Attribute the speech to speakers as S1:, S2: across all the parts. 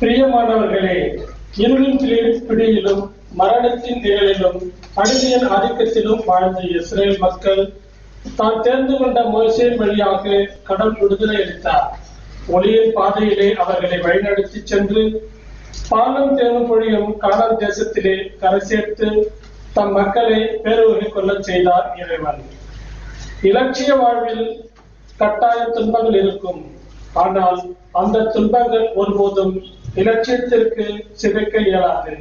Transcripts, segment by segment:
S1: பிரியமானவர்களே, இருளின் பிடியிலும் மரணத்தின் நிழலிலும் அடிமையின் ஆதிக்கத்திலும் வாழ்ந்த இஸ்ரேல் மக்கள் தான் தேர்ந்து கொண்ட மோசேயின் வழியாக கடவுள் விடுதலை அளித்தார். ஒளியின் பாதையிலே அவர்களை வழிநடத்தி சென்று பாலும் தேனும் பொழியும் கானான் தேசத்திலே கரை சேர்த்து தம் மக்களை பேருவகை கொள்ள செய்தார் இறைவன். இலட்சிய வாழ்வில் கட்டாய துன்பங்கள் இருக்கும். ஆனால் அந்த துன்பங்கள் ஒருபோதும் இலட்சியத்திற்கு சிதைக்க இயலாது.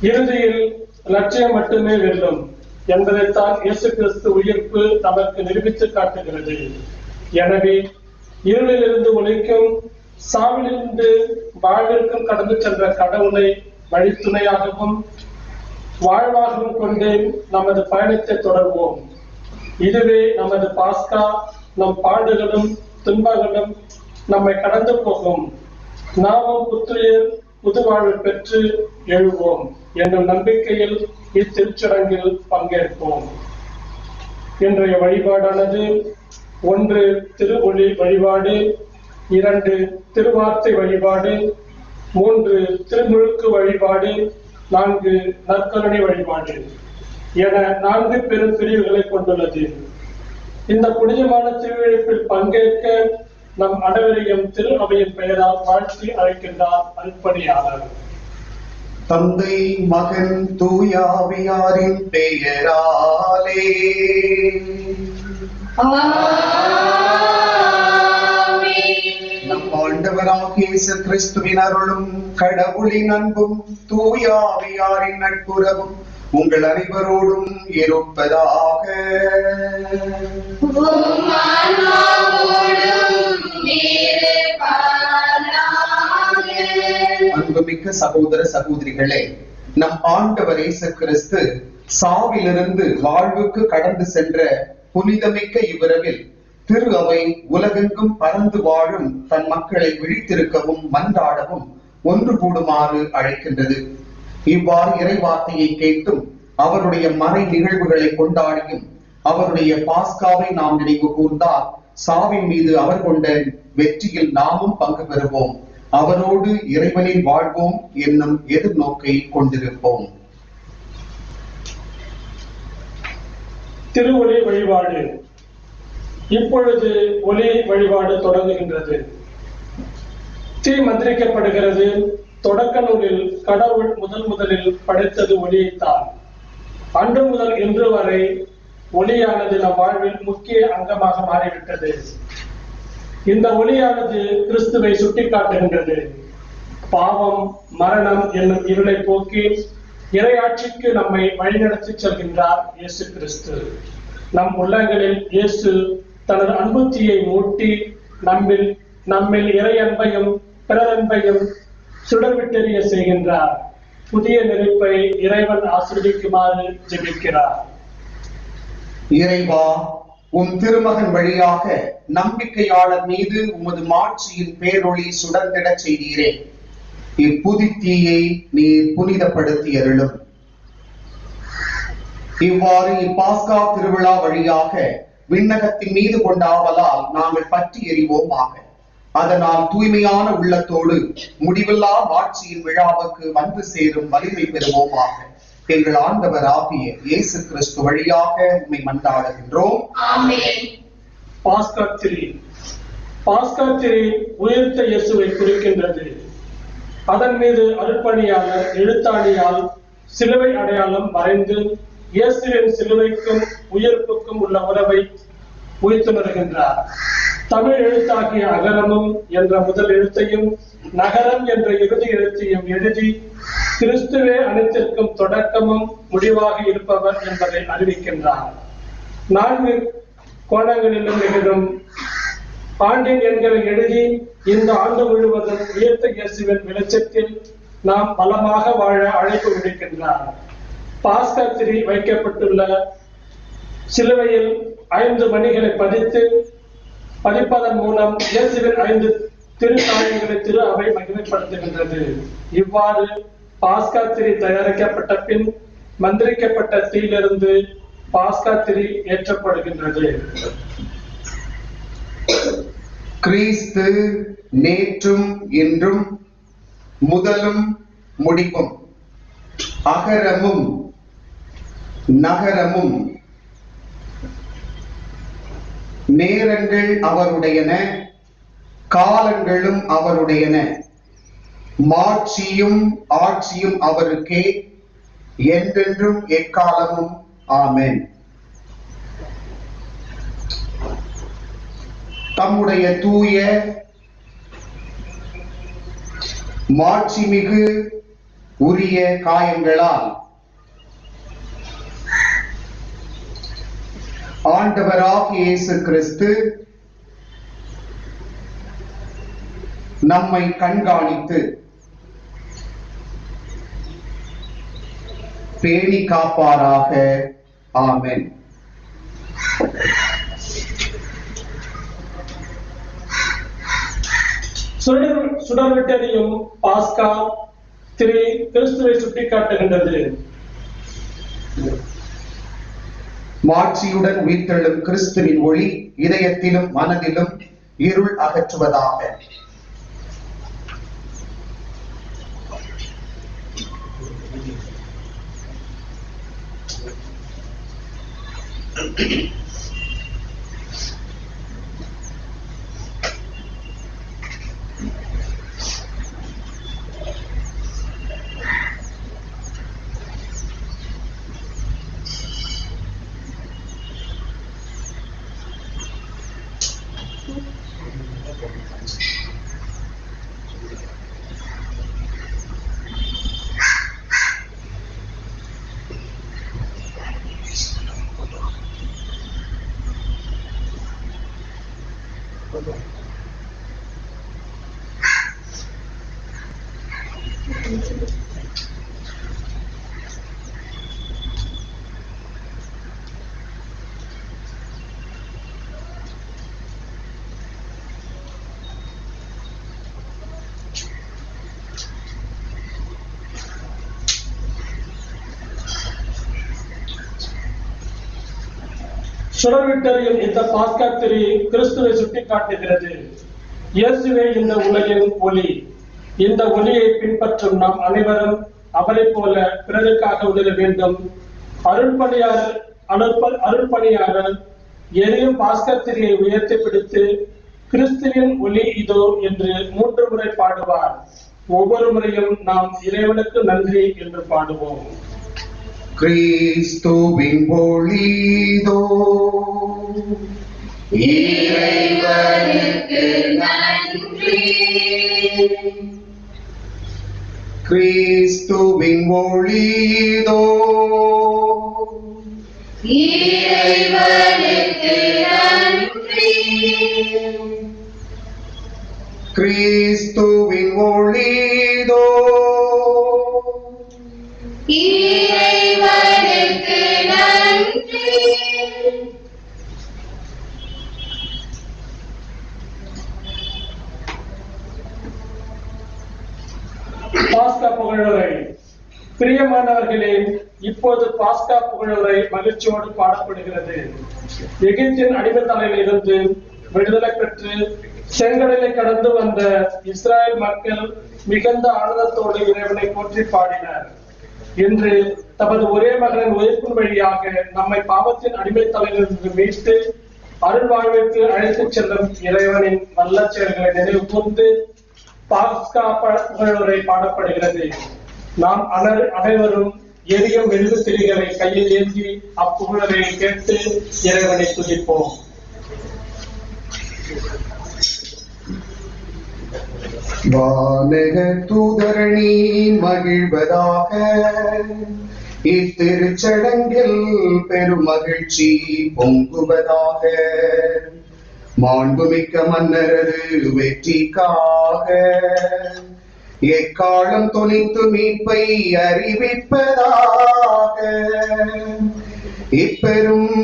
S1: இறுதியில் லட்சியம் மட்டுமே வெல்லும் என்பதைத்தான் இயேசு கிறிஸ்து உயிர்ப்பு நமக்கு நிரூபித்து காட்டுகிறது. எனவே இருளிலிருந்து ஒளிக்கும், சாவிலிருந்து வாழ்விற்கும் கடந்து சென்ற கடவுளை வழித்துணையாகவும் வாழ்வாகவும் கொண்டு நமது பயணத்தை தொடர்வோம். இதுவே நமது பாஸ்கா. நம் பாடுகளும் துன்பங்களும் நம்மை கடந்து போகும். நாமும் புத்துயிர் புது வாழ்வு பெற்று எழுவோம் என்னும் நம்பிக்கையில் இத்திருச்சடங்கில் பங்கேற்போம். இன்றைய வழிபாடானது 1 திருவொளி வழிபாடு, 2 திருவார்த்தை வழிபாடு, 3 திருமுழுக்கு வழிபாடு, 4 நற்கருணை வழிபாடு என 4 பெரும் பிரிவுகளை கொண்டுள்ளது. இந்த புனிதமான திருவிழப்பில் பங்கேற்க நம் அனைவரையும் திரு அவையின் பெயரால் வாழ்த்தி அழைக்கின்றார் அருட்பணியாளர்.
S2: தந்தை மகன் தூயாவியாரின் பெயராலே. நம் ஆண்டவராகிய இயேசு கிறிஸ்துவின் அருளும் கடவுளின் அன்பும் தூயாவியாரின் நட்புறவும் உங்கள் அனைவரோடும் இருப்பதாக. அன்புமிக்க சகோதர சகோதரிகளே, நம் ஆண்டவர் இயேசு கிறிஸ்து சாவிலிருந்து வாழ்வுக்கு கடந்து சென்ற புனிதமிக்க இவ்விரவில் திரு அவை உலகெங்கும் பறந்து வாழும் தன் மக்களை விழித்திருக்கவும் மன்றாடவும் ஒன்று கூடுமாறு அழைக்கின்றது. இவ்வாறு இறைவார்த்தையை கேட்டும் அவருடைய மறை நிகழ்வுகளை கொண்டாடியும் அவருடைய பாஸ்காவை நாம் நினைவு கூர்ந்தால் சாவின் மீது அவர் கொண்ட வெற்றியில் நாமும் பங்கு பெறுவோம். அவரோடு இறைவனில் வாழ்வோம் என்னும் எதிர்நோக்கை கொண்டிருப்போம்.
S1: திருவொளி வழிபாடு. இப்பொழுது ஒளி வழிபாடு தொடங்குகின்றது. தீ மந்திரிக்கப்படுகிறது. தொடக்க நூலில் கடவுள் முதலில் படைத்தது ஒளியைத்தான். அன்று முதல் இன்று வரை ஒளியானது நம் வாழ்வில் முக்கிய அங்கமாக மாறிவிட்டது. இந்த ஒளியானது கிறிஸ்துவை சுட்டிக்காட்டுகின்றது. பாவம், மரணம் என்னும் இருளை போக்கி இறையாட்சிக்கு நம்மை வழிநடத்தி செல்கின்றார் இயேசு கிறிஸ்து. நம் உள்ளங்களில் இயேசு தனது அன்பு தீயை மூட்டி நம்மில் இறை அன்பையும் பிறரன்பையும் சுடர்விட்டெறிய செய்கின்றார். புதிய நெருப்பை இறைவன் ஆசீர்வதிக்குமாறு ஜெபிக்கிறார்.
S2: இறைவா, உம் திருமகன் வழியாக நம்பிக்கையாளர் மீது உமது மாட்சியின் பேரொளி சுடர்ந்திட செய்தீரே. இப்புதி தீயை நீர் புனிதப்படுத்தி அருளும். இவ்வாறு இப்பாஸ்கா திருவிழா வழியாக விண்ணகத்தின் மீது கொண்ட ஆவலால் நாங்கள் பற்றி எறிவோமாக. அதனால் தூய்மையான உள்ளத்தோடு முடிவில்லா மாட்சியின் விழாவுக்கு வந்து சேரும் வலிமை பெறுவோமாக. எங்கள் ஆண்டவர் ஆகிய இயேசு கிறிஸ்து வழியாக உம்மை மன்றாடுகின்றோம்.
S1: பாஸ்கா திரி. பாஸ்கா திரி உயிர்த்த இயேசுவை குறிக்கின்றது. அதன் மீது அருட்பணியாளர் எழுத்தாணியால் சிலுவை அடையாளம் வரைந்து இயேசுவின் சிலுவைக்கும் உயிர்ப்புக்கும் உள்ள உறவை உயிர்த்துணர்கின்றார். தமிழ் எழுத்தாகிய அகரமும் என்ற முதல் எழுத்தையும் நகரம் என்ற இறுதி எழுத்தையும் எழுதி கிறிஸ்துவே அனைத்திற்கும் தொடக்கமும் முடிவாக இருப்பவர் என்பதை அறிவிக்கின்றார். 4 கோணங்களிலும் நிகழும் ஆண்டின் எண்களை எழுதி இந்த ஆண்டு முழுவதும் உயர்த்த இயேசுவின் வெளிச்சத்தில் நாம் பலமாக வாழ அழைப்பு விடுக்கின்றார். பாஸ்கா திரி வைக்கப்பட்டுள்ள சிலுவையில் 5 மணிகளை பதிப்பதன் மூலம் இயேசுவின் 5 திருக்காயங்களை திரு அவை மகிமைப்படுத்துகின்றது. இவ்வாறு பாஸ்கா திரி தயாரிக்கப்பட்ட பின் மந்திரிக்கப்பட்ட தீயிலிருந்து பாஸ்கா திரி ஏற்றப்படுகின்றது.
S2: கிறிஸ்து நேற்றும் இன்றும் முதலும் முடிவும், அகரமும் நகரமும். நேரங்கள் அவருடையன, காலங்களும் அவருடையன. மாட்சியும் ஆட்சியும் அவருக்கே, என்றென்றும் எக்காலமும். ஆமென். தம்முடைய தூய மாட்சிமிகு உரிய காயங்களால் ஆண்டவராகிய இயேசு கிறிஸ்து நம்மை கண்காணித்து பேணி காப்பாராக. ஆமென்.
S1: சுடர்விட்டறியும் பாஸ்கா திரு கிறிஸ்துவை சுட்டிக்காட்டுகின்றது.
S2: மாட்சியுடன் உயிர்த்தெழும் கிறிஸ்துவின் ஒளி இதயத்திலும் மனதிலும் இருள் அகற்றுவதாக.
S1: சுடர்விட்டறியும் இந்த பாஸ்கா திரு கிறிஸ்துவை சுட்டிக்காட்டுகிறது. இயேசுவே இந்த உலகின் ஒளி. இந்த ஒளியை பின்பற்றும் நாம் அனைவரும் அவரை போல பிறருக்காக உணர வேண்டும். அருள்பணியாளர் எரியும் பாஸ்கா திரியை உயர்த்தி பிடித்து கிறிஸ்துவின் ஒளி இதோ என்று 3 முறை பாடுவார். ஒவ்வொரு முறையும் நாம் இறைவனுக்கு நன்றி என்று பாடுவோம்.
S2: கிறிஸ்துவின் ஒளிதோ,
S3: இறைவனுக்கு நன்றி.
S2: கிறிஸ்துவின் ஒளிதோ,
S3: இறைவனுக்கு நன்றி.
S2: கிறிஸ்துவின் ஒளிதோ,
S3: இறைவனுக்கு நன்றி.
S1: பாஸ்கா புகழுரை. பிரியமானவர்களே, இப்போது பாஸ்கா புகழுரை மகிழ்ச்சியோடு பாடப்படுகிறது. எகிப்தின் அடிமைத்தலையில் இருந்து விடுதலை பெற்று செங்கடலை கடந்து வந்த இஸ்ராயல் மக்கள் மிகுந்த ஆனந்தத்தோடு இறைவனை போற்றி பாடினர். இன்று தமது ஒரே மகனின் உயிர்ப்பின் வழியாக நம்மை பாவத்தின் அடிமைத்தலையிலிருந்து மீட்டு அருள் வாழ்விற்கு அழைத்துச் செல்லும் இறைவனின் நல்ல செயல்களை நினைவு கூர்ந்து பாஸ்கா புகழுரை பாடப்படுகிறது. நாம் அனைவரும் எரியும் மெழுகு திரிகளை கையில் ஏந்தி அப்புகழரை கேட்டு இறைவனை துதிப்போம்.
S2: வானக தூதரணி மகிழ்வதாக, இத்திருச்சடங்கில் பெரும் மகிழ்ச்சி பொங்குவதாக. மாண்புமிக்க மன்னரது வெற்றிக்காக எக்காலம் தொனித்து மீட்பை அறிவிப்பதாக. இப்பெரும்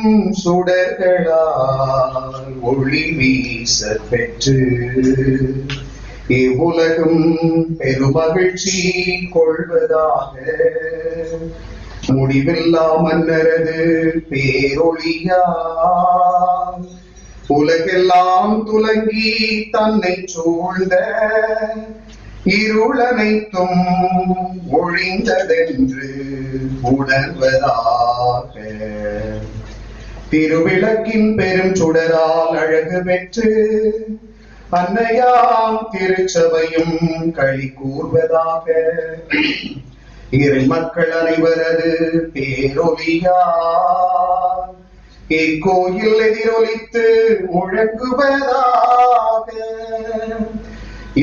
S2: சுடர்களால் ஒளி வீச பெற்று இவ்வுலகம் பெருமகிழ்ச்சி கொள்வதாக. முடிவில்லா மன்னரது பேரொளியா உலகெல்லாம் துலங்கி தன்னை சூழ்ந்த இருளனைத்தும் ஒழிந்ததென்று உணர்வதாக திருவிளக்கின் பெரும் சுடரால் அழகு பெற்று அன்னையாம் திருச்சபையும் களி கூர்வதாக இறை மக்கள் அனைவரது பேரொலியால் இக்கோயில் எதிரொலித்து முழங்குவதாக.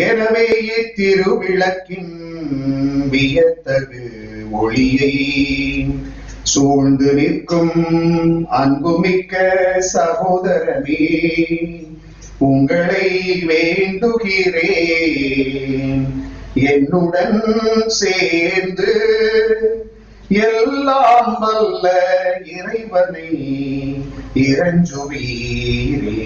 S2: எனவே இத்திருவிளக்கின் வியத்தகு ஒளியை சூழ்ந்து நிற்கும் அன்புமிக்க சகோதரனே, உங்களை வேண்டுகிறேன், என்னுடன் சேர்ந்து எல்லாம் வல்ல இறைவனை இறைஞ்சுவீரே.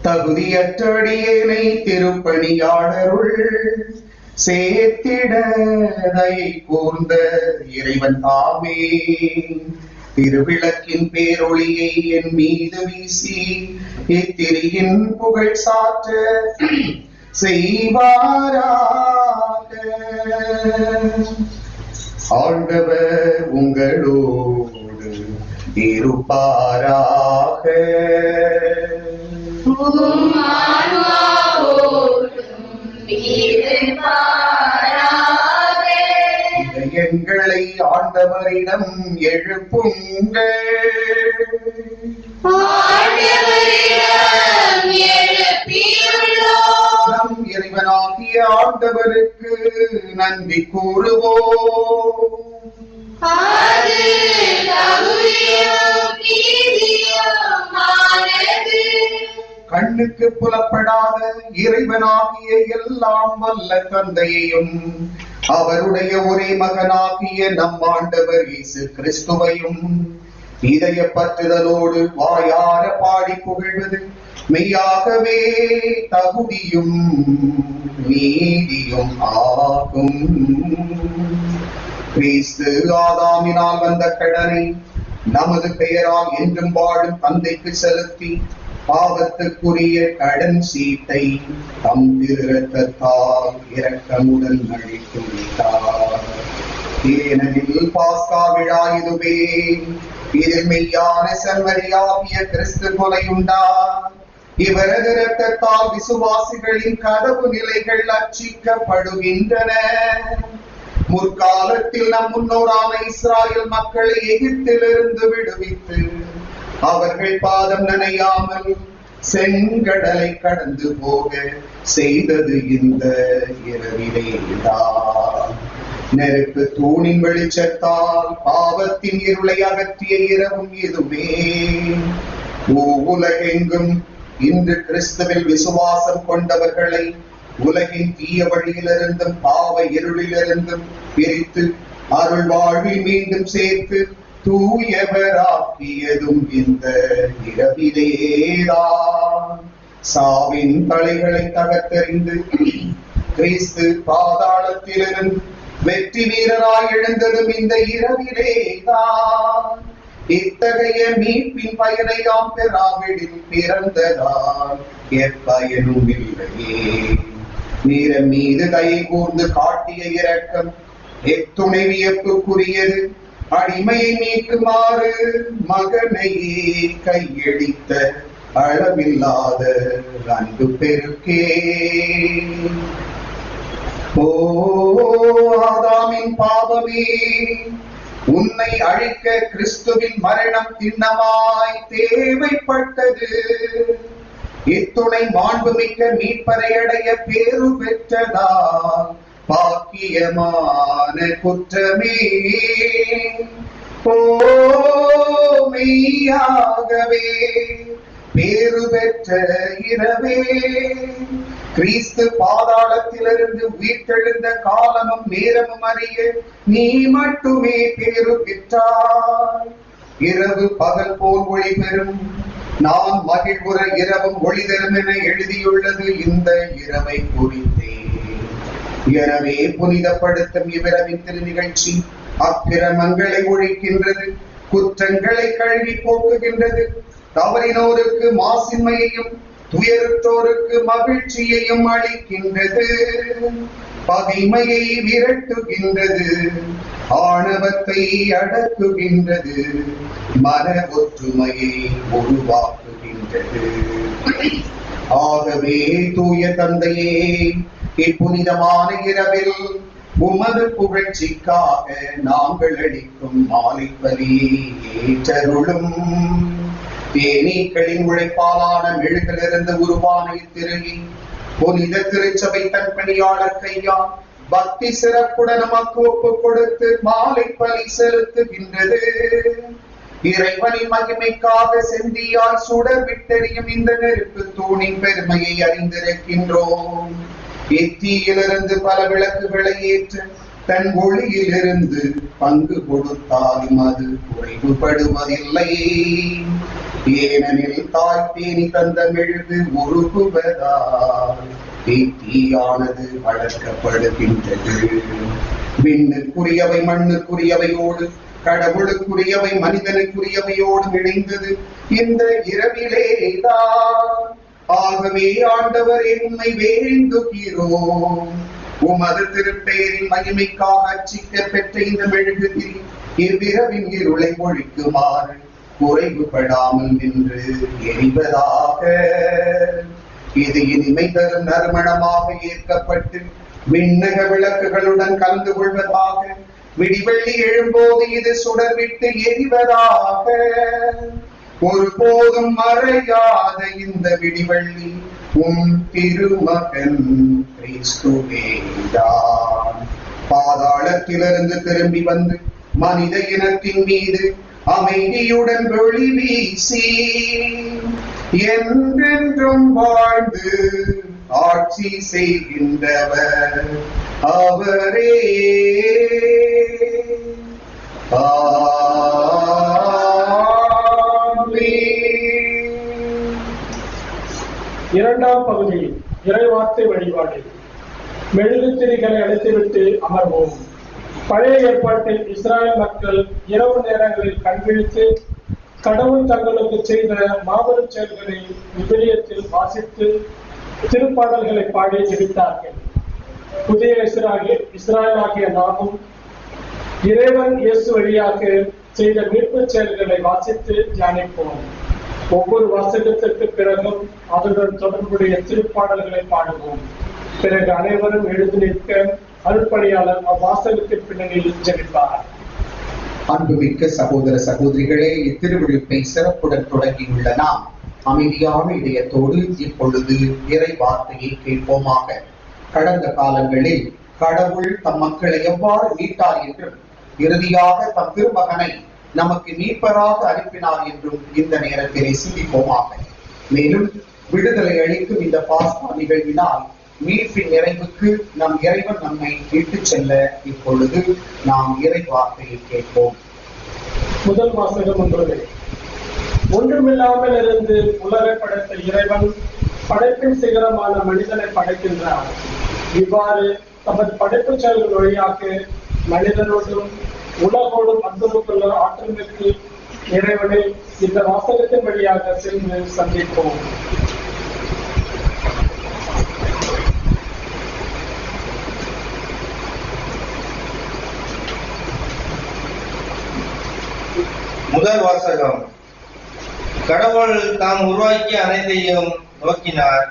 S2: தகுதியற்ற அடியேனை திருப்பணியாளருள் சேர்த்திட தயை கூர்ந்த இறைவன் தாமே திருவிளக்கின் பேரொளியை என் மீது வீசி இத்திரியின் புகழ் சாற்ற செய்வாராக. ஆண்டவர் உங்களோடு இருப்பாராக. இதயங்களை ஆண்டவரிடம் எழுப்புங்கள். நம் இறைவனாகிய ஆண்டவருக்கு நன்றி கூறுவோம். கண்ணுக்கு புலப்படாத இறைவனாகிய எல்லாம் வல்ல தந்தையையும் அவருடைய ஒரே மகனாகிய நம் ஆண்டவர் இயேசு கிறிஸ்துவையும் இதய பற்றுதலோடு வாயார பாடி புகழ்வது மெய்யாகவே தகுதியும் நீதியும் ஆகும். கிறிஸ்து ஆதாமினால் வந்த கடனை நமது பெயரால் என்றும் வாழும் தந்தைக்கு செலுத்தி பாவத்துக்குரிய கடன் சீட்டை தம் திருரத்தத்தால் இரக்கமுடன் அளித்து விட்டார். ஏனெனில் பாஸ்கா விழா இதுவே. இதில் மெய்யான செம்மறியாகிய கிறிஸ்து கொலையுண்டார். இவரது இரத்தத்தால் விசுவாசிகளின் கதவு நிலைகள் அர்ச்சிக்கப்படுகின்றன. முற்காலத்தில் நம் முன்னோரான இஸ்ராயல் மக்களை எகிப்திலிருந்து விடுவித்து அவர்கள் பாதம் நனையாமல் செங்கடலை கடந்து போக செய்தது இந்த இரவிலேதான். நெருப்பு தூணின் வெளிச்சத்தால் பாவத்தின் இருளை அகற்றிய இரவும் இதுவே. உலகெங்கும் இன்று கிறிஸ்துவில் விசுவாசம் கொண்டவர்களை உலகின் தீய வழியிலிருந்தும் பாவ இருளிலிருந்தும் பிரித்து அருள் வாழ்வில் மீண்டும் சேர்த்து தூயவராக்கியதும் இந்த இரவிலேதான். சாவின் தலைகளை தகர்த்தெறிந்து கிறிஸ்து பாதாளத்திலிருந்து வெற்றி வீரராய் எழுந்ததும் இந்த இரவிலேதான். இத்தகைய மீட்பின் பயனை யாம் பெறாவிடில் பிறந்ததால் எப்பயனும் இல்லையே. நீரன் மீது கை கூர்ந்து காட்டிய இரக்கம் எத்துணை வியப்புக்குரியது. அடிமையை நீக்குமாறு மகனையே கையெடுத்த அளவில்லாத அன்பு பெருக்கே. ஓ ஆதாமின் பாவமே, உன்னை அழிக்க கிறிஸ்துவின் மரணம் திண்ணமாய் தேவைப்பட்டது. இத்துணை மாண்புமிக்க மீட்பரை அடைய பேரு பெற்றதால் பாக்கியமான குற்றமே. ஓ மெய்யாகவே பேரு பெற்ற இரவே. கிறிஸ்து பாதாளத்திலிருந்து உயிர்த்தெழுந்த காலமும் நேரமும் அறிய நீ மட்டுமே பேரு பெற்றாய். இரவு பகல் போல் ஒளி பெறும், நான் மகிழ்வுற இரவும் ஒளி தரும் என எழுதியுள்ளது இந்த இரவை குறித்தே. எனவே புனிதப்படுத்தும் இவ்விரவின் திருநிகழ்ச்சி அக்கிரமங்களை ஒழிக்கின்றது, குற்றங்களை கழுவி போக்குகின்றது, தவறினோருக்கு மாசின்மையையும் துயருற்றோருக்கு மகிழ்ச்சியையும் அளிக்கின்றது, பகைமையை விரட்டுகின்றது, ஆணவத்தை அடக்குகின்றது, மன ஒற்றுமையை உருவாக்குகின்றது. ஆகவே தூய தந்தையே, இப்புனிதமான இரவில் உமது புகழ்ச்சிக்காக நாங்கள் அளிக்கும் மாலை பலியை ஏற்றருளும். தேனீக்களின் உழைப்பாலான மெழுகிலிருந்து உருவான இத்திருகி புனித திருச்சபை தன் பணியாளர் கையால் பக்தி சிறப்புடன் நமக்கு ஒப்புக் கொடுத்து மாலை பலி செலுத்துகின்றது. இறைவனின் மகிமைக்காக செந்தியால் சுடர் விட்டெறியும் இந்த நெருப்பு தூணின் பெருமையை அறிந்திருக்கின்றோம். இத்தீயிலிருந்து பல விளக்குகளை ஏற்று தன் ஒளியிலிருந்து பங்கு கொடுத்தாலும் அது குறைவுபடுவதில்லை. ஏனெனில் தாய் தேனி தந்த மெழுகு உருகுவதால் தீயானது வளர்க்கப்படுகின்றது. விண்ணுக்குரியவை மண்ணுக்குரியவையோடு கடவுளுக்குரியவை மனிதனுக்குரியவையோடு இணைந்தது இந்த இரவிலேதான். ஆகவே ஆண்டவரே, உம்மை வேண்டுகிறோம். உமது திருப்பெயரின் மகிமைக்காக அர்ச்சிக்க பெற்ற இந்த மெழுகு திரி இவ்விரவின் இருளை ஒழிக்குமாறு குறைவுபடாமல் நின்று எரிவதாக. இது இனிமை தரும் நறுமணமாக ஏற்கப்பட்டு விண்ணக விளக்குகளுடன் கலந்து கொள்வதாக. விடிவெள்ளி எழும்போது இது சுடர்விட்டு எரிவதாக. ஒருபோதும் மறையாத இந்த விடிவெள்ளி உம் திருமகன் கிறிஸ்துவேதான். பாதாளத்திலிருந்து திரும்பி வந்து மனித இனத்தின் மீது அமைதியுடன் ஒளி வீசி என்றென்றும் வாழ்ந்து ஆட்சி செய்கின்றவர் அவரே.
S1: இரண்டாம் பகுதியில் இறைவார்த்தை வழிபாடு. மெழுகுத்திரிகளை அழைத்துவிட்டு அமர்வோம். பழைய ஏற்பாட்டில் இஸ்ராயல் மக்கள் இரவு நேரங்களில் கண்விழித்து கடவுள் தங்களுக்கு செய்த மாபெரும் செயல்களை விவிலியத்தில் வாசித்து திருப்பாடல்களை பாடி ஜெபித்தார்கள். புதிய இஸ்ராயலாகிய நாமும் இறைவன் இயேசு வழியாக செய்த மீட்பு செயல்களை வாசித்து தியானிப்போம். ஒவ்வொரு வாசகத்திற்கு பிறகும் அதனுடன் தொடர்புடைய திருப்பாடல்களை பாடுவோம். பிறகு அனைவரும் எழுந்து நிற்க அருட்பணியாளர் அவ்வாசகத்தின் பின்னணியில் ஜெபிப்பார்.
S2: அன்புமிக்க சகோதர சகோதரிகளே, இத்திருவிழிப்பை சிறப்புடன் தொடங்கியுள்ள நாம் அமைதியான இதயத்தோடு இப்பொழுது இறை வார்த்தையை கேட்போமாக. கடந்த காலங்களில் கடவுள் தம் மக்களை எவ்வாறு மீட்டார் என்றும் இறுதியாக தம் திருமகனை நமக்கு மீட்பராக அனுப்பினார் என்றும் இந்த நேரத்திலே சிந்திப்போமாக. மேலும் விடுதலை அளிக்கும் இந்த பாஸ்கா நிகழ்வினால் மீட்பின் நிறைவுக்கு நம் இறைவன் நம்மை இட்டுச் செல்ல இப்பொழுது நாம் இறை வார்த்தையை கேட்போம்.
S1: முதல் வாசகம் ஒன்று. ஒன்றுமில்லாமல் இருந்து உலகை படைத்த இறைவன் படைப்பின் சிகரமான மனிதனை படைக்கின்றார். இவ்வாறு தமது படைப்பு செயல்கள் வழியாக மனிதனோடும் உலகோடும் அன்புக்குள்ள ஆற்றலுக்கு இறைவனை இந்த வாசகத்தின் வழியாக சென்று சந்திப்போம்.
S4: முதல் வாசகம். கடவுள் தாம் உருவாக்கிய அனைத்தையும் நோக்கினார்,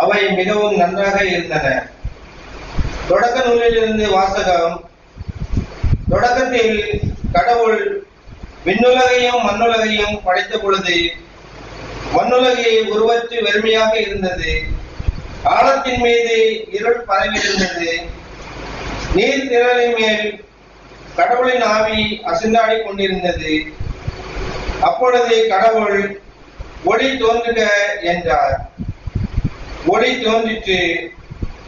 S4: அவை மிகவும் நன்றாக இருந்தன. தொடக்க நூலிலிருந்து வாசகம். தொடக்கத்தில் கடவுள் விண்ணுலகையும் மண்ணுலகையும் படைத்த பொழுது மண்ணுலகை உருவற்று வெறுமையாக இருந்தது. ஆழத்தின் மீது இருள் பரவியிருந்தது. நீர் திரளின் மேல் கடவுளின் ஆவி அசைந்தாடி கொண்டிருந்தது. அப்பொழுது கடவுள் ஒளி தோன்றுக என்றார். ஒளி தோன்றிற்று.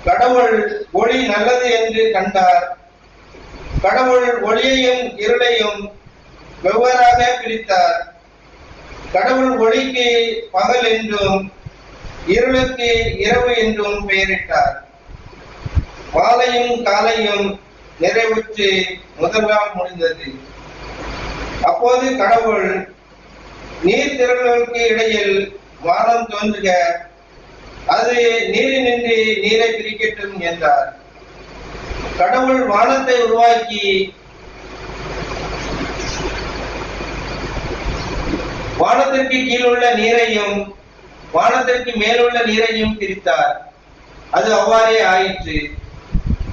S4: கடவுள் ஒளி நல்லது என்று கண்டார். கடவுள் ஒளியையும் இருளையும் வெவ்வேறாக பிரித்தார். கடவுள் ஒளிக்கு பகல் என்றும் இருளுக்கு இரவு என்றும் பெயரிட்டார். மாலையும் காலையும் நிறைவுற்று முதல் நாள் முடிந்தது. அப்போது கடவுள் நீர் திரள்களுக்கு இடையில் வானம் தோன்றுக, அது நீரினின்று நீரை பிரிக்கட்டும் என்றார். கடவுள் வானத்தை உருவாக்கி வானத்திற்கு கீழுள்ள நீரையும் வானத்திற்கு மேலுள்ள நீரையும் பிரித்தார். அது அவ்வாறே ஆயிற்று.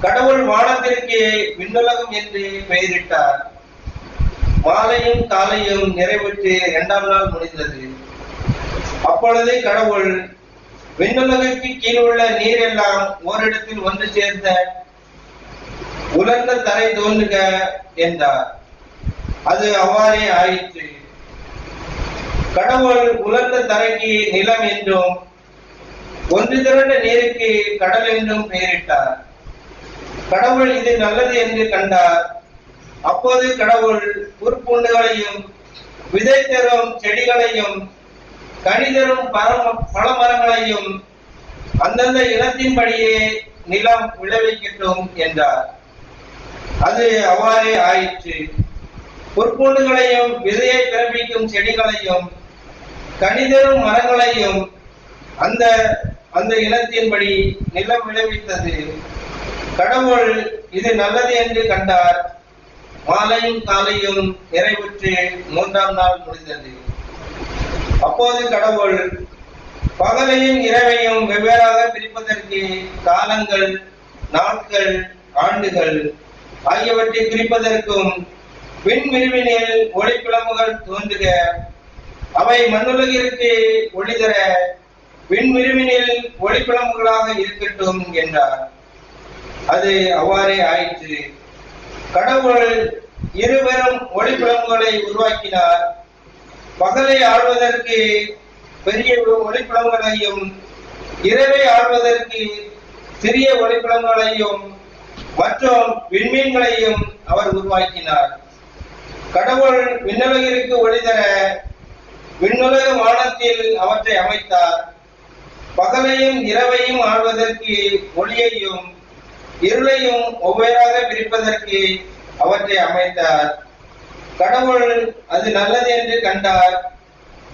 S4: கடவுள் வானத்திற்கு விண்ணுலகம் என்று பெயரிட்டார். மாலையும் காலையும் நிறைவுற்று 2ஆம் நாள் முடிந்தது. அப்பொழுது கடவுள் விண்ணுலகிற்கு கீழுள்ள நீர் எல்லாம் ஓரிடத்தில் ஒன்று சேர்ந்த உலர்ந்த தரை தோன்றுக என்றார். அது அவ்வாறே ஆயிற்று. கடவுள் உலர்ந்த தரைக்கு நிலம் என்றும் ஒன்று திரண்ட நீருக்கு கடல் என்றும் பெயரிட்டார். கடவுள் இது நல்லது என்று கண்டார். அப்போது கடவுள் புற்பூண்டுகளையும் விதை தரும் செடிகளையும் கனி தரும் பழமரங்களையும் அந்தந்த இனத்தின்படியே நிலம் விளைவிக்கட்டும் என்றார். அது அவ்வாறே ஆயிற்று. புற்பூண்டுகளையும் விதையை பிறப்பிக்கும் செடிகளையும் கனிதரும் மரங்களையும் அந்த இனத்தின்படி நிலம் விளைவித்தது. கடவுள் இது நல்லது என்று கண்டார். மாலையும் காலையும் நிறைவுற்று 3ஆம் நாள் முடிந்தது. அப்போது கடவுள் பகலையும் இரவையும் வெவ்வேறாக பிரிப்பதற்கு காலங்கள், நாட்கள், ஆண்டுகள் ஆகியவற்றை பிரிப்பதற்கும் விண்மிருவினில் ஒளிப்பிழம்புகள் தோன்றுக, அவை மண்ணுலகிற்கு ஒளி தர விண்மிருவினில் ஒளிப்பிழம்புகளாக இருக்கட்டும் என்றார். அது அவ்வாறே ஆயிற்று. கடவுள் இருவரும் ஒளிப்பிழம்புகளை உருவாக்கினார். பகலை ஆள்வதற்கு பெரிய ஒளிப்பிழம்புகளையும் இரவை ஆள்வதற்கு சிறிய ஒளிப்பிழம்புகளையும் மற்றும் விண்மீன்களையும் அவர் உருவாக்கினார். கடவுள் விண்ணுலகிற்கு ஒளி தர விண்ணுலக வானத்தில் அவற்றை அமைத்தார். பகலையும் இரவையும் ஆள்வதற்கு ஒளியையும் இருளையும் ஒவ்வேறாக பிரிப்பதற்கு அவற்றை அமைத்தார். கடவுள் அது நல்லது என்று கண்டார்.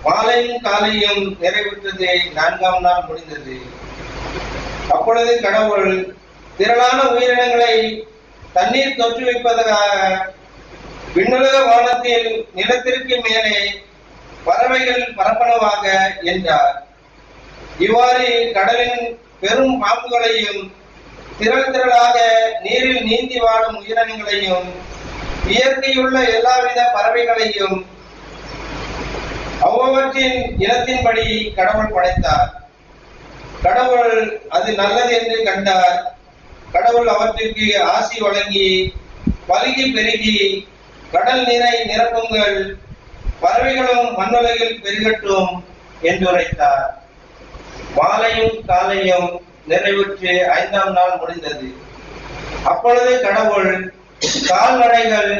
S4: மாலையும் காலையும் நிறைவுற்றது. 4ஆம் நாள் முடிந்தது. அப்பொழுது கடவுள் திரளான உயிரினங்களை தண்ணீர் தொற்றுவிப்பதற்காக விண்ணுலக வானத்தில் நிலத்திற்கு மேலே பறவைகள் பரப்பனவாக என்றார். இவ்வாறு கடலின் பெரும் பாம்புகளையும் திரள் திரளாக நீரில் நீந்தி வாழும் உயிரினங்களையும் இயற்கையுள்ள எல்லாவித பறவைகளையும் அவ்வவற்றின் இனத்தின்படி கடவுள் படைத்தார். கடவுள் அது நல்லது என்று கண்டார். கடவுள் அவற்றிற்கு ஆசி வழங்கி பலுகி பெருகி கடல் நீரை நிரப்புங்கள், பறவைகளும் மண்ணுலகில் பெருகட்டும் என்று உரைத்தார். மாலையும் காலையும் நிறைவுற்று 5ஆம் நாள் முடிந்தது. அப்பொழுது கடவுள் கால்நடைகள்,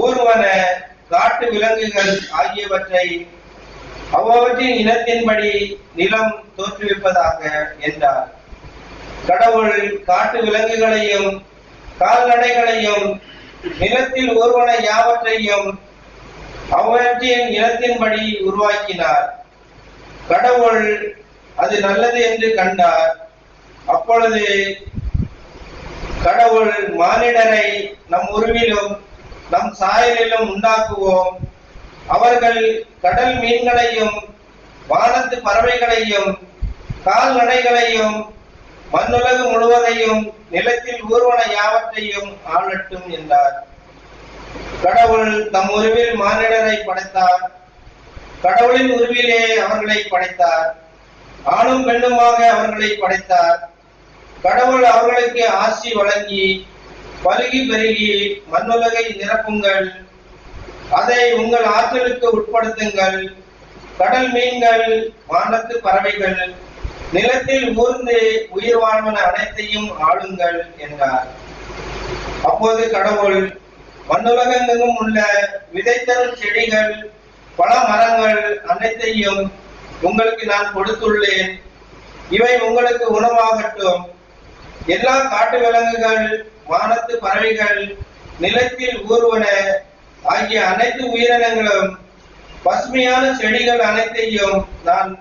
S4: ஊர்வன, காட்டு விலங்குகள் ஆகியவற்றை அவ்வவற்றின் இனத்தின்படி நிலம் தோற்றுவிப்பதாக என்றார். கடவுள் காட்டு விலங்குகளையும் கால்நடைகளையும் நிலத்தில் ஊர்வன யாவற்றையும் அவற்றின் இனத்தின்படி உருவாக்கினார். கடவுள் அது நல்லது என்று கண்டார். அப்பொழுது கடவுள் மானிடரை நம் உருவிலும் நம் சாயலிலும் உண்டாக்குவோம். அவர்கள் கடல் மீன்களையும் வானத்து பறவைகளையும் கால்நடைகளையும் மண்ணுலகு முழுவதையும் நிலத்தில் ஊர்வன யாவற்றையும் ஆளட்டும் என்றார். கடவுள் தம் உருவில் மானிடரை படைத்தார். கடவுளின் உருவிலே அவர்களை படைத்தார். ஆணும் பெண்ணுமாக அவர்களை படைத்தார். கடவுள் அவர்களுக்கு ஆசி வழங்கி பலுகி பெருகி மண்ணுலகை நிரப்புங்கள், அதை உங்கள் ஆற்றலுக்கு உட்படுத்துங்கள். கடல் மீன்கள், வானத்து பறவைகள், நிலத்தில் ஊர்ந்து உயிர் வாழ்வன அனைத்தையும் ஆளுங்கள் என்றார். அப்போது கடவுள் மண்ணுலகெங்கும் உள்ள விதை தரும் செடிகள், பல மரங்கள் அனைத்தையும் உங்களுக்கு நான் கொடுத்துள்ளேன். இவை உங்களுக்கு உணவாகட்டும். எல்லா காட்டு விலங்குகள், வானத்து பறவைகள், நிலத்தில் ஊர்வன ஆகிய அனைத்து உயிரினங்களும், பசுமையான செடிகள் அனைத்தையும் நான்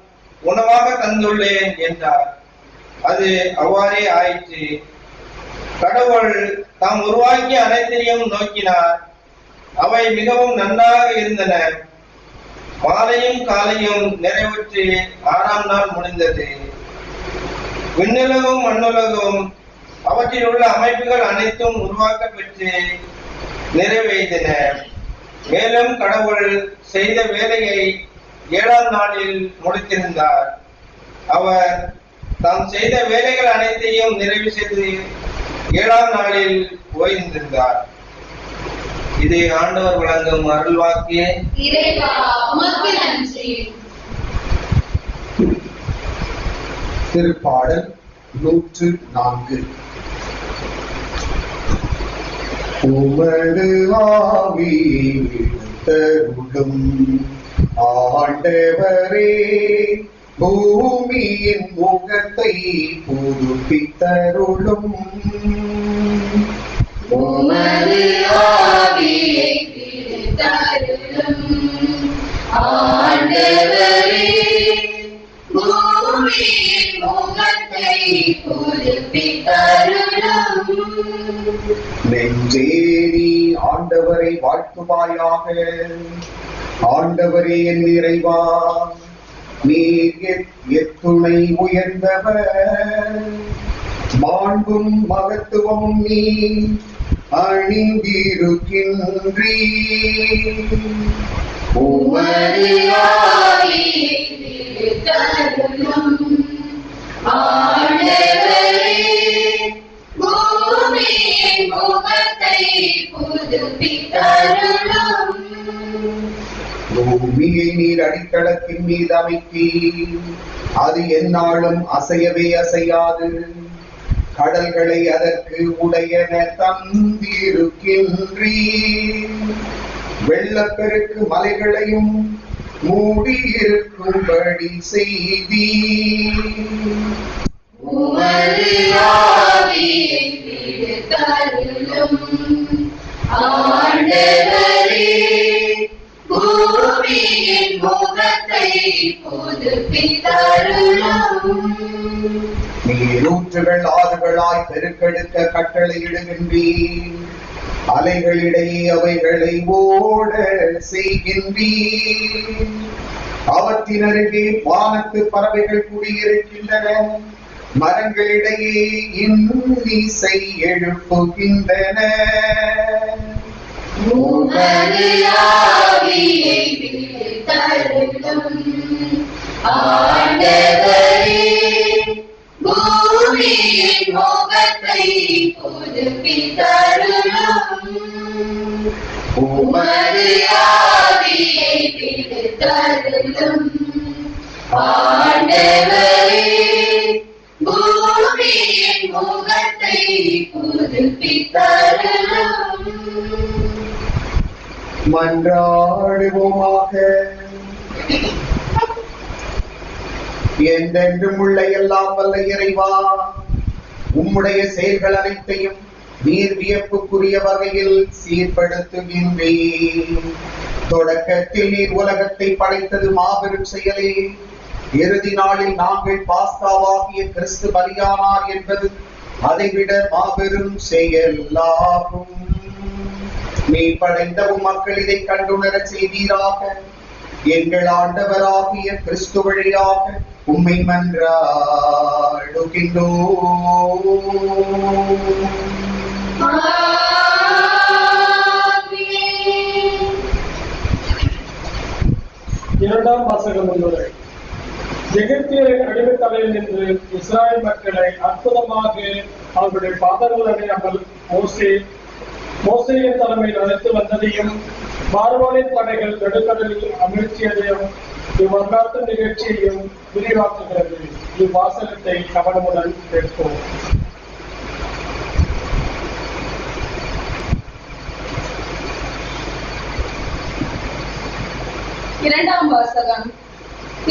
S4: உணவாக தந்துள்ளேன் என்றார். அது அவ்வாறே ஆயிற்று. கடவுள் தாம் உருவாக்கிய அனைத்தையும் நோக்கினார். அவை மிகவும் நன்றாக இருந்தன. மாலையும் காலையும் நிறைவுற்று 6ஆம் நாள் முடிந்தது. விண்ணுலகும் மண்ணுலகும் அவற்றில் உள்ள அமைப்புகள் அனைத்தும் உருவாக்க பெற்று நிறைவேறின. மேலும் கடவுள் செய்த வேலையை 7ஆம் நாளில் முடித்திருந்தார். அவர் தாம் செய்த வேலைகள் அனைத்தையும் நிறைவு செய்து 7ஆம் நாளில் ஓய்ந்திருந்தார். இது ஆண்டவர் வழங்கும் அருள்வாக்கு.
S3: இறைவா உமக்கு நன்றி.
S2: திருப்பாடல் 104. உமது ஆவியை தருளும் ஆண்டவரே, பூமியின் முகத்தை புதுப்பித்தருளும்.
S3: உமது ஆவியை தருளும் ஆண்டவரே, பூமியின் முகத்தை புதுப்பித்தருளும்.
S2: நெஞ்சே நீ ஆண்டவரை வாழ்த்துவாயாக. ஆண்டவரே என் இறைவா, நீர் எத்துணை உயர்ந்தவர். மாண்பும் மகத்துவமும் நீ அணிந்திருக்கின்றீர்.
S3: உமது ஆவியை தருளும் ஆண்டவரே, பூமியின் முகத்தை புதுப்பித்தருளும்.
S2: பூமியை நீர் அடித்தளத்தின் மீது அமைத்தீர். அது எந்நாளும் அசையவே அசையாது. கடல்களை அதற்கு உடையன தந்திருக்கின்றீர். வெள்ளப்பெருக்கு மலைகளையும் மூடியிருக்கும்படி செய்தீர்.
S3: உமது ஆவியை தருளும் ஆண்டவரே, பூமியின் முகத்தை புதுப்பித்தருளும்.
S2: நீரூற்றுகள் ஆறுகளாய் பெருக்கெடுக்க கட்டளையிடுகின்றீர். அலைகளிடையே அவைகளை ஓட செய்கின்றீர். அவற்றின் அருகே வானத்து பறவைகள் குடியிருக்கின்றன. மரங்களிடையே இன்னிசை எழுப்புகின்றன.
S3: உமது ஆவியை தருளும் ஆண்டவரே, பூமியின் முகத்தை புதுப்பித்தருளும். உமது ஆவியை தருளும் ஆண்டவரே, பூமியின் முகத்தை புதுப்பித்தருளும்.
S2: மன்றாடுவோமாக. என்றென்றும் உள்ள எல்லாம் வல்ல இறைவா, உம்முடைய செயல்கள் அனைத்தையும் நீர் வியப்புக்குரிய வகையில் சீர்படுத்துகின்றீர். தொடக்கத்தில் நீர் உலகத்தை படைத்தது மாபெரும் செயலே. இறுதி நாளில் நாங்கள் பாஸ்காவாகிய கிறிஸ்து பலியானார் என்பது அதைவிட மாபெரும் செயலாகும். நீ படைத்த மக்கள் இதை கண்டுணர செய்வீராக. எங்கள் ஆண்டவராகிய கிறிஸ்து வழியாக உம்மை மன்றாடுகின்றோம்.
S1: இரண்டாம் வாசகம் முன்னுரை. எகிப்தியரின் அடிமைத்தலையில் நின்று இஸ்ராயல் மக்களை அற்புதமாக அவர்களுடைய பாதங்கள் அடையாமல் மோசேயின் தலைமையில் அழைத்து வந்ததையும், பார்வோனின் படைகள் நடுக்கடலில் அமிழ்ச்சியதையும் இவ்வரலாற்று நிகழ்ச்சியையும் விரிவாக்குகிறது. இவ்வாசகத்தை கவனமுடன் கேட்போம்.
S5: இரண்டாம் வாசகம்.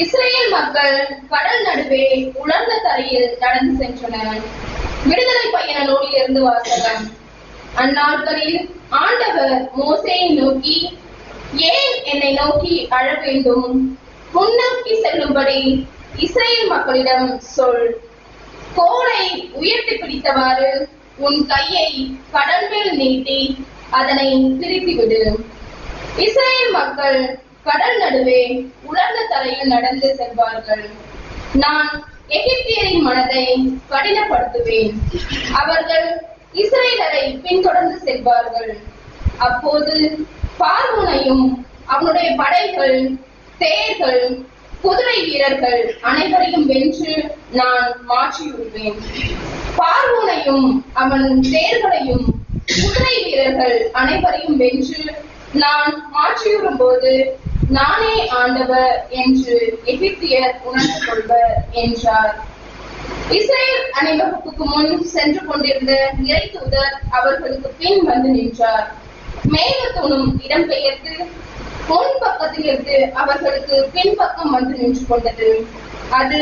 S5: இஸ்ரேல் மக்கள் கடல் நடுவே உலர்ந்த தரையில் நடந்து சென்றனர். விடுதலை பயண நூலிலிருந்து வாசகம். அந்நாட்களில் ஆண்டவர் மோசேயை நோக்கி, ஏன் என்னை நோக்கி அழ வேண்டும்? முன்னோக்கி செல்லும்படி இஸ்ரேல் மக்களிடம் சொல், கோலை உயர்த்தி பிடித்தவாறு உன் கையை கடல் மேல் நீட்டி அதனை பிரித்துவிடு. இஸ்ரேல் மக்கள் கடல் நடுவே உலர்ந்த தரையில் நடந்து செல்வார்கள். நான் எகிப்தியரின் மனதை கடினப்படுத்துவேன். அவர்கள் இஸ்ரேலரை பின்தொடர்ந்து செல்வார்கள். அப்போது பார்வோனையும் அவனுடைய படைகள், தேர்கள், குதிரை வீரர்கள் அனைவரையும் வென்று நான் மாற்றிவிடுவேன். பார்வோனையும் அவன் தேர்களையும் குதிரை வீரர்கள் அனைவரையும் வென்று நான் மாற்றிவிடும் போது நானே ஆண்டவர் என்று எகிப்தியர் உணர்ந்து கொள்வர் என்றார். இஸ்ரேல் அணிவகுப்புக்கு முன் சென்று கொண்டிருந்த இறை தூதர் அவர்களுக்கு பின் வந்து நின்றார். மேகத்தூணும் இடம்பெயர்ந்து முன் பக்கத்திலிருந்து அவர்களுக்கு பின்பக்கம் வந்து நின்று கொண்டது. அது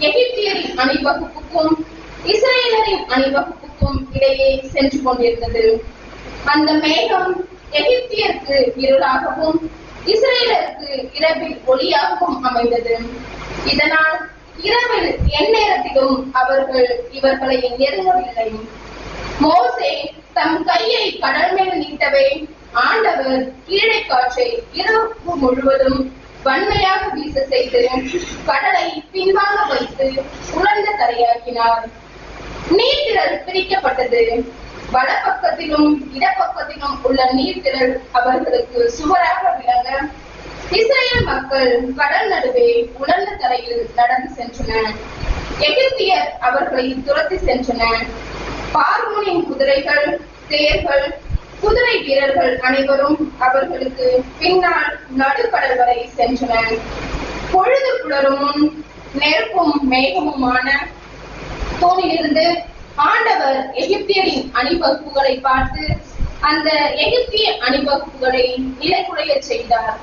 S5: எகிப்தியரின் அணிவகுப்புக்கும் இஸ்ரேலரின் அணிவகுப்புக்கும் இடையே சென்று கொண்டிருந்தது. அந்த மேகம் எகிப்தியருக்கு இருளாகவும் இஸ்ரேலருக்கு இரவில் ஒளியாகவும் அமைந்தது. இதனால் இரவில் எந்நேரத்திலும் அவர்கள் இவர்களை நெருங்கவில்லை. மோசே தம் கையை கடல் மேல் நீட்டவே ஆண்டவர் கீழே காற்றை இரவு முழுவதும் வன்மையாக வீச செய்து கடலை பின்வாங்க வைத்து உலர்ந்த தரையாக்கினார். நீர்த்திரள் பிரிக்கப்பட்டது. வலப்பக்கத்திலும் இடப்பக்கத்திலும் உள்ள நீர்த்திரள் அவர்களுக்கு சுவராக விளங்க இஸ்ரேல் மக்கள் கடல் நடுவே உலர்ந்த தரையில் நடந்து சென்றனர். எகிப்தியர் அவர்களை துரத்தி சென்றனர். பார்வோனின் குதிரைகள், தேர்கள், குதிரை வீரர்கள் அனைவரும் அவர்களுக்கு பின்னால் நடுக்கடல் வரை சென்றனர். பொழுது புலரும் முன் நெருப்பும் மேகமுமான தூணிலிருந்து ஆண்டவர் எகிப்தியரின் அணிவகுப்புகளை பார்த்து அந்த எகிப்திய அணிவகுப்புகளை நிலைகுலைய செய்தார்.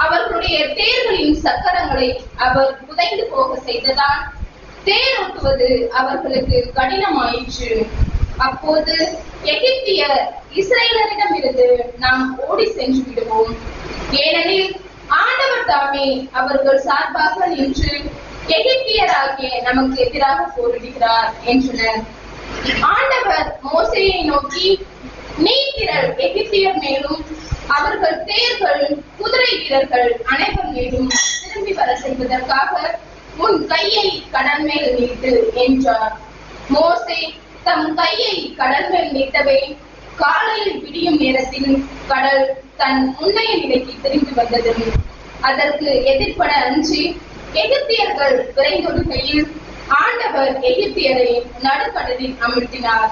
S5: அவர்களுடைய தேர்களின் சக்கரங்களை அவர் புதைந்து போக செய்ததால் தேர் ஓட்டுவது அவர்களுக்கு கடினமாயிற்று. அப்போது எகிப்தியர் இஸ்ரேலரிடம் இருந்து நாம் ஓடி சென்று விடுவோம், ஏனெனில் ஆண்டவர் தாமே அவர்கள் சார்பாக நின்று எகிப்தியராகிய நமக்கு எதிராக போரிடுகிறார் என்றனர். ஆண்டவர் மோசேயை நோக்கி, நீர்த்திரள் எகிப்தியர் மேலும் அவர்கள் தேர்கள், குதிரை வீரர்கள் அனைவர் மேலும் திரும்பி வர செய்வதற்காக உன் கையை கடல் மேல் நீட்டு என்றார். மோசே தம் கையை கடல் மேல் நீட்டவே காலையில் விடியும் நேரத்தில் கடல் தன் முன்னைய நிலைக்கு திரும்பி வந்தது. அதற்கு எதிர்ப்பட அஞ்சி எகிப்தியர்கள் விரைந்தொடுகையில் ஆண்டவர் எகிப்தியரை நடுக்கடலில் அமிழ்த்தினார்.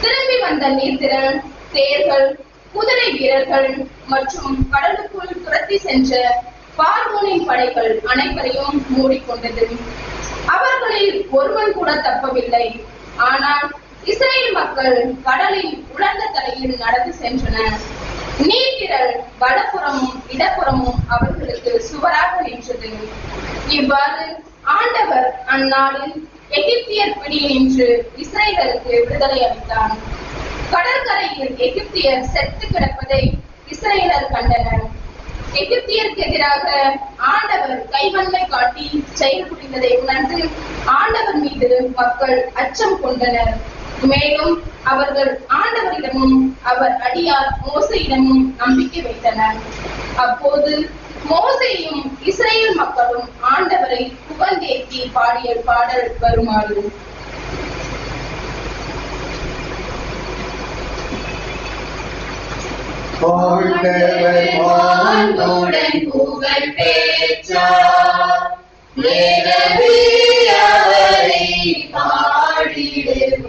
S5: திரும்பி வந்த நீர்த்திரள், தேர்கள், குதிரை வீரர்கள் மற்றும் கடலுக்குள் துரத்தி சென்ற பார்வோனின் படைகள் அனைவரையும் மூடிக்கொண்டது. அவர்களில் ஒருவன் கூட தப்பவில்லை. ஆனால் இஸ்ரேல் மக்கள் கடலில் உலர்ந்த தரையில் நடந்து சென்றனர். நீர்த்திரள் வலப்புறமும் இடப்புறமும் அவர்களுக்கு சுவராக நின்றது. இவ்வாறு ஆண்டவர் அந்நாளில் எகிப்தியர் பிடியில் நின்று இஸ்ரேலருக்கு விடுதலை அளித்தார். கடற்கரையில் எகிப்தியர் செத்து கிடப்பதை இஸ்ரேலர் கண்டனர். எகிப்தியருக்கு எதிராக ஆண்டவர் கைவன்மை காட்டி செயல் புரிந்ததை உணர்ந்து ஆண்டவர் மீது மக்கள் அச்சம் கொண்டனர். மேலும் அவர்கள் ஆண்டவரிடமும் அவர் அடியார் மோசேயிடமும் நம்பிக்கை வைத்தனர். அப்போது மோசேயும் இஸ்ரேல் மக்களும் ஆண்டவரை புகழ்ந்தேத்தி பாடிய பாடல் வருமாறு.
S3: ஆண்டவர் மாண்புடன் புகழ் பெற்றார், எனவே அவரை பாடிடுவோம்.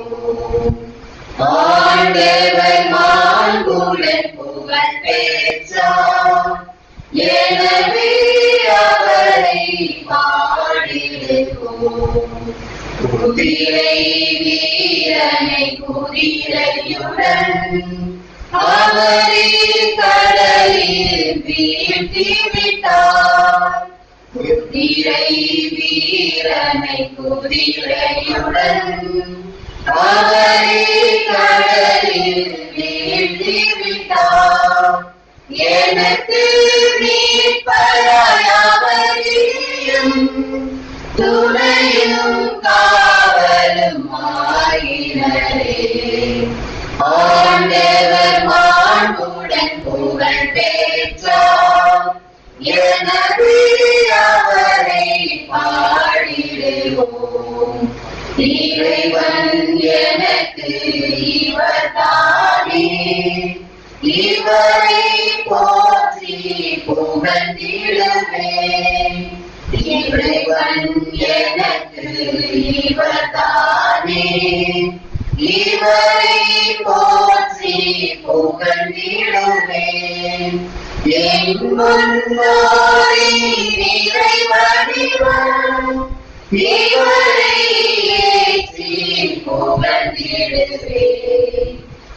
S3: ஆண்டவர் மாண்புடன் புகழ் பெற்றார், எனவே அவரை பாடிடுவோம். குதிரை வீரனை குதிரையுடன் அவரை கடலில் வீழ்த்தி விட்டார். குதிரை வீரனை குதிரையுடன் அவரை கடலில் வீழ்த்தி விட்டார். எனக்கு மீட்பராய் அவரையும் துணையும் காவலும் ஆயினரே. ஆண்டவர் மாண்புடன் புகழ் பெற்றார், எனவே அவரை பாடிடுவோம். இறைவன் எனக்கு இவர்தானே, இவரை போற்றி புகழ்ந்திடுவேன். இறைவன் எனக்கு இவர்தானே, இவரை போற்றி புகழ்ந்திடுவேன். என் முன்னோரின் இறைவனிடம் இவரை ஏற்றி புகழ்ந்திடுவேன்.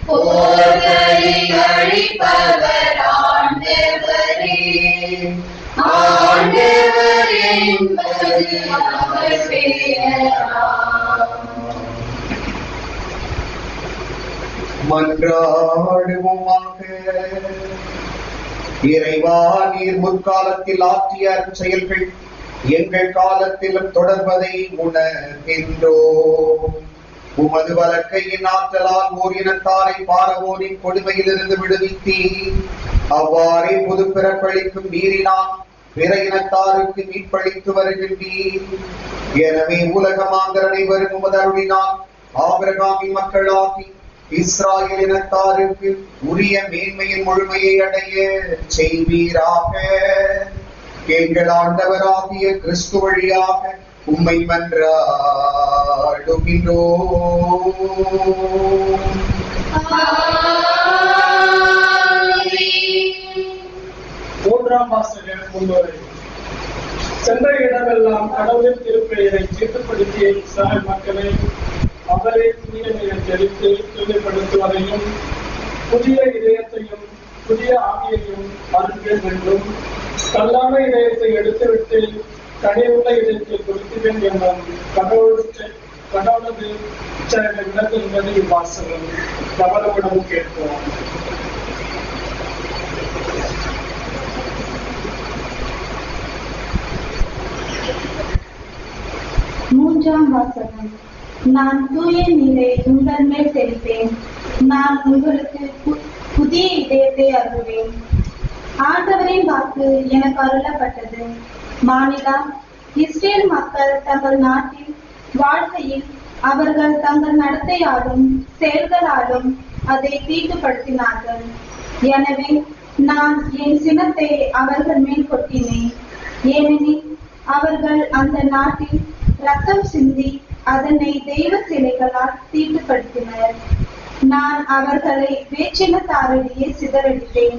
S3: போர்களில் அழிப்பவர் ஆண்டவரே, ஆண்டவர் என்பது அவர் பெயராம்.
S2: மன்றாடுவோமாக. இறைவா, நீர் முற்காலத்தில் ஆற்றிய செயல்கள் எங்கள் காலத்திலும் தொடர்வதை உணர்கின்றோம். உமது வலக்கையின் ஆற்றலால் ஓர் இனத்தாரை பாரவோனின் கொடுமையிலிருந்து விடுவித்தீர். அவ்வாறே புது பிறப்பளிக்கும் நீரினால் பிற இனத்தாருக்கு மீட்பளித்து வருகின்றீர். எனவே உலக மாந்தர் அனைவரும் உமது அருளினால் ஆபிரகாமின் மக்களாகி இஸ்ராயேல் இனத்தாருக்கு உரிய மேன்மையின் முழுமையை அடைய செய்வீராக. எங்கள் ஆண்டவராகிய கிறிஸ்து வழியாக உம்மை மன்றாடுகின்றோம்.
S1: மூன்றாம் வாசகர் முன்னுரை. சென்ற இடமெல்லாம் கடவுளின் திருப்பெயரை தீர்த்துப்படுத்திய இஸ்ராயல் மக்களை அவரை புதிய நீரை தெளித்து தூய்மைப்படுத்துவதையும் புதிய இதயத்தையும் புதிய ஆவியையும் அருள்வேன் என்றும், கல்லான இதயத்தை எடுத்துவிட்டு கனிவுள்ள இதயத்தை குறித்துவேன் என்றும் கடவுளது உச்சரிக்க விளக்குகிறது இவ்வாசகம். கவனமுடன் கேட்போம்.
S6: மூன்றாம் வாசகம். நான் தூய நீரை உங்கள் மேல் தெளிப்பேன், நான் உங்களுக்கு புதிய இதயத்தை அருள்வேன். ஆண்டவரின் வாக்கு எனக்கு அருளப்பட்டது. மானிடா, இஸ்ரேல் மக்கள் தங்கள் நாட்டில் வாழ்க்கையில் அவர்கள் தங்கள் நடத்தையாலும் செயல்களாலும் அதை தீட்டுப்படுத்தினார்கள். எனவே நான் என் சினத்தை அவர்கள் மேல் கொட்டினேன். ஏனெனில் அவர்கள் அந்த நாட்டில் ரத்தம் சிந்தி அதனை தெய்வ சிலைகளால் தீட்டுப்படுத்தினர். நான் அவர்களை வேற்றினத்தாரிடையே சிதறடித்தேன்.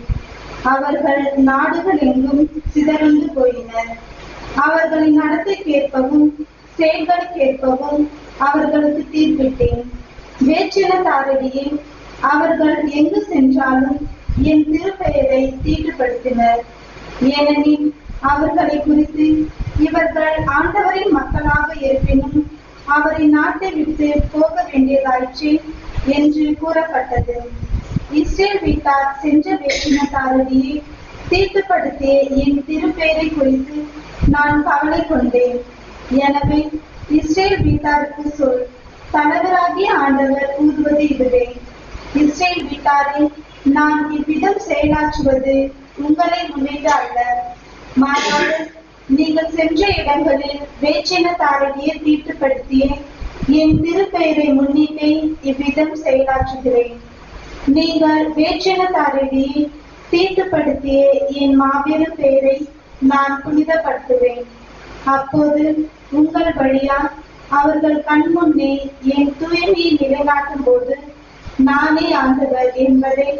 S6: அவர்கள் நாடுகள் எங்கும் சிதறந்து போயினர். அவர்களின் நடத்தைக்கேற்பவும் செயல்களுக்கேற்பவும் அவர்களுக்கு தீர்ப்பிட்டேன். வேற்றினத்தாரிடையே அவர்கள் எங்கு சென்றாலும் என் திருப்பெயரை தீட்டுப்படுத்தினர். ஏனெனில் அவர்களை குறித்து இவர்கள் ஆண்டவரின் மக்களாக இருப்பினும் அவரின் நாட்டை விட்டு போக வேண்டியதாயிற்று என்று கூறப்பட்டது. இஸ்ரேல் வீட்டார் சென்ற வேற்றினத்தாரிடையே தீட்டுப்படுத்திய என் திருப்பெயரை குறித்து நான் கவலை கொண்டேன். எனவே இஸ்ரேல் வீட்டாருக்கு சொல், தலைவராகிய ஆண்டவர் கூறுவது இதுவே: இஸ்ரேல் வீட்டாரே, நான் இவ்விதம் செயலாற்றுவது உங்களை முன்னிட்டு அல்ல, மாறாக நீங்கள் சென்ற இடங்களில் வேற்றினத்தாரிடையே தீட்டுப்படுத்திய என் திருப்பெயரை முன்னிட்டே இவ்விதம் செயலாற்றுகிறேன். நீங்கள் வேற்றினத்தாரிடையே தீட்டுப்படுத்திய என் மாபெரும் பெயரை நான் புனிதப்படுத்துவேன். அப்போது உங்கள் வழியால் அவர்கள் கண்முன்னே என் தூய்மையை நிலைநாட்டும் போது நானே ஆண்டவர் என்பதை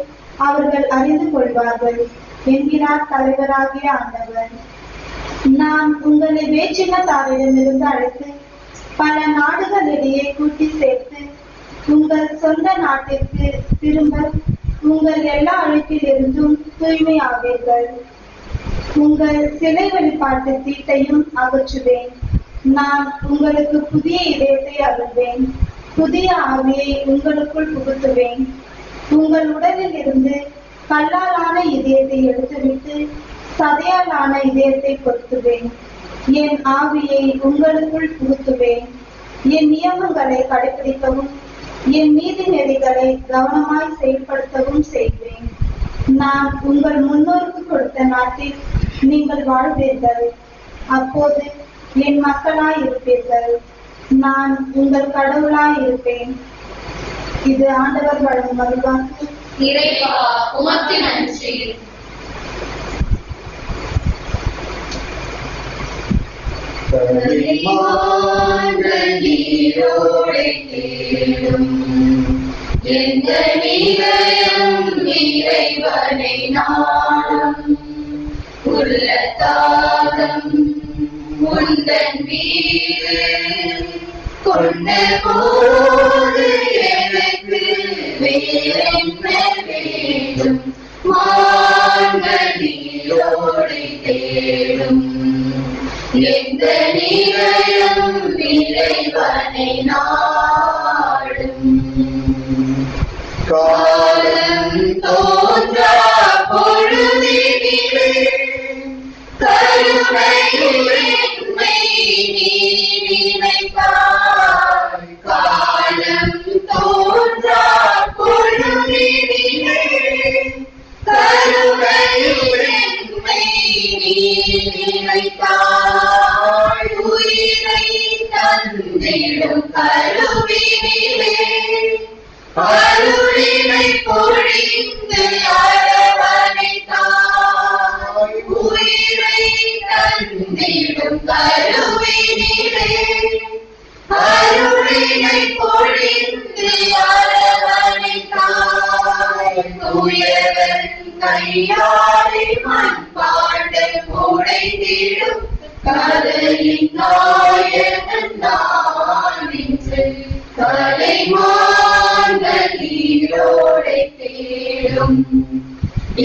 S6: அவர்கள் அறிந்து கொள்வார்கள் என்கிறார் தலைவராகிய ஆண்டவர். நான் உங்களை வேற்றினத்தாரிடமிருந்து அழைத்து பல நாடுகளிடையே கூட்டி சேர்த்து உங்கள் சொந்த நாட்டிற்கு திரும்ப உங்கள் எல்லா அழைப்பிலிருந்தும் தூய்மை ஆவீர்கள். உங்கள் சிலை வழிபாட்டு தீட்டையும் அகற்றுவேன். நான் உங்களுக்கு புதிய இதயத்தை அருள்வேன், புதிய ஆவியை உங்களுக்குள் புகுத்துவேன். உங்கள் உடலில் இருந்து கல்லாலான இதயத்தை எடுத்துவிட்டு சதையாலான இதயத்தை பொருத்துவேன். என் ஆவியை உங்களுக்குள் புகுத்துவேன். என் நியமங்களை கடைபிடிக்கவும் என் நீதி நெறிகளை கவனமாய் செயல்படுத்தவும் செய்வேன். நான் உங்கள் முன்னோருக்கு கொடுத்த நாட்டில் நீங்கள் வாழ்வீர்கள். அப்போது என் மக்களாய் இருப்பீர்கள். நான் உங்கள் கடவுளாய் இருப்பேன். இது ஆண்டவர் வழங்கும் மகிழ்வாக்கு.
S3: இறைவா உமக்கு நன்றி. நீரோடை தேடும் எந்த நீரையும் இறைவனை நாடும். உள்ள தாகம் உந்தன் மீது கொண்ட போது எனக்கு வேறென்ன வேண்டும்? மான்கள் நீரோடை தேடும் எந்த நீரையும் இறைவனை நாடும். காலம் தோன்றா பொழுதினிலே கருணையில் என்னை நீ நினைத்தாய். காலம் தோன்றா பொழுதினிலே கருணையில் என்னை நீ நினைத்தாய். உயிரை தந்திடும் கருவினிலே அருளினை பொழிந்து அரவணைத்தாய். உயிரை தந்திடும் கருவினிலே அருளினை பொழிந்து அரவணைத்தாய். தூயவன் கையாளி மண்பாண்டு உடைத்திடும் கதையின் நாயகன் நான் இன்று. கலைமான்கள் நீரோடை தேடும்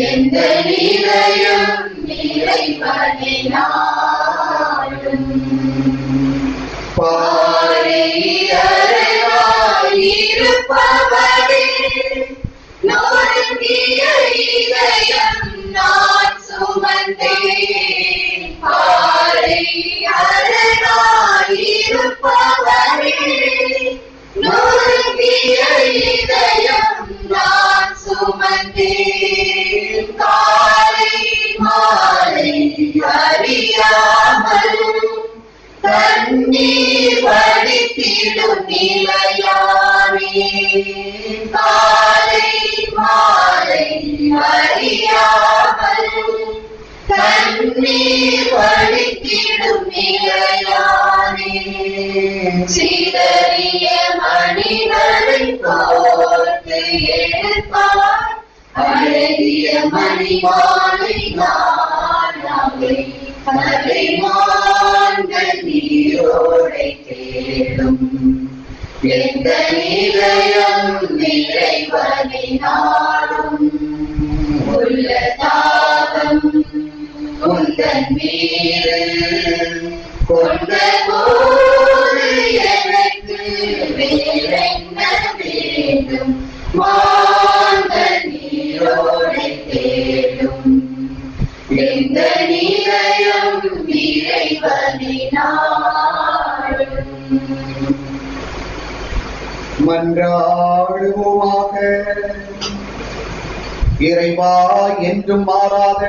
S3: எந்த நீரையும் இறைவனை நாடும். பாறை அறைவாயிருப்பவரே நொறுங்கிய இதயம் நான் சுமந்தேன். பாறை அறைவாயிருப்பவரே நொறுங்கிய இதயம் நான் சுமந்தேன். காலை மாலை அறியாமல் தண்ணீர் வடித்திடும் நிலையானே. காலை மாலை அறியாமல் தண்ணீர் வடித்திடும் நிலையானே. சிதறிய மணிகளை கோர்த்து எடுப்பார் அழகிய மணிமாலை நானாவே. கலைமான்கள் நீரோடை தேடும் எந்த நிலையம் இறைவனை நாடும். உள்ள தாகம் உந்தன் மீது கொண்ட போது எனக்கு வேறென்ன வேண்டும்? மான்கள் நீரோடை தேடும் எந்த நிலையம் இறைவனை நாடும்.
S2: மன்றாடுவோமாக. இறைவா, என்றும் மாறாத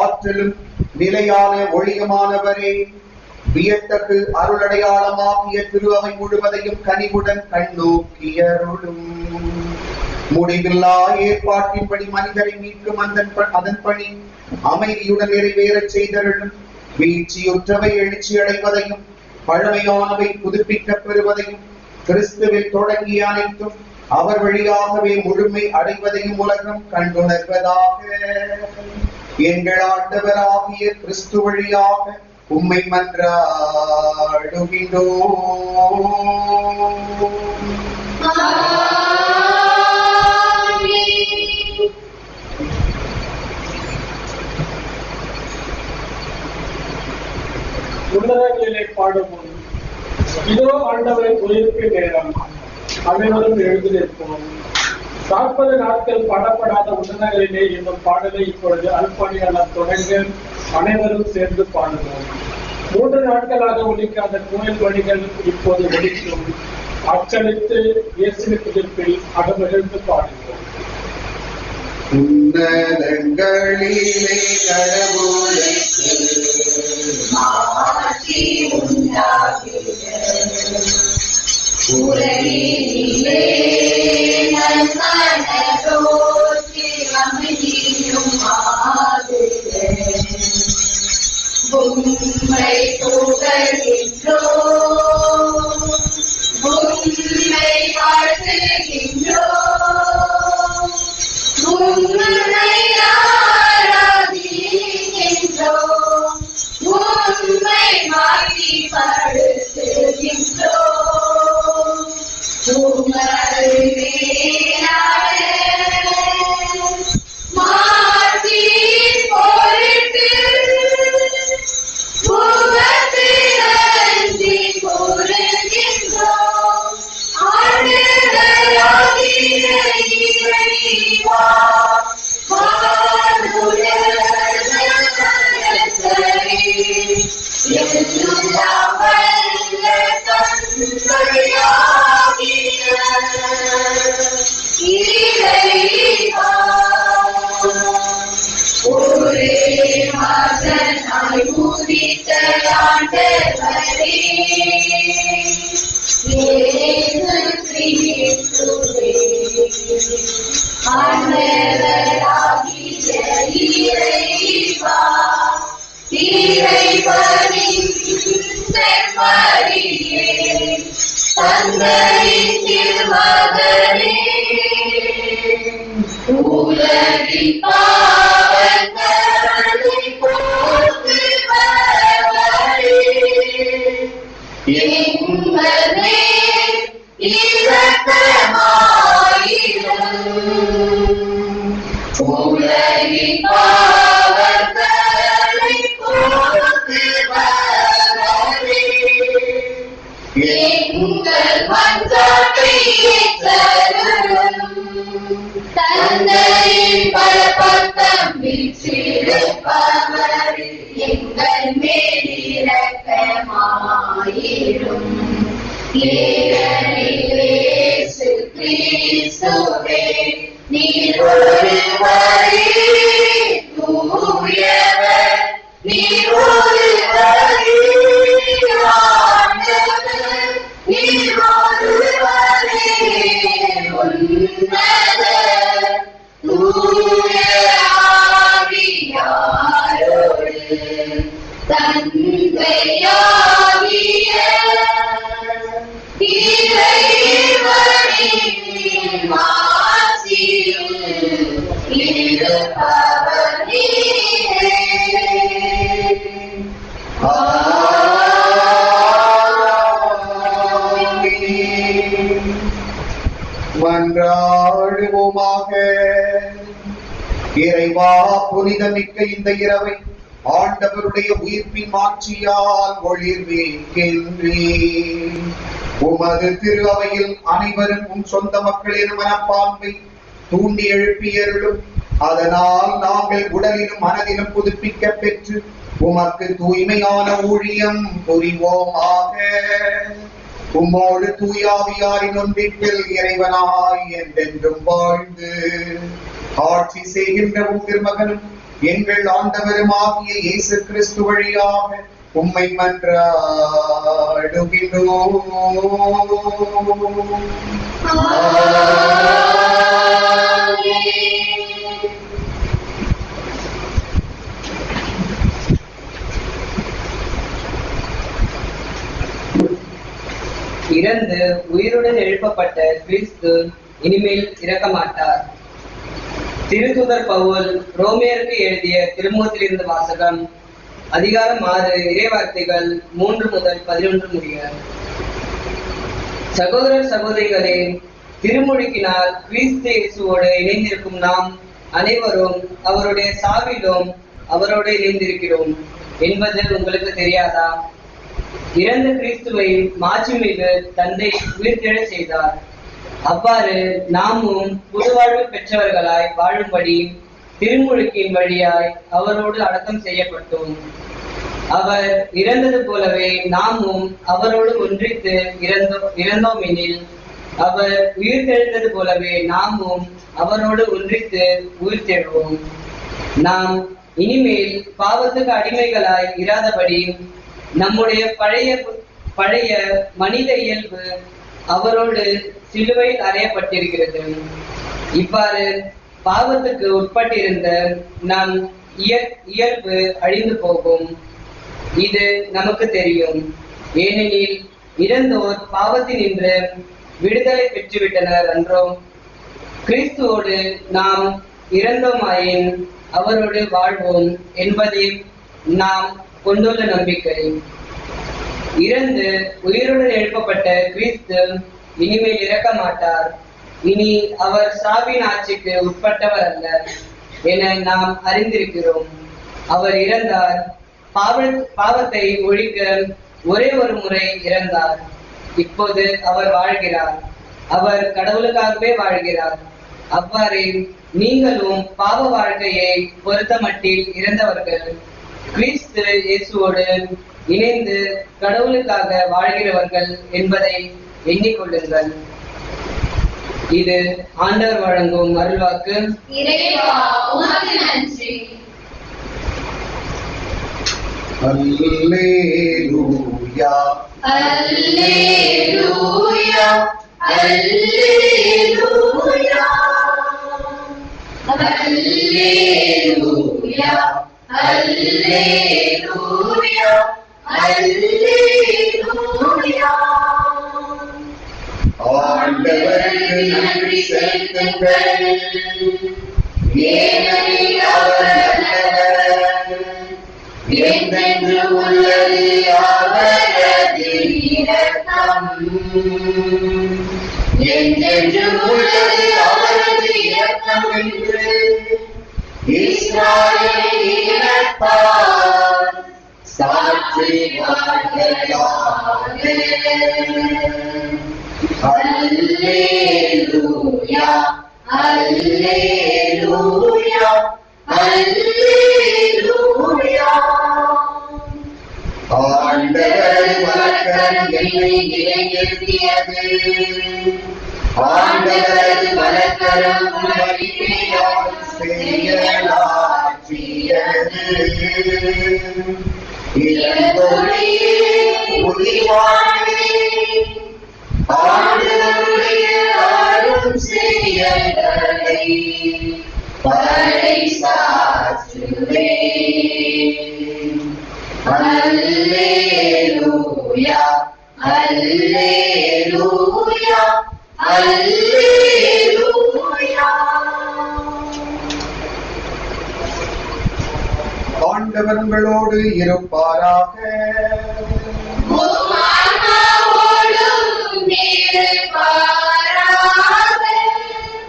S2: ஆற்றலும் நிலையான ஒளியுமானவரே, வியத்தகு அருளடையாளமாகிய திரு அவை முழுவதையும் கனிவுடன் கண்ணோக்கியருளும். முடிவில்லா ஏற்பாட்டின்படி மனிதரை மீட்கும் அதன் பணி அமைதியுடன் நிறைவேறச் செய்தருளும். வீழ்ச்சியுற்றவை எழுச்சி அடைவதையும் பழமையானவை புதுப்பிக்கப் பெறுவதையும் கிறிஸ்துவில் தொடங்கிய அனைத்தும் அவர் வழியாகவே முழுமை அடைவதையும் உலகம் கண்டுணர்வதாக. எங்கள் ஆண்டவராகிய கிறிஸ்து வழியாக உம்மை மன்றாடுகின்றோம்.
S1: உன்னதங்களிலே பாடுவோம். இதோ ஆண்டவரின் உயிர்ப்பு நேரம். அனைவரும் எழுதி நிற்போம். 40 நாட்கள் பாடப்படாத உன்னதங்களிலே என்னும் பாடலை இப்பொழுது அல்பாணியாளர் தொடங்க அனைவரும் சேர்ந்து பாடுவோம். 3 நாட்களாக ஒலிக்காத கோயில் வழிகள் இப்போது ஒலிக்கும். அச்சலித்து இயேசுவின் எதிர்ப்பில் அகமகிழ்ந்து பாடுகிறோம்.
S2: உன்னதங்களிலே கடவுளுக்கு
S3: மாட்சி உண்டாகுக. உலகினிலே நன்மனதோர்க்கு அமைதியும் ஆகுக. உம்மை புகழ்கின்றோம், உம்மை வாழ்த்துகின்றோம், உம்மை ஆராதிக்கின்றோம், உம்மை மகிமைப்படுத்துகின்றோம். உமது மேலான மாட்சியின் பொருட்டு உமக்கு நன்றி கூறுகின்றோம். ஆண்டவராகிய இறைவா, வானுலகத்தவரே, எல்லாம் வல்ல தந்தையாகிய இறைவா, ஒரே மகனாய் உதித்த ஆண்டவரே, இயேசு கிறிஸ்துவே, ஆண்டவராகிய இறைவா, இறைவனின் செம்மறியே, தந்தையின் திருமகனே, உலகின் பாவங்களை போக்குபவரே, எங்கள் மேல் இரக்கமாயிரும். உலகின் பாவங்களை போக்குபவரே, எங்கள் மன்றாட்டை ஏற்றருளும். தந்தையின் பலபக்கம் வீற்றிருப்பவர் எங்கள் மேல் இரக்கமாயிரும். ஏனெனில் இயேசு கிறிஸ்துவே, நீர் ஒருவரே தூயவர், நீர் ஒருவரே ஆண்டவர், நீர் ஒருவரே உன்னதர். தூய ஆவியாரோடு தந்தையாகிய இறைவனின் ஆட்சியில் இருப்பவர் நீரே.
S2: ஆமென். மன்றாடுவோமாக. இறைவா, புனிதமிக்க இந்த இரவை ஆண்டவருடைய உயிர்ப்பின் மாட்சியால் ஒளிர்விக்கின்றீர். உமது திரு அவையில் அனைவரும் உம் சொந்த மக்களின் மனப்பான்மை தூண்டி எழுப்பியருளும். அதனால் நாங்கள் உடலிலும் மனதிலும் புதுப்பிக்க பெற்று உமக்கு தூய்மையான ஊழியம் புரிவோமாக. உம்மோடு தூயாவியாரின் ஒன்றிப்பில் இறைவனாய் என்றென்றும் வாழ்ந்து ஆட்சி செய்கின்ற உம் திருமகனும் எங்கள் ஆண்டவருமாகிய இயேசு கிறிஸ்து வழியாக உம்மை மன்றாடுகின்றோம்.
S7: இறந்து உயிருடன் எழுப்பப்பட்ட கிறிஸ்து இனிமேல் இறக்க மாட்டார். திருத்தூதர் பவுல் ரோமியருக்கு எழுதிய திருமுகத்திலிருந்து வாசகம். அதிகாரம் 6, இறைவார்த்தைகள் 3 முதல் 11 முடிய. சகோதரர் சகோதரிகளே, திருமுழுக்கினால் கிறிஸ்து இயேசுவோடு இணைந்திருக்கும் நாம் அனைவரும் அவருடைய சாவிலும் அவரோடு இணைந்திருக்கிறோம் என்பது உங்களுக்கு தெரியாதா? இறந்த கிறிஸ்துவை மாட்சிமிகு தந்தை உயிர்த்தெழ செய்தார். அவ்வாறு நாமும் புதுவாழ்வு பெற்றவர்களாய் வாழும்படி திருமுழுக்கின் வழியாய் அவரோடு அடக்கம் செய்யப்பட்டோம். அவர் இறந்தது போலவே நாமும் அவரோடு ஒன்றித்து இறந்தோம் எனில் அவர் உயிர்த்தெழுந்தது போலவே நாமும் அவரோடு ஒன்றித்து உயிர்த்தெழுவோம். நாம் இனிமேல் பாவத்துக்கு அடிமைகளாய் இராதபடி நம்முடைய பழைய மனித இயல்பு அவரோடு சிலுவையில் அறையப்பட்டிருக்கிறது. இவ்வாறு பாவத்துக்கு உட்பட்டிருந்த நம் இயல்பு அழிந்து போகும். இது நமக்கு தெரியும். ஏனெனில் இறந்தோர் பாவத்தினின்று விடுதலை பெற்றுவிட்டனர் அன்றோ? கிறிஸ்துவோடு நாம் இறந்தோமாயின் அவரோடு வாழ்வோம் என்பதே நாம் கொண்டுள்ள நம்பிக்கை. இறந்து உயிருடன் எழுப்பப்பட்ட கிறிஸ்து இனிமேல் இறக்க மாட்டார். இனி அவர் சாவின் ஆட்சிக்கு உட்பட்டவர் அல்ல என நாம் அறிந்திருக்கிறோம். அவர் இறந்தார். பாவத்தை ஒழிக்க ஒரே ஒரு முறை இறந்தார். இப்போது அவர் வாழ்கிறார். அவர் கடவுளுக்காகவே வாழ்கிறார். அவ்வாறே நீங்களும் பாவ வாழ்க்கையை பொறுத்தமட்டில் இறந்தவர்கள் கிறிஸ்து இயேசுவோடு இணைந்து கடவுளுக்காக வாழ்கிறவர்கள் என்பதை எண்ணிக்கொள்ளுங்கள். இது ஆண்டவர் வழங்கும் அருள்வாக்கு.
S3: இறைவா உமக்கு நன்றி.
S2: அல்லேலூயா
S3: அல்லேலூயா அல்லேலூயா அல்லேலூயா அல்லேலூயா அல்லேலூயா.
S2: ஆண்டவருக்கு நன்றி செலுத்துங்கள், ஏனெனில் அவர் நல்லவர், என்றென்று உள்ளது அவரது இரக்கம். என்றென்று உள்ளது அவரது இரக்கம் என்று இஸ்ராயேல் இனத்தார் சாற்றுவார்களாக. அல்லேலூயா அல்லேலூயா அல்லேலூயா. ஆண்டவரது வலக்கரம் என்னை நிலைநிறுத்தியது, ஆண்டவரது வலக்கரம் உம்மையால் செயலாற்றியது. இளங்கொடியே உயிர்வாழ்வே, ஆண்டவருடைய அரும் செயல்களை பறைசாற்றுவேன். அல்லேலூயா அல்லேலூயா அல்லேலூயா. ஆண்டவர் உங்களோடு இருப்பாராக.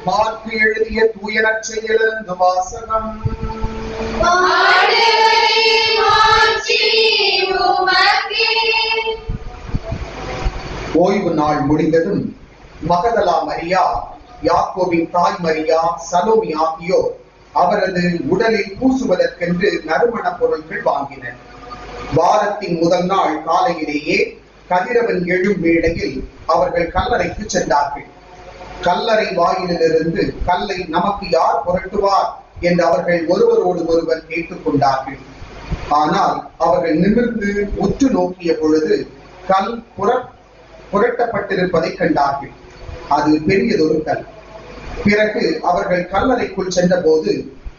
S2: மார்க்கு எழுதிய தூய நற்செய்தியிலிருந்து வாசகம். ஓய்வு நாள் முடிந்ததும் மகதலா மரியா, யாக்கோபின் தாய் மரியா, சலோமி ஆகியோர் அவரது உடலில் பூசுவதற்கென்று நறுமண பொருட்கள் வாங்கினர். வாரத்தின் முதல் நாள் காலையிலேயே கதிரவன் எழும் வேளையில் அவர்கள் கல்லறைக்கு சென்றார்கள். கல்லறை வாயிலிருந்து கல்லை நமக்கு யார் புரட்டுவார் என்று அவர்கள் ஒருவரோடு ஒருவர் கேட்டுக் கொண்டார்கள். ஆனால் அவர்கள் நிமிர்ந்து உற்று நோக்கிய பொழுது கல் புரட்டப்பட்டிருப்பதை கண்டார்கள். அது பெரியதொரு கல். பிறகு அவர்கள் கல்லறைக்குள் சென்றபோது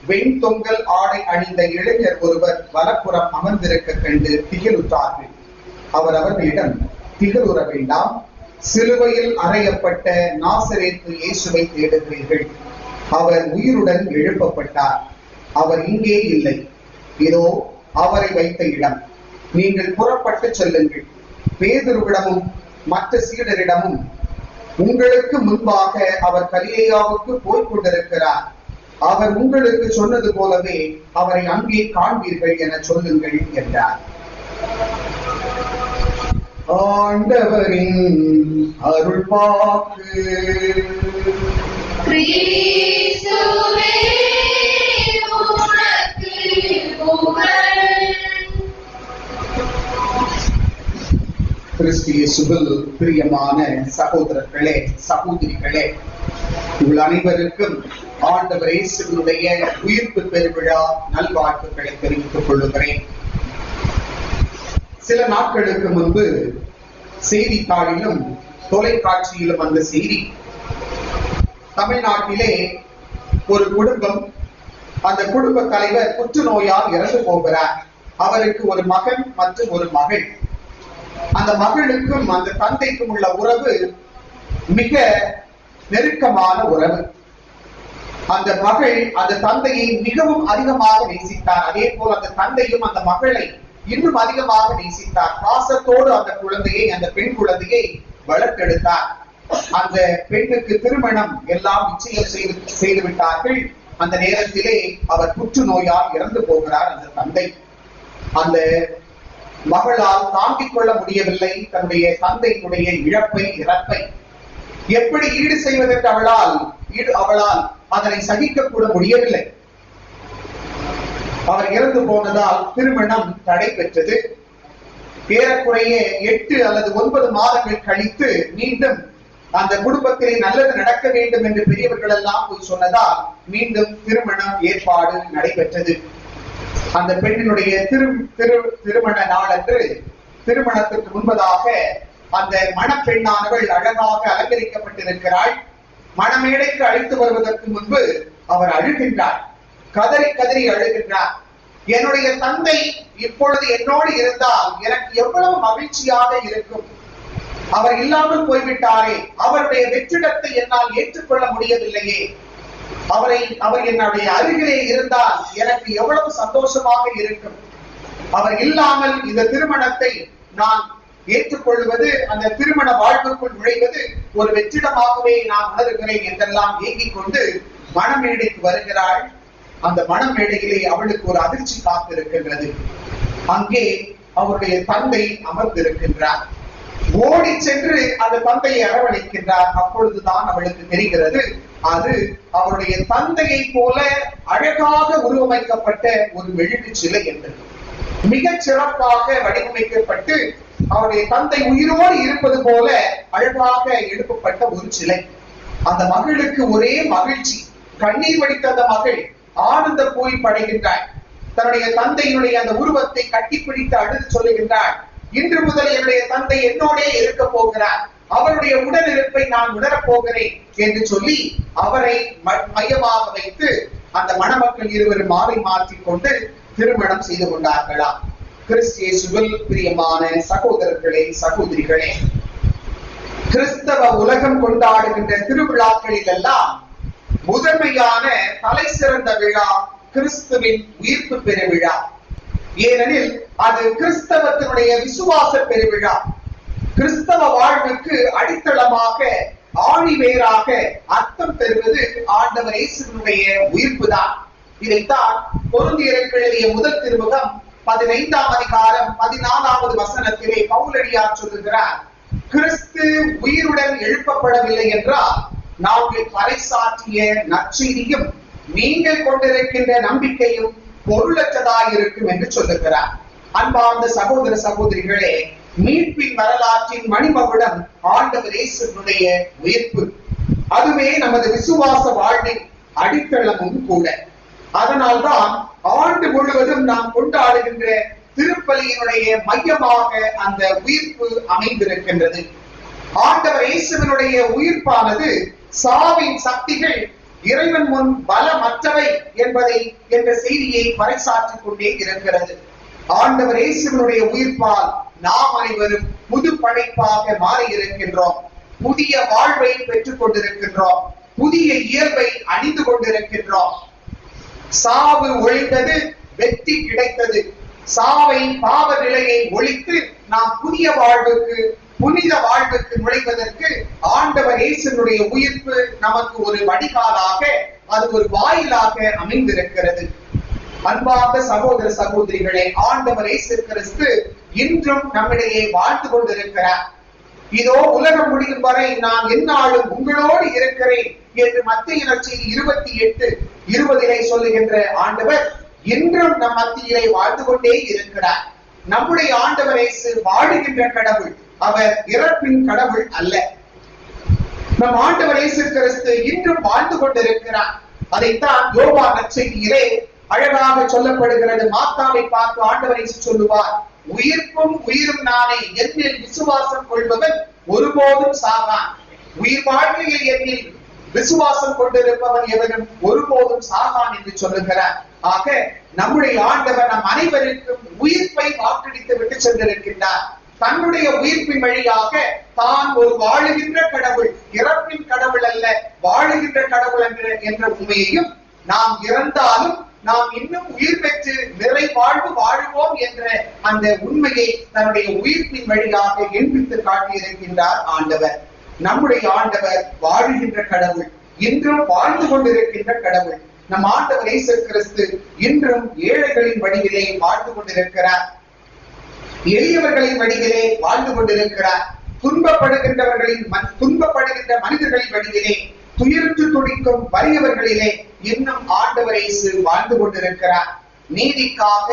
S2: வெண்தொங்கல் ஆடை அணிந்த இளைஞர் ஒருவர் வலப்புறம் அமர்ந்திருக்க கண்டு திகிலுற்றார்கள். அவர் அவர்களிடம், திகிலுற வேண்டாம், சிலுவையில் அறையப்பட்ட நாசரேத்து இயேசுவை தேடுகிறீர்கள். அவர் உயிருடன் எழுப்பப்பட்டார். அவர் இங்கே இல்லை. இதோ அவரை வைத்த இடம். நீங்கள் புறப்பட்டு செல்லுங்கள். பேதுருவிடமும் மற்ற சீடரிடமும், உங்களுக்கு முன்பாக அவர் கலிலேயாவுக்கு போய்க் கொண்டிருக்கிறார். அவர் உங்களுக்கு சொன்னது போலவே அவரை அங்கே காண்பீர்கள் என சொல்லுங்கள் என்றார். ஆண்டவரின் அருள்வாக்கு.
S3: கிறிஸ்துவே உமக்கு புகழ்.
S2: கிறிஸ்து இயேசுவில் பிரியமான சகோதரர்களே, சகோதரிகளே, உங்கள் அனைவருக்கும் ஆண்டவர் இயேசுவினுடைய உயிர்ப்பு பெருவிழா நல்வாழ்த்துக்களை தெரிவித்துக் கொள்ளுகிறேன். சில நாட்களுக்கு முன்பு செய்தித்தாளிலும் தொலைக்காட்சியிலும் வந்த செய்தி, தமிழ்நாட்டிலே ஒரு குடும்பம், அந்த குடும்ப தலைவர் புற்றுநோயால் இறந்து போகிறார். அவருக்கு ஒரு மகன் மற்றும் ஒரு மகள். அந்த மகளுக்கும் அந்த தந்தைக்கும் உள்ள உறவு மிக நெருக்கமான உறவு. அந்த மகள் அந்த தந்தையை மிகவும் அதிகமாக நேசித்தார். அதே போல் அந்த தந்தையும் அந்த மகளை இன்னும் அதிகமாக நேசித்தார். பாசத்தோடு அந்த குழந்தையை, அந்த பெண் குழந்தையை வளர்த்தெடுத்தார். அந்த பெண்ணுக்கு திருமணம் எல்லாம் நிச்சயம் செய்து விட்டார்கள். அந்த நேரத்திலே அவர் புற்றுநோயால் இறந்து போகிறார் அந்த தந்தை. அந்த மகளால் தாங்கிக் கொள்ள முடியவில்லை தன்னுடைய தந்தையினுடைய இறப்பை. எப்படி ஈடு செய்வதற்கு அவளால் அதனை சகிக்க கூட முடியவில்லை. அவர் இறந்து போனதால் திருமணம் தடை பெற்றது. ஏறக்குறைய 8 அல்லது 9 மாதங்கள் கழித்து மீண்டும் அந்த குடும்பத்திலே நல்லது நடக்க வேண்டும் என்று பெரியவர்கள் எல்லாம் போய் சொன்னதால் மீண்டும் திருமணம் ஏற்பாடு நடைபெற்றது. அந்த பெண்ணினுடைய திருமண நாளன்று, திருமணத்திற்கு முன்பதாக அந்த மணப்பெண்ணானவள் அழகாக அலங்கரிக்கப்பட்டிருக்கிறாள். மணமேடைக்கு அழைத்து வருவதற்கு முன்பு அவர் அழுகின்றார், கதறி கதறி அழுகின்றார். என்னுடைய தந்தை இப்பொழுது என்னோடு இருந்தால் எனக்கு எவ்வளவு மகிழ்ச்சியாக இருக்கும். அவர் இல்லாமல் போய்விட்டாரே, அவருடைய வெற்றிடத்தை என்னால் ஏற்றுக்கொள்ள முடியவில்லையே, அவர் என்னுடைய அருகிலே இருந்தால் எனக்கு எவ்வளவு சந்தோஷமாக இருக்கும். அவர் இல்லாமல் இந்த திருமணத்தை நான் ஏற்றுக்கொள்வது, அந்த திருமண வாழ்வுக்குள் நுழைவது ஒரு வெற்றிடமாகவே நான் உணர்கிறேன் என்றெல்லாம் ஏங்கிக் கொண்டு மணமேடைக்கு வருகிறாள். அந்த மணமேடையிலே அவளுக்கு ஒரு அதிர்ச்சி காத்திருக்கின்றது. அங்கே அவருடைய தந்தை அமர்ந்திருக்கின்றார். ஓடி சென்று அந்த தந்தையை அரவணைக்கின்றார். அப்பொழுதுதான் அவளுக்கு தெரிகிறது, அது அவருடைய தந்தையை போல அழகாக உருவமைக்கப்பட்ட ஒரு மெழுகு சிலை என்று. மிகச் சிறப்பாக வடிவமைக்கப்பட்டு அவருடைய தந்தை உயிரோடு இருப்பது போல அழகாக எழுப்பப்பட்ட ஒரு சிலை. அந்த மகளுக்கு ஒரே மகிழ்ச்சி, கண்ணீர் வடித்த அந்த மகள் ஆனந்த போய் படைகின்றாள். தன்னுடைய தந்தையினுடைய அந்த உருவத்தை கட்டிப்பிடித்து அழுது சொல்லுகின்றாள், இன்று முதல் என்னுடைய தந்தை என்னோடே இருக்க போகிறார், அவருடைய உடனிருப்பை நான் உணரப் போகிறேன் என்று சொல்லி அவரை மையமாக வைத்து அந்த மணமக்கள் இருவரும் மாறி மாற்றிக் கொண்டு திருமணம் செய்து கொண்டார்களாம். கிறிஸ்து இயேசுவில் பிரியமான சகோதரர்களே, சகோதரிகளே, கிறிஸ்தவ உலகம் கொண்டாடுகின்ற திருவிழாக்களில் எல்லாம் முதன்மையான தலை சிறந்த விழா கிறிஸ்துவின் உயிர்ப்பு பெருவிழா. ஏனெனில் அது கிறிஸ்தவத்தினுடைய விசுவாச பெருவிழா. கிறிஸ்தவ வாழ்வுக்கு அடித்தளமாக, ஆணிவேராக அர்த்தம் பெறுவது ஆண்டவர் இயேசுவினுடைய உயிர்ப்பு தான். இதைத்தான் கொரிந்தியருக்கு எழுதிய முதல் திருமுகம் 15ஆம் அதிகாரம் 14வது வசனத்திலே பவுலடியார் சொல்லுகிறார், கிறிஸ்து உயிருடன் எழுப்பப்படவில்லை என்றால் நாங்கள் பறைசாற்றிய நற்செய்தியும் நீங்கள் கொண்டிருக்கின்ற நம்பிக்கையும் பொருளற்றதாயிருக்கும் என்று சொல்லுகிறார். அன்பார்ந்த சகோதர சகோதரிகளே, மீட்பின் வரலாற்றின் மணிமகுடம் ஆண்டவர் இயேசுவினுடைய உயிர்ப்பு. அதுவே நமது விசுவாச வாழ்வின் அடித்தளமும் கூட. அதனால்தான் ஆண்டு முழுவதும் நாம் கொண்டாடுகின்ற திருப்பலியினுடைய மையமாக அந்த உயிர்ப்பு அமைந்திருக்கின்றது. ஆண்டவர் இயேசுவினுடைய உயிர்ப்பானது சாவின் சக்திகள் இறைவன் முன் பலமற்றவை என்ற செய்தியை பறைசாற்றிக் கொண்டே இருக்கிறது. ஆண்டவர் இயேசுவினுடைய உயிர்ப்பால் நாம் அனைவரும் புது படைப்பாக மாறி இருக்கின்றோம். புதிய வாழ்வை பெற்றுக் கொண்டிருக்கின்றோம். புதிய இயல்பை அணிந்து கொண்டிருக்கின்றோம். சாவு ஒழிந்தது, வெற்றி கிடைத்தது. சாவை, பாவ நிலையை ஒழித்து நாம் புதிய வாழ்வுக்கு, புனித வாழ்வுக்கு நுழைவதற்கு ஆண்டவர் இயேசுவினுடைய உயிர்ப்பு நமக்கு ஒரு வடிகாலாக, அது ஒரு வாயிலாக அமைந்திருக்கிறது. அன்பார்ந்த சகோதர சகோதரிகளே, ஆண்டவர் இயேசு கிறிஸ்து இன்றும் நம்மிடையே வாழ்ந்து கொண்டிருக்கிறார். இதோ உலகம் முடியும் வரை நான் எந்நாளும் உங்களோடு இருக்கிறேன் என்று மத்தேயு நற்செய்தி 28:20 சொல்லுகின்ற ஆண்டவர் இன்றும் நம் மத்தியிலே வாழ்ந்து கொண்டே இருக்கிறார். நம்முடைய ஆண்டவர் இயேசு வாழுகின்ற கடவுள், அவர் இறப்பின் கடவுள் அல்ல. நம் ஆண்டவர் இயேசு கிறிஸ்து இன்றும் வாழ்ந்து கொண்டிருக்கிறார். அதைத்தான் யோவான் நற்செய்தியிலே அழகாக சொல்லப்படுகிறது. மாத்தாவை பார்த்து ஆண்டவர் இயேசு சொல்லுவார், உயிர்ப்பும் உயிரும் நானே, என்னில் விசுவாசம் கொள்பவன் ஒருபோதும் சாகான். உயிர் வாழ்க்கையில் என்னில் விசுவாசம் கொண்டிருப்பவன் எவனும் ஒருபோதும் சாகான் என்று சொல்லுகிறார். ஆக நம்முடைய ஆண்டவர் நம் அனைவருக்கும் உயிர்ப்பை வாக்களித்து விட்டு சென்றிருக்கின்றார். தன்னுடைய உயிர்ப்பின் வழியாக தான் ஒரு வாழுகின்ற கடவுள், இறப்பின் கடவுள் அல்ல, வாழுகின்ற கடவுள் என்ற உண்மையையும், நாம் இறந்தாலும் நாம் இன்னும் உயிர் பெற்று நிறை வாழ்வு வாழுவோம் என்ற அந்த உண்மையை தன்னுடைய உயிர்ப்பின் வழியாக எண்பித்து காட்டியிருக்கின்றார் ஆண்டவர். நம்முடைய ஆண்டவர் வாழுகின்ற கடவுள், இன்றும் வாழ்ந்து கொண்டிருக்கின்ற கடவுள். நம் ஆண்டவர் இயேசு கிறிஸ்து இன்றும் ஏழைகளின் வடிவிலே வாழ்ந்து கொண்டிருக்கிறார், எளியவர்களின் வடிவிலே வாழ்ந்து கொண்டிருக்கிறார், துன்பப்படுகின்ற மனிதர்களின் வடிவிலே, துயர்த்து துடிக்கும் வறியவர்களிலே இன்னும் ஆண்டவர் இயேசு வாழ்ந்து கொண்டிருக்கிறார். நீதிக்காக,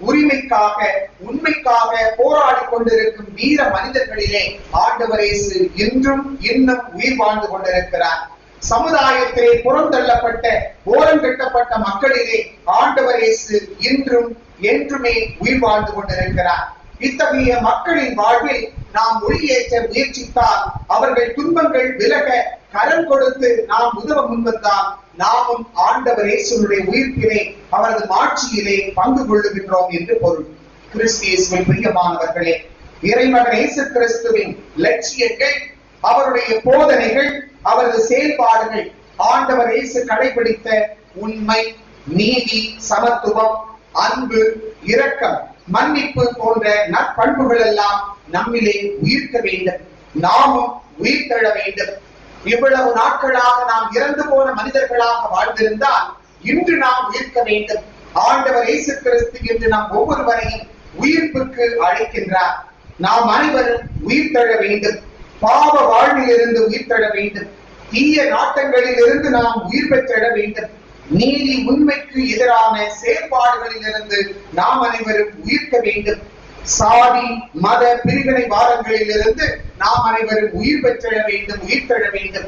S2: உரிமைக்காக, உண்மைக்காக போராடி கொண்டிருக்கும் வீர மனிதர்களிலே ஆண்டவர் இயேசு இன்றும் இன்னும் உயிர் வாழ்ந்து கொண்டிருக்கிறார். சமுதாயத்திலே புறந்தள்ளப்பட்ட, ஓரங்கட்டப்பட்ட மக்களிலே ஆண்டவர் இயேசு இன்றும் என்றுமே உயிர் வாழ்ந்து கொண்டிருக்கிறார். இத்தகைய மக்களின் வாழ்வில் நாம் ஒளியேற்ற முயற்சித்தால், அவர்கள் துன்பங்கள் விலக கரம் கொடுத்து நாம் உதவ முன்வந்தால், நாமும் ஆண்டவர் இயேசுவினுடைய உயிர்ப்பிலே, அவரது மாட்சியிலே பங்கு கொள்ளுகின்றோம் என்று பொருள். கிறிஸ்து இயேசுவின் பிரியமானவர்களே, இறைமகன் இயேசு கிறிஸ்துவின் லட்சியங்கள், அவருடைய போதனைகள், அவரது செயல்பாடுகள், ஆண்டவர் இயேசு கடைபிடித்த உண்மை, நீதி, சமத்துவம், அன்பு, இரக்கம், மன்னிப்பு போன்ற நற்பண்புகள் எல்லாம் நம்மிலே உயிர்க்க வேண்டும். நாமும் உயிர் தழ வேண்டும். இவ்வளவு நாட்களாக நாம் இறந்து போன மனிதர்களாக வாழ்ந்திருந்தால் இன்று நாம் உயிர்க்க வேண்டும். ஆண்டவர் இயேசு கிறிஸ்து என்று நாம் ஒவ்வொருவரையும் உயிர்ப்புக்கு அழைக்கின்றார். நாம் அனைவரும் உயிர் தழ வேண்டும். பாவ வாழ்விலிருந்து உயிர் தழ வேண்டும். தீய நாட்டங்களில் இருந்து நாம் உயிர் பெற்றிட வேண்டும். நீதி, உண்மைக்கு எதிரான செயற்பாடுகளில் இருந்து நாம் அனைவரும் உயிர்க்க வேண்டும். சாதி, மத பிரிவினை வாதங்களில் இருந்து நாம் அனைவரும் உயிர் பெற்றிட வேண்டும், உயிர் தழ வேண்டும்.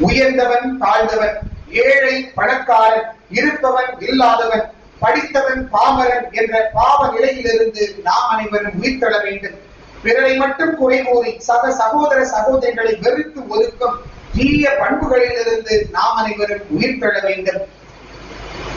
S2: உயர்ந்தவன், தாழ்ந்தவன், ஏழை, பணக்காரன், இருப்பவன், இல்லாதவன், படித்தவன், பாமரன் என்ற பாவ நிலையிலிருந்து நாம் அனைவரும் உயிர் தழ வேண்டும். பிறரை மட்டும் குறை கூறி சக சகோதர சகோதரிகளை வெறுத்து ஒதுக்கும் தீய பண்புகளில் இருந்து நாம் அனைவரும் உயிர் தழ வேண்டும்.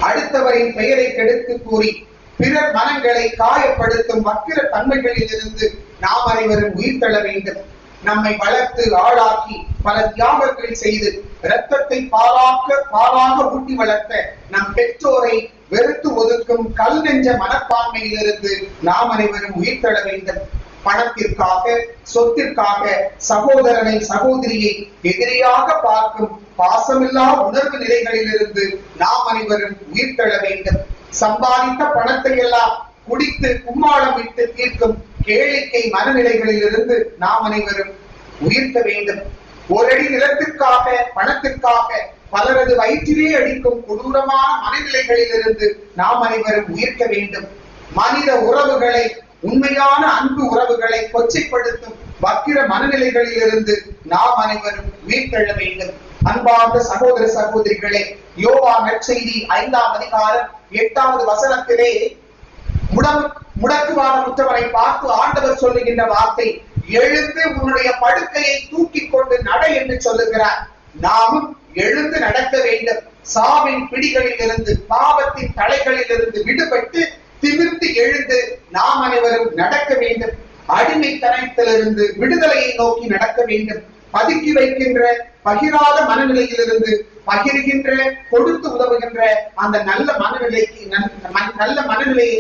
S2: அடுத்தவரின் பெயரை கெடுத்து கூறி பிறர் மனங்களை காயப்படுத்தும் வக்கிர தன்மைகளில் இருந்து நாம் அனைவரும் உயிர் தழ வேண்டும். நம்மை வளர்த்து ஆளாக்கி பல தியாகங்கள் செய்து இரத்தத்தை பாலாக ஊட்டி வளர்த்த நம் பெற்றோரை வெறுத்து ஒதுக்கும் கல் நெஞ்ச மனப்பான்மையிலிருந்து நாம் அனைவரும் உயிர் தழ வேண்டும். பணத்திற்காக, சொத்திற்காக சகோதரனை, சகோதரியை எதிரியாக பார்க்கும் பாசமில்லா உணர்வு நிலைகளிலிருந்து நாம் அனைவரும் உயிர் தழ வேண்டும். சம்பாதித்த பணத்தை எல்லாம் குடித்து கும்மாளம் விட்டு தீர்க்கும் கேளிக்கை மனநிலைகளில் இருந்து நாம் அனைவரும் உயிர்க்க வேண்டும். ஓரடி நிலத்திற்காக, பணத்திற்காக பலரது வயிற்றிலே அடிக்கும் கொடூரமான மனநிலைகளில் இருந்து நாம் அனைவரும் உயிர்க்க வேண்டும். மனித உறவுகளை, உண்மையான அன்பு உறவுகளை கொச்சைப்படுத்தும் வக்கிர மனநிலைகளில் இருந்து நாம் அனைவரும் உயிர் தழ வேண்டும். அன்பார்ந்த சகோதர சகோதரிகளே, யோவான் நற்செய்தி 5ஆம் அதிகாரம் 8வது வசனத்திலே முடக்குவாதமுற்றவரை பார்த்து ஆண்டவர் சொல்லுகின்ற வார்த்தை, எழுந்து உன்னுடைய படுக்கையை தூக்கி கொண்டு நட என்று சொல்லுகிறார். நாமும் எழுந்து நடக்க வேண்டும். சாவின் பிடிகளில் இருந்து, பாவத்தின் தலைகளில் இருந்து விடுபட்டு திமிர்ந்து எழுந்து நாம் அனைவரும் நடக்க வேண்டும். அடிமைத்தனத்திலிருந்து விடுதலையை நோக்கி நடக்க வேண்டும். பதுக்கி வைக்கின்ற பகிராத மனநிலையிலிருந்து பகிர்கின்ற, கொடுத்து உதவுகின்ற அந்த நல்ல மனநிலையை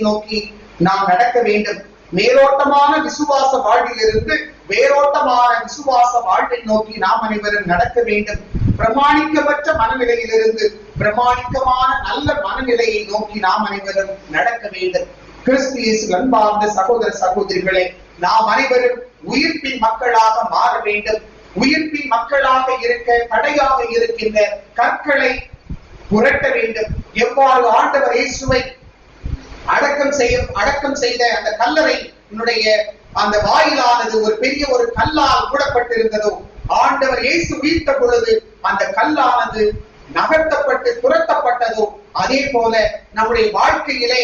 S2: நோக்கி நாம் நடக்க வேண்டும். மேலோட்டமான விசுவாச வாழ்விலிருந்து வேரோட்டமான விசுவாச வாழ்வை நோக்கி நாம் அனைவரும் நடக்க வேண்டும். பிரமாணிக்கப்பட்ட மனநிலையிலிருந்து பிரமாணிக்கமான நல்ல மனநிலையை நோக்கி நாம் அனைவரும் நடக்க வேண்டும். கிறிஸ்து இயேசுவில் அன்பார்ந்த சகோதர சகோதரிகளே, நாம் அனைவரும் உயிர்ப்பின் மக்களாக மாற வேண்டும். உயிர்ப்பின் மக்களாக இருக்க தடையாக இருக்கின்ற கற்களை புரட்ட வேண்டும். எவ்வாறு ஆண்டவர் இயேசுவை அடக்கம் செய்த அந்த கல்லறை அந்த வாயிலானது ஒரு பெரிய ஒரு கல்லால் மூடப்பட்டிருந்ததோ, ஆண்டவர் இயேசு உயிர்த்த பொழுது அந்த கல்லானது நகர்த்தப்பட்டு துரத்தப்பட்டதோ, அதே போல நம்முடைய வாழ்க்கையிலே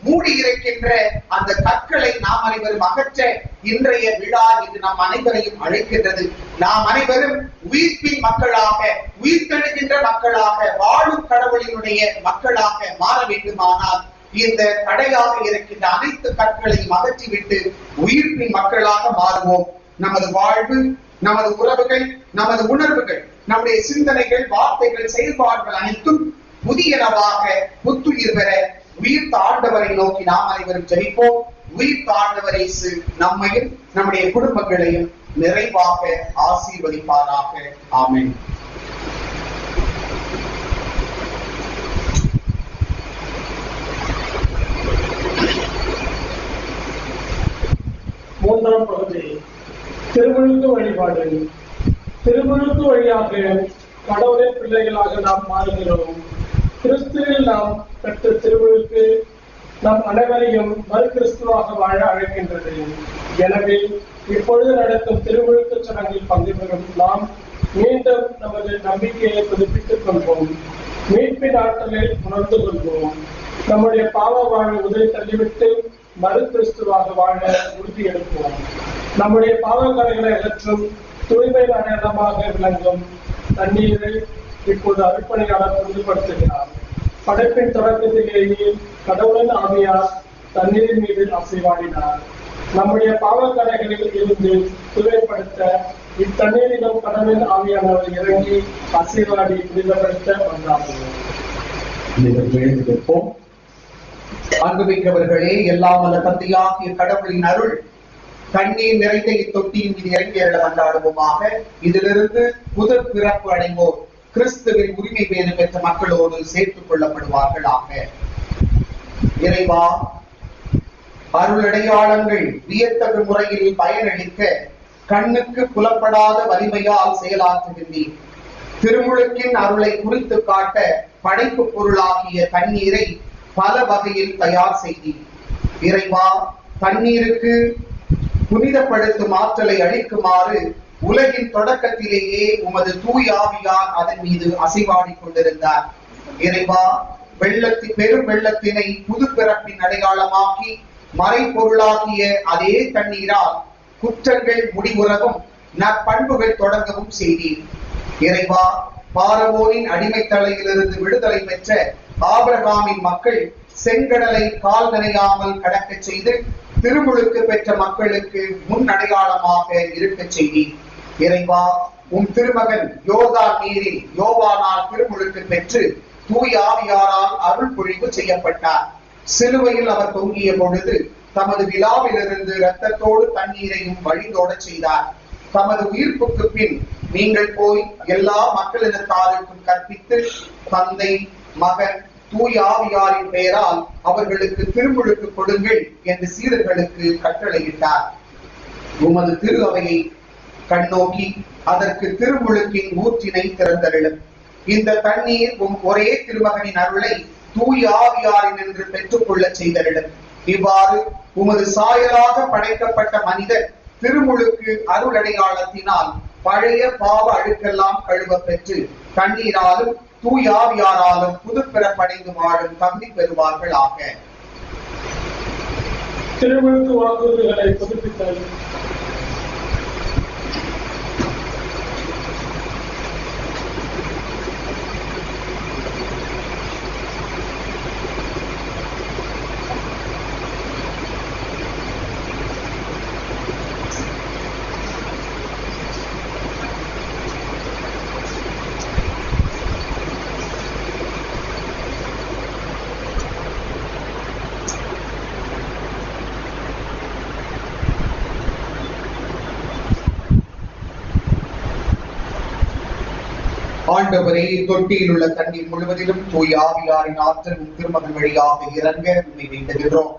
S2: மூடி இருக்கின்ற அந்த கற்களை நாம் அனைவரும் அகற்ற இன்றைய விழா என்று நாம் அனைவரையும் அழைக்கின்றது. நாம் அனைவரும் உயிர்ப்பின் மக்களாக, உயிர்த்தெழுகின்ற மக்களாக, வாழும் கடவுளினுடைய மக்களாக மாற வேண்டுமானால் இந்த தடையாக இருக்கின்ற அனைத்து கற்களையும் அகற்றிவிட்டு உயிர்ப்பின் மக்களாக மாறுவோம். நமது வாழ்வு, நமது உறவுகள், நமது உணர்வுகள், நம்முடைய சிந்தனைகள், வார்த்தைகள், செயல்பாடுகள் அனைத்தும் புதியனவாக புத்துயிர் பெற உயிர்த்த ஆண்டவரை நோக்கி நாம் அனைவரும் ஜெபிப்போம். உயிர்த்த ஆண்டவர் இயேசு நம்மையும் நம்முடைய குடும்பங்களையும் நிறைவாக ஆசீர்வதிப்பாராக. ஆமென்.
S1: மூன்றாம் பகுதி திருமுழுக்கு வழிபாடு. திருமுழுக்கு வழியாக கடவுளின் பிள்ளைகளாக நாம் மாறுகிறோம். கிறிஸ்துவில் நாம் பெற்ற திருமுழுக்கு நம் அனைவரையும் மறு கிறிஸ்துவாக வாழ அழைக்கின்றது. எனவே இப்பொழுது நடக்கும் திருமுழுக்கு சடங்கில் பங்கு பெறும் நாம் மீண்டும் நமது நம்பிக்கையை புதுப்பித்துக் கொள்வோம். மீட்பின் ஆற்றலை உணர்ந்து கொள்வோம். நம்முடைய பாவ வாழ்வை உதவி தள்ளிவிட்டு மறு கிறிஸ்துவாக வாழ உறுதி எடுப்போம். நம்முடைய பாவங்களை அகற்றும் தூய்மை அடையாளமாக விளங்கும் தண்ணீரை இப்போது அர்ப்பணியாளர் உறுதிப்படுத்துகிறார். படைப்பின் தொடக்கத்திலேயே கடவுளின் ஆவியார் தண்ணீரின் மீது அசைவாடினார். நம்முடைய பாவக்கரைகளில் இருந்து தூய்மைப்படுத்த இத்தண்ணீரிலும் கடவுளின் ஆவியானவர் இறங்கி அசைவாடி புனிதப்படுத்த வந்தார்கள்.
S2: அன்புமிக்கவர்களே, எல்லாம் வல்ல தந்தையாகிய கடவுளின் அருள் தண்ணீர் நிறைந்த இத்தொட்டியின் மீது இறங்கியருள கொண்டாடுவோமாக. இதிலிருந்து புது பிறப்பு அடைவோர் கிறிஸ்துவின் உரிமை பேறு பெற்ற மக்களோடு சேர்த்துக் கொள்ளப்படுவார்களாக. இறைவா, அருளடையாளங்கள் வியத்தகு முறையில் பயனளிக்க கண்ணுக்கு புலப்படாத வலிமையால் செயலாற்றுகின்றீர். திருமுழுக்கின் அருளை குறித்து காட்ட படைப்பு பொருளாகிய தண்ணீரை பல வகையில் தயார் செய்தீர். இறைவா, தண்ணீருக்கு புனிதப்படுத்தும் ஆற்றலை அளிக்குமாறு உலகின் தொடக்கத்திலேயே உமது தூய ஆவியார் அதன் மீது அசைவாடி கொண்டிருந்தார். இறைவா, பெரும் வெள்ளத்தினை புது பிறப்பின் அடையாளமாக்கி மறைபொருளாகிய அதே தண்ணீரால் குற்றங்கள் முடிவுறவும் நற்பண்புகள் தொடங்கவும் செய்தீர். இறைவா, பாரவோனின் அடிமைத்தலையிலிருந்து விடுதலை பெற்ற ஆபிரகாமின் மக்கள் செங்கடலை கால் நனையாமல் கடக்க செய்து திருமுழுக்கு பெற்ற மக்களுக்கு முன் அடையாளமாக இருக்க செய்தீர். இறைவா, உம் திருமகன் யோர்தான் நீரில் யோவானால் திருமுழுக்கு பெற்று தூய ஆவியாரால் அருள் பொழிவு செய்யப்பட்டார். சிலுவையில் அவர் தொங்கிய பொழுது தமது விழாவிலிருந்து இரத்தத்தோடு தண்ணீரையும் வழிந்தோட செய்தார். தமது உயிர்ப்புக்கு பின் நீங்கள் போய் எல்லா மக்களினத்தாருக்கும் கற்பித்து தந்தை, மகன், தூய ஆவியாரின் பெயரால் அவர்களுக்கு திருமுழுக்கு கொடுங்கள் என்று சீடர்களுக்கு கட்டளையிட்டார். உமது திரு அவையை கண்ணோக்கி அதற்கு திருமுழுக்கின் ஊற்றினை திறந்தருளும். இந்த தண்ணீர் உம் ஒரே திருமகனின் அருளை தூய ஆவியாரின் என்று பெற்றுக் கொள்ள செய்தருளும். இவ்வாறு உமது சாயலாக படைக்கப்பட்ட மனிதர் திருமுழுக்கு அருளடையாளத்தினால் பழைய பாவ அழுக்கெல்லாம் கழுவ பெற்று தண்ணீராலும் தூய ஆவியாராலும் புது பிறப்படைந்து வாழும் தகுதி பெறுவார்களாக.
S1: திருமுழுக்கு வாக்குறுதிகளை புதுப்பித்தல்.
S2: ஆண்டவரே, தொட்டியில் உள்ள தண்ணீர் முழுவதிலும் தூய ஆவியாரின் ஆற்றல் திருமகன் வழியாக இறங்க உண்மை வேண்டுகிறோம்.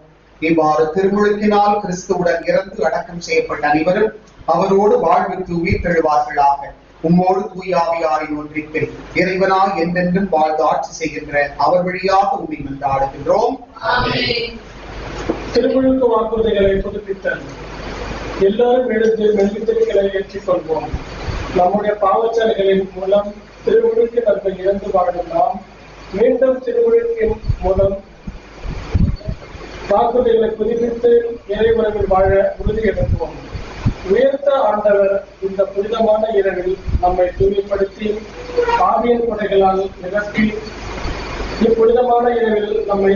S2: இவ்வாறு திருமுழுக்கினால் கிறிஸ்துவுடன் இறந்து அடக்கம் செய்யப்பட்ட அனைவரும் அவரோடு வாழ்விற்கு உயிர் தெழுவார்களாக. உம்மோடு தூய ஆவியாரின் ஒன்றிப்பில் இறைவனாய் என்றென்றும் வாழ்ந்து ஆட்சி செய்கின்ற அவர் வழியாக உண்மை மன்றாடுகின்றோம்.
S1: திருமுழுக்கு வாக்குறுதிகளை புதுப்பித்தல். எல்லோரும் எழுந்து மெல்லித்திரைகளை ஏற்றிக்கொள்வோம். நம்முடைய பாவச்சலைகளின் மூலம் திருமுழுக்கு நம்மை இழந்து வாழும் நாம் மீண்டும் திருமுழுக்கின் மூலம் வாக்குறுதிகளை புதுப்பித்து இறைவரவில் வாழ உறுதியெடுப்போம். உயர்த்த ஆண்டவர் இந்த புனிதமான இரவில் நம்மை தூய்மைப்படுத்தி ஆவியின் கொடைகளால் நிரப்பி இப்புனிதமான இரவில் நம்மை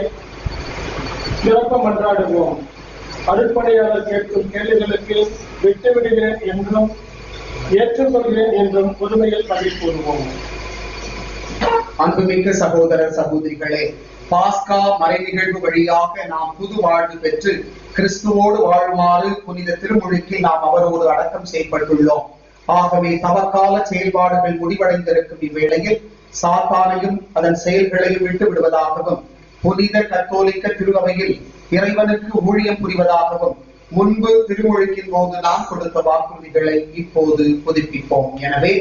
S1: நிரப்ப மன்றாடுவோம். அருட்படையாளர் கேட்கும் கேள்விகளுக்கு விட்டுவிடுகிறேன் என்றும் ஏற்றுக்கொள்கிறேன் என்றும் உரிமையில் பதில் கூறுவோம்.
S2: அன்புமிக்க சகோதர சகோதரிகளே, பாஸ்கா மறை நிகழ்வு வழியாக நாம் புது வாழ்வு பெற்று கிறிஸ்துவோடு வாழுமாறு புனித திருமுழுக்கில் நாம் அவரோடு அடக்கம் செய்யப்பட்டுள்ளோம். ஆகவே தவக்கால செயல்பாடுகள் முடிவடைந்திருக்கும் இவ்வேளையில் சாத்தானையும் அதன் செயல்களையும் விட்டு விடுவதாகவும் புனித கத்தோலிக்க திருஅவையில் இறைவனுக்கு ஊழியம் புரிவதாகவும் முன்பு திருமுழுக்கின் போது நாம் கொடுத்த வாக்குறுதிகளை இப்போது புதுப்பிப்போம். எனவே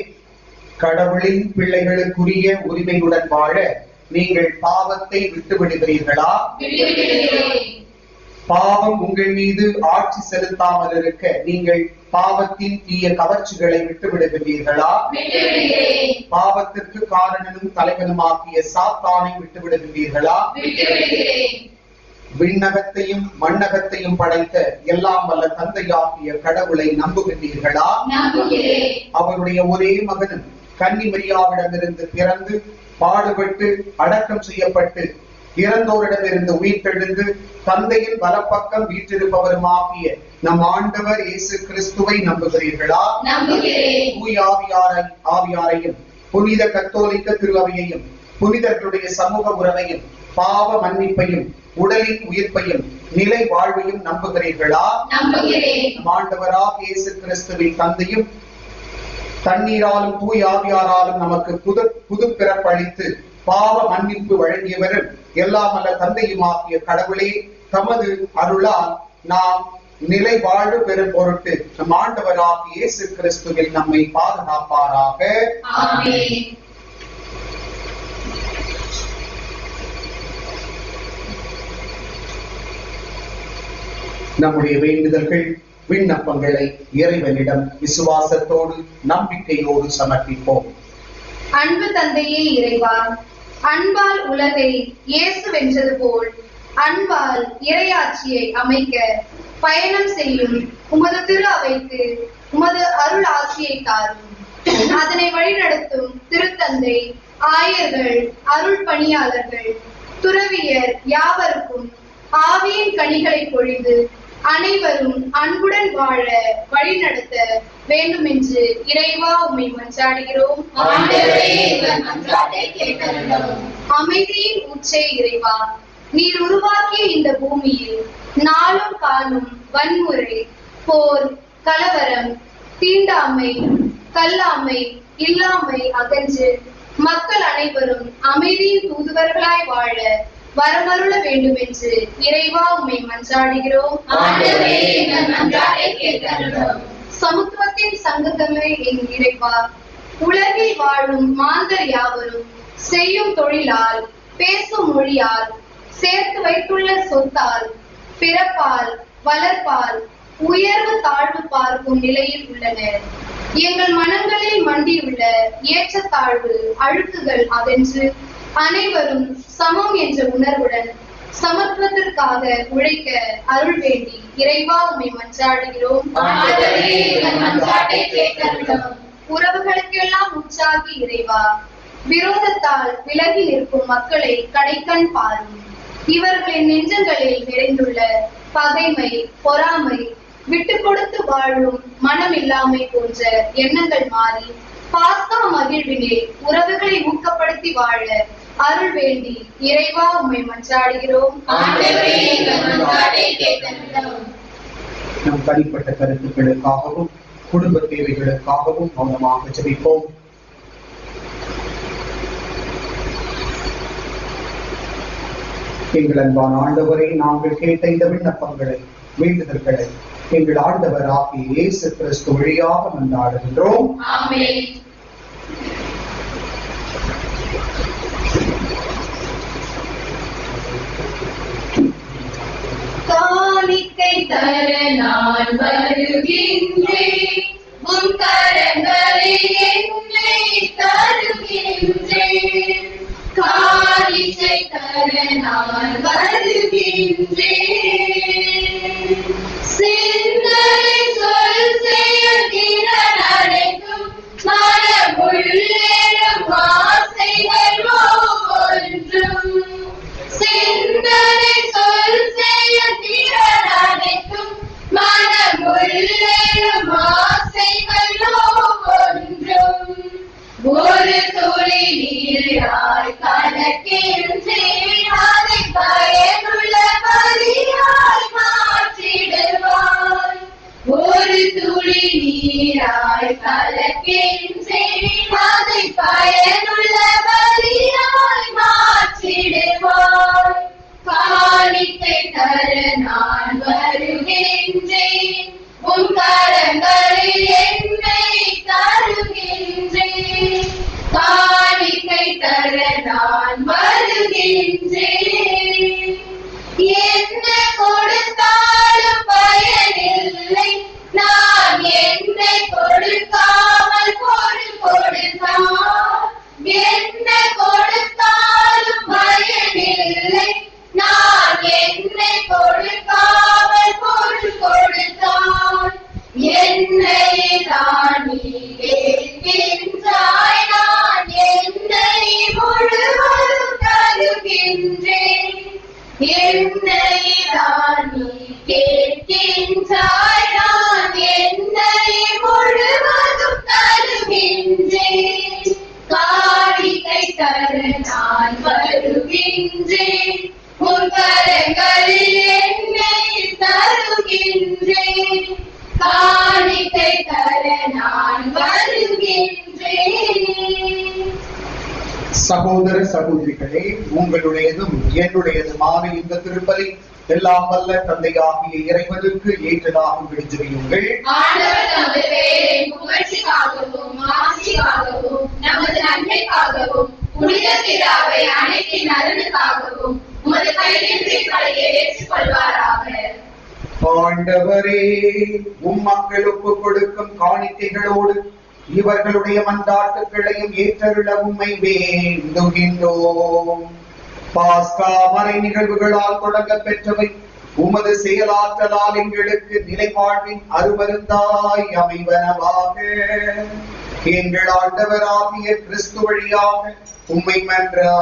S2: கடவுளின் பிள்ளைகளுக்குரிய உரிமையுடன் வாழ நீங்கள் பாவத்தை விட்டு விடுகிறீர்களா? பாவம் உங்கள் மீது ஆட்சி செலுத்தாமல் இருக்க நீங்கள் பாவத்தின் தீய கவர்ச்சிகளை விட்டு விடுகிறீர்களா? பாவத்திற்கு காரணனும் தலைவனுமாகிய சாத்தானை விட்டு விடுகிறீர்களா? விண்ணகத்தையும் மண்ணகத்தையும் படைத்த எல்லாம் வல்ல தந்தையாகிய கடவுளை நம்புகின்றீர்களா? அவருடைய ஒரே மகனும் கன்னி மரியாவிடமிருந்து பிறந்து பாடுபட்டு அடக்கம் செய்யப்பட்டு இறந்தோரிடமிருந்து உயிர்த்தெழுந்து தந்தையின் வலப்பக்கம் வீற்றிருப்பவருமாகிய நம் ஆண்டவர் இயேசு கிறிஸ்துவை நம்புகிறீர்களா? தூய ஆவியாரையும் புனித கத்தோலிக்க திருஅவையையும் புனிதர்களுடைய சமூக உறவையும் பாவ மன்னிப்பையும் உடலின் உயிர்ப்பையும் நிலை வாழ்வையும் நம்புகிறீர்களா? நம் ஆண்டவராக இயேசு கிறிஸ்துவின் தந்தையும் தண்ணீராலும் தூய ஆவியாராலும் நமக்கு புது பிறப்பளித்து பாவ மன்னிப்பு வழங்கியவரும் எல்லாம் அல்ல தந்தையுமாகிய கடவுளே தமது அருளால் நாம் நிலை வாழ்வு பெறும் பொருட்டு நம் ஆண்டவராகிய இயேசு கிறிஸ்துவில் நம்மை பாதுகாப்பாராக. நம்முடைய வேண்டுதல்கள் விண்ணப்பங்களை இறைவனிடம் விசுவாசத்தோடு நம்பிக்கையோடு சமர்ப்பிப்போம்.
S5: அன்பு தந்தையே இறைவா, அன்பால் உலகை இயேசு வென்றது போல் அன்பால் இறையாட்சியை அமைக்க பயணம் செய்யும் உமது திரு அவைக்கு உமது அருள் ஆசியை தாரும். அதனை வழிநடத்தும் திருத்தந்தை, ஆயர்கள், அருள் பணியாளர்கள், துறவியர் யாவருக்கும் ஆவியின் கனிகளை பொழிந்து அனைவரும் அன்புடன் வாழ வழிநடத்த வேண்டும் என்று இறைவா உம்மை மன்றாடுகிறோம். அமைதியின் உச்சை இறைவா, நீர் உருவாக்கிய இந்த பூமியில் நாளும் காணும் வன்முறை, போர், கலவரம், தீண்டாமை, கல்லாமை, இல்லாமை அகன்று மக்கள் அனைவரும் அமைதியின் தூதுவர்களாய் வாழ வரமருள வேண்டும் என்று இறைவா உம்மை மன்றாடுகிறோம். சமத்துவத்தின் சங்கமே என் இறைவா, உலகில் வாழும் மாந்தர் யாவரும் செய்யும் தொழிலால், பேசும் மொழியால், சேர்த்து வைத்துள்ள சொத்தால், பிறப்பால், வளர்ப்பால் உயர்வு தாழ்வு பார்க்கும் நிலையில் உள்ளனர். எங்கள் மனங்களில் மண்டியுள்ள ஏற்றத்தாழ்வு அழுக்குகள் அகன்று அனைவரும் சமம் என்ற உணர்வுடன் சமத்துவத்திற்காக உழைக்க அருள் வேண்டி இறைவா உம்மை மன்றாடுகிறோம். உறவுகளுக்கெல்லாம் உற்சாகி இறைவா, விரோதத்தால் விலகி நிற்கும் மக்களை கடைக்கண் பாரும். இவர்களின் நெஞ்சங்களில் நிறைந்துள்ள பகைமை, பொறாமை, விட்டு கொடுத்து வாழும் மனமில்லாமை போன்ற எண்ணங்கள் மாறி பாஸ்கா மகிழ்வினில் உறவுகளை ஊக்கப்படுத்தி வாழ அருள் வேண்டி இறைவா உம்மை மன்றாடுகிறோம்.
S2: நம் தனிப்பட்ட கருத்துக்களுக்காகவும் குடும்ப தேவைகளுக்காகவும் மௌனமாக ஜெபிப்போம். எங்கள் அன்பான ஆண்டவரை, நாங்கள் கேட்ட இந்த விண்ணப்பங்களை, வேண்டுதல்களை எங்கள் ஆண்டவராகிய இயேசு கிறிஸ்து வழியாக மன்றாடுகின்றோம்.
S5: காணிக்கை
S3: தர நான் வருகின்றேன், உன் கரங்களில் என்னை தருகின்றேன். காணிக்கை தர நான் வருகின்றேன். சிந்தனை சொல் செயல் திறன் அனைத்தும் மனமுள்ளேறும் ஆசைகள் ஒவ்வொன்றும். சிந்தனை சொல் செயல் திறன் அனைத்தும் மனமுள்ளேறும் ஆசைகள் ஒவ்வொன்றும். ஒரு துளி நீராய் கலக்கின்றேன், அதை பயனுள்ள பலியாய் மாற்றிடுவாய். ஒரு துளி நீராய் கலக்கின்றேன், அதை பயனுள்ள பலியாய் மாற்றிடுவாய். காணிக்கை தர நான் வருகின்றேன், உன் கரங்களில் என்னை தருகின்றேன். காணிக்கை தர நான் வருகின்றேன். என்ன கொடுத்தாலும் பயனில்லை, நான் என்னை கொடுக்காமல் பொருள் கொடுத்தால். என்ன கொடுத்தாலும் பயனில்லை, நான் என்னை கொடுக்காமல் பொருள் கொடுத்தால். என்னை தான் நீ கேட்கின்றாய், நான் என்னை முழுவதும் தருகின்றேன். என்னை தான் நீ கேட்கின்றாய், நான் என்னை முழுவதும் தருகின்றேன். காணிக்கை தர நான் வருகின்றேன், உன் கரங்களில் என்னை தருகின்றேன். காணிக்கை தர நான் வருகின்றேன்.
S2: சகோதர சகோதரிகளே, உங்களுடையதும் என்னுடையதுமான இந்த திருப்பலி எல்லாம் வல்ல தந்தையாகிய இறைவனுக்கு ஏற்றதாக விடுவியுங்கள்.
S3: ஆண்டவர் தமது பெயரின் புகழ்ச்சிக்காகவும் ஆட்சிக்காகவும் நமது நன்மைக்காகவும் புனித பிதாவை அனைத்தின் நலனுக்காகவும் உமது கையில் பலியை ஏற்றுக்கொள்வாராக.
S2: ஆண்டவரே, மக்களுக்கு கொடுக்கும் காணிக்கைகளோடு இவர்களுடைய மன்றாட்டுகளையும் ஏற்றருள உம்மை வேண்டுகின்றோம். பாஸ்கா மறை நிகழ்வுகளால் தொடங்க பெற்றவை உமது செயலாற்றலால் எங்களுக்கு நிலைப்பாட்டின் அருமருந்தாய் அமைவனவாக. எங்கள் ஆண்டவராகிய கிறிஸ்து வழியாக உம்மை மன்றாடுகின்றோம்.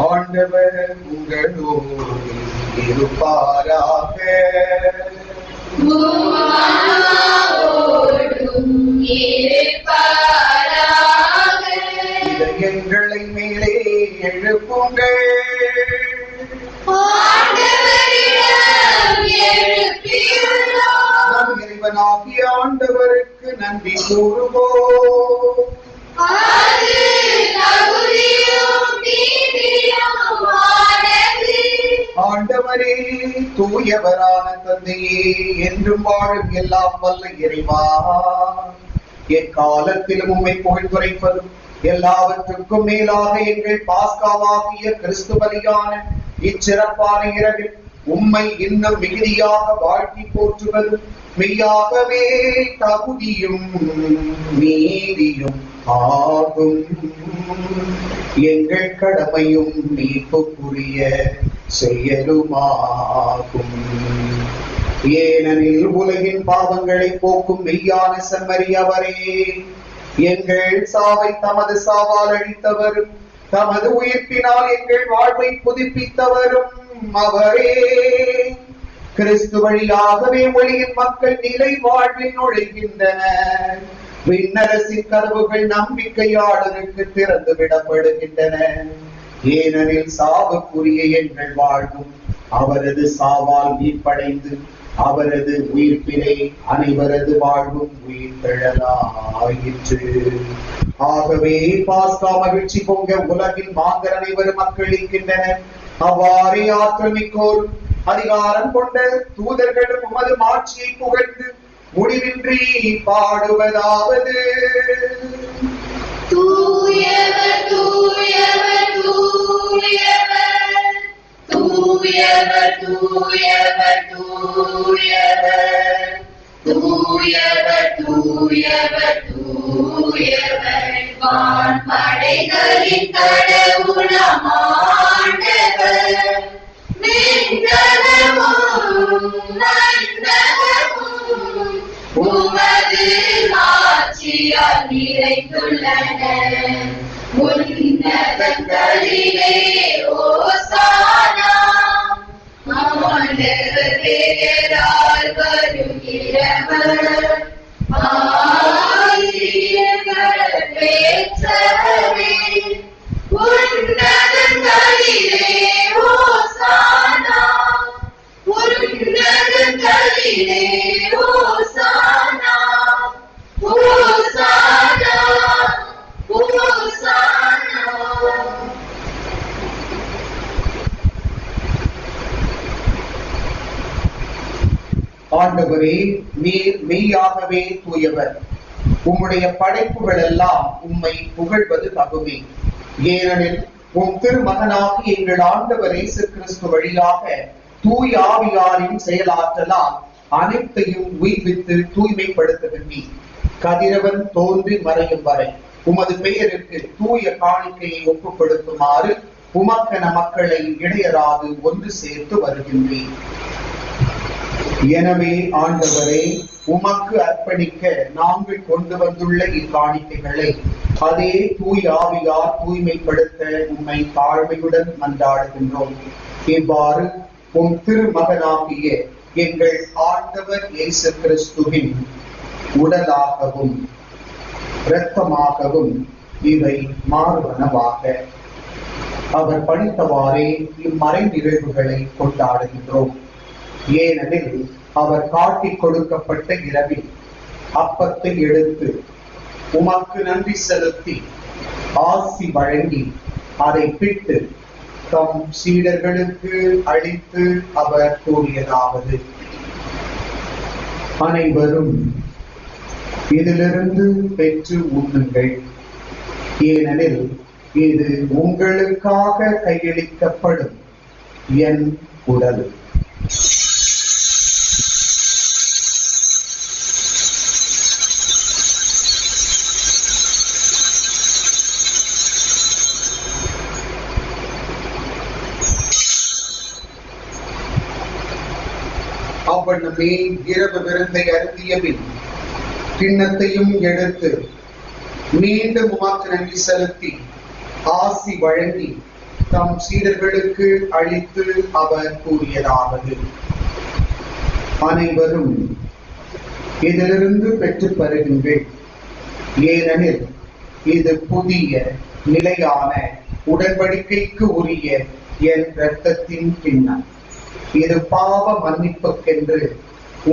S2: ஆண்டவர் உங்களோடு இருப்பாராக. இதயங்களை மேலே எழுப்புங்கள். நம் இறைவனாகிய ஆண்டவருக்கு நன்றி கூறுவோம். ஆண்டவரே, தூயவரான தந்தையே, என்றும் வாழும் எல்லாம் வல்ல இறைவா, எக்காலத்திலும் உம்மை புகழ்ந்துரைப்பதும் எல்லாவற்றுக்கும் மேலாக எங்கள் பாஸ்காவாகிய கிறிஸ்து பலியான இச்சிறப்பான இரவில் உம்மை இன்னும் மிகுதியாக வாழ்த்தி போற்றுவது மெய்யாகவே தகுதியும் நீதியும் ஆகும். எங்கள் கடமையும் மீட்புக்குரிய செயலுமாகும். ஏனெனில் உலகின் பாவங்களை போக்கும் மெய்யான செம்மறி அவரே, எங்கள் சாவை தமது சாவால் அழித்தவரும் தமது உயிர்ப்பினால் எங்கள் வாழ்வை புதுப்பித்தவரும் அவரே. கிறிஸ்து வழியாகவே ஒளியின் மக்கள் நிலை வாழ்வில் நுழைகின்றனர். விண்ணரசின் கதவுகள் நம்பிக்கையாளருக்கு திறந்து விடப்படுகின்றன. ஏனெனில் சாவுக்குரிய எங்கள் வாழ்வும் அவரது சாவால் மீட்படைந்து அவரது உயிர்ப்பினை அனைவரது வாழ்வும் உயிர்த்தெழலாயிற்று. ஆகவே பாஸ்கா மகிழ்ச்சி பொங்க உலகில் மாந்தர் அனைவரும் மக்களிக்கின்றனர். அவ்வாறே ஆற்றல் மிக்கோர் அதிகாரம் கொண்ட தூதர்களும் உமது மாட்சியை புகழ்ந்து முடிவின்றி பாடுவதாவது:
S3: தூய தூயவர் தூயவர் தூயவர் தூயவர் தூயவர் தூயவர் வான்படைகளின் கடவுளாம் ஆண்டவர் விண்ணகமும் மண்ணகமும் உமது ஆட்சியால் நிறைந்துள்ளன உன்னதங்களிலே ஓசானா ஆண்டவர் பெயரால் வருகிறவர் ஆசிரியர் பெற்றவரே உன்னதங்களிலே ஓசானா உன்னதங்களிலே ஓசானா ஓசானா ஓசானா.
S2: ஆண்டவரே, நீர் மெய்யாகவே தூயவர். உம்முடைய படைப்புகள் எல்லாம் உம்மை புகழ்வது தகுமே. ஏனெனில் உம் திருமகனாகி எங்கள் ஆண்டவர் இயேசு கிறிஸ்து வழியாக தூய ஆவியாரின் செயலாற்றலால் அனைத்தையும் உயிர்வித்து தூய்மைப்படுத்துகின்றீர். கதிரவன் தோன்றி மறையும் வரை உமது பெயருக்கு தூய காணிக்கையை ஒப்புக்கொடுக்குமாறு உமக்கென மக்களை இடையராது ஒன்று சேர்த்து வருகின்றேன். எனவே ஆண்டவரே, உமக்கு அர்ப்பணிக்க நாங்கள் கொண்டு வந்துள்ள இக்காணிக்கைகளை அதே தூய் ஆவியார் தூய்மைப்படுத்த உம்மை தாழ்மையுடன் மன்றாடுகின்றோம். இவ்வாறு உம் திருமகனாகிய எங்கள் ஆண்டவர் இயேசு கிறிஸ்துவின் உடலாகவும் இரத்தமாகவும் இவை மாறுவனவாக. அவர் பணித்தவாறே இம்மறை நிகழ்வுகளை கொண்டாடுகின்றோம். ஏனெனில் அவர் காட்டிக் கொடுக்கப்பட்ட இரவில் அப்பத்தை எடுத்து உமக்கு நன்றி செலுத்தி ஆசி வழங்கி அதை பிட்டு தம் சீடர்களுக்கு அளித்து அவர் கூறியதாவது: அனைவரும் இதிலிருந்து பெற்று உண்ணுங்கள், ஏனெனில் இது உங்களுக்காக கையளிக்கப்படும் என் உடல். அவ்வண்ணமே இரவு விருந்தை அருந்திய பின் கிண்ணத்தையும் எடுத்து மீண்டும் உமக்கு நன்றி செலுத்தி ஆசி வழங்கி தம் சீடர்களுக்கு அளித்து அவர் கூறியதாவது: அனைவரும் இதிலிருந்து பெற்று பருகுங்கள், ஏனெனில் இது புதிய நிலையான உடன்படிக்கைக்கு உரிய என் இரத்தத்தின் கிண்ணம். இது பாவ மன்னிப்புக்கென்று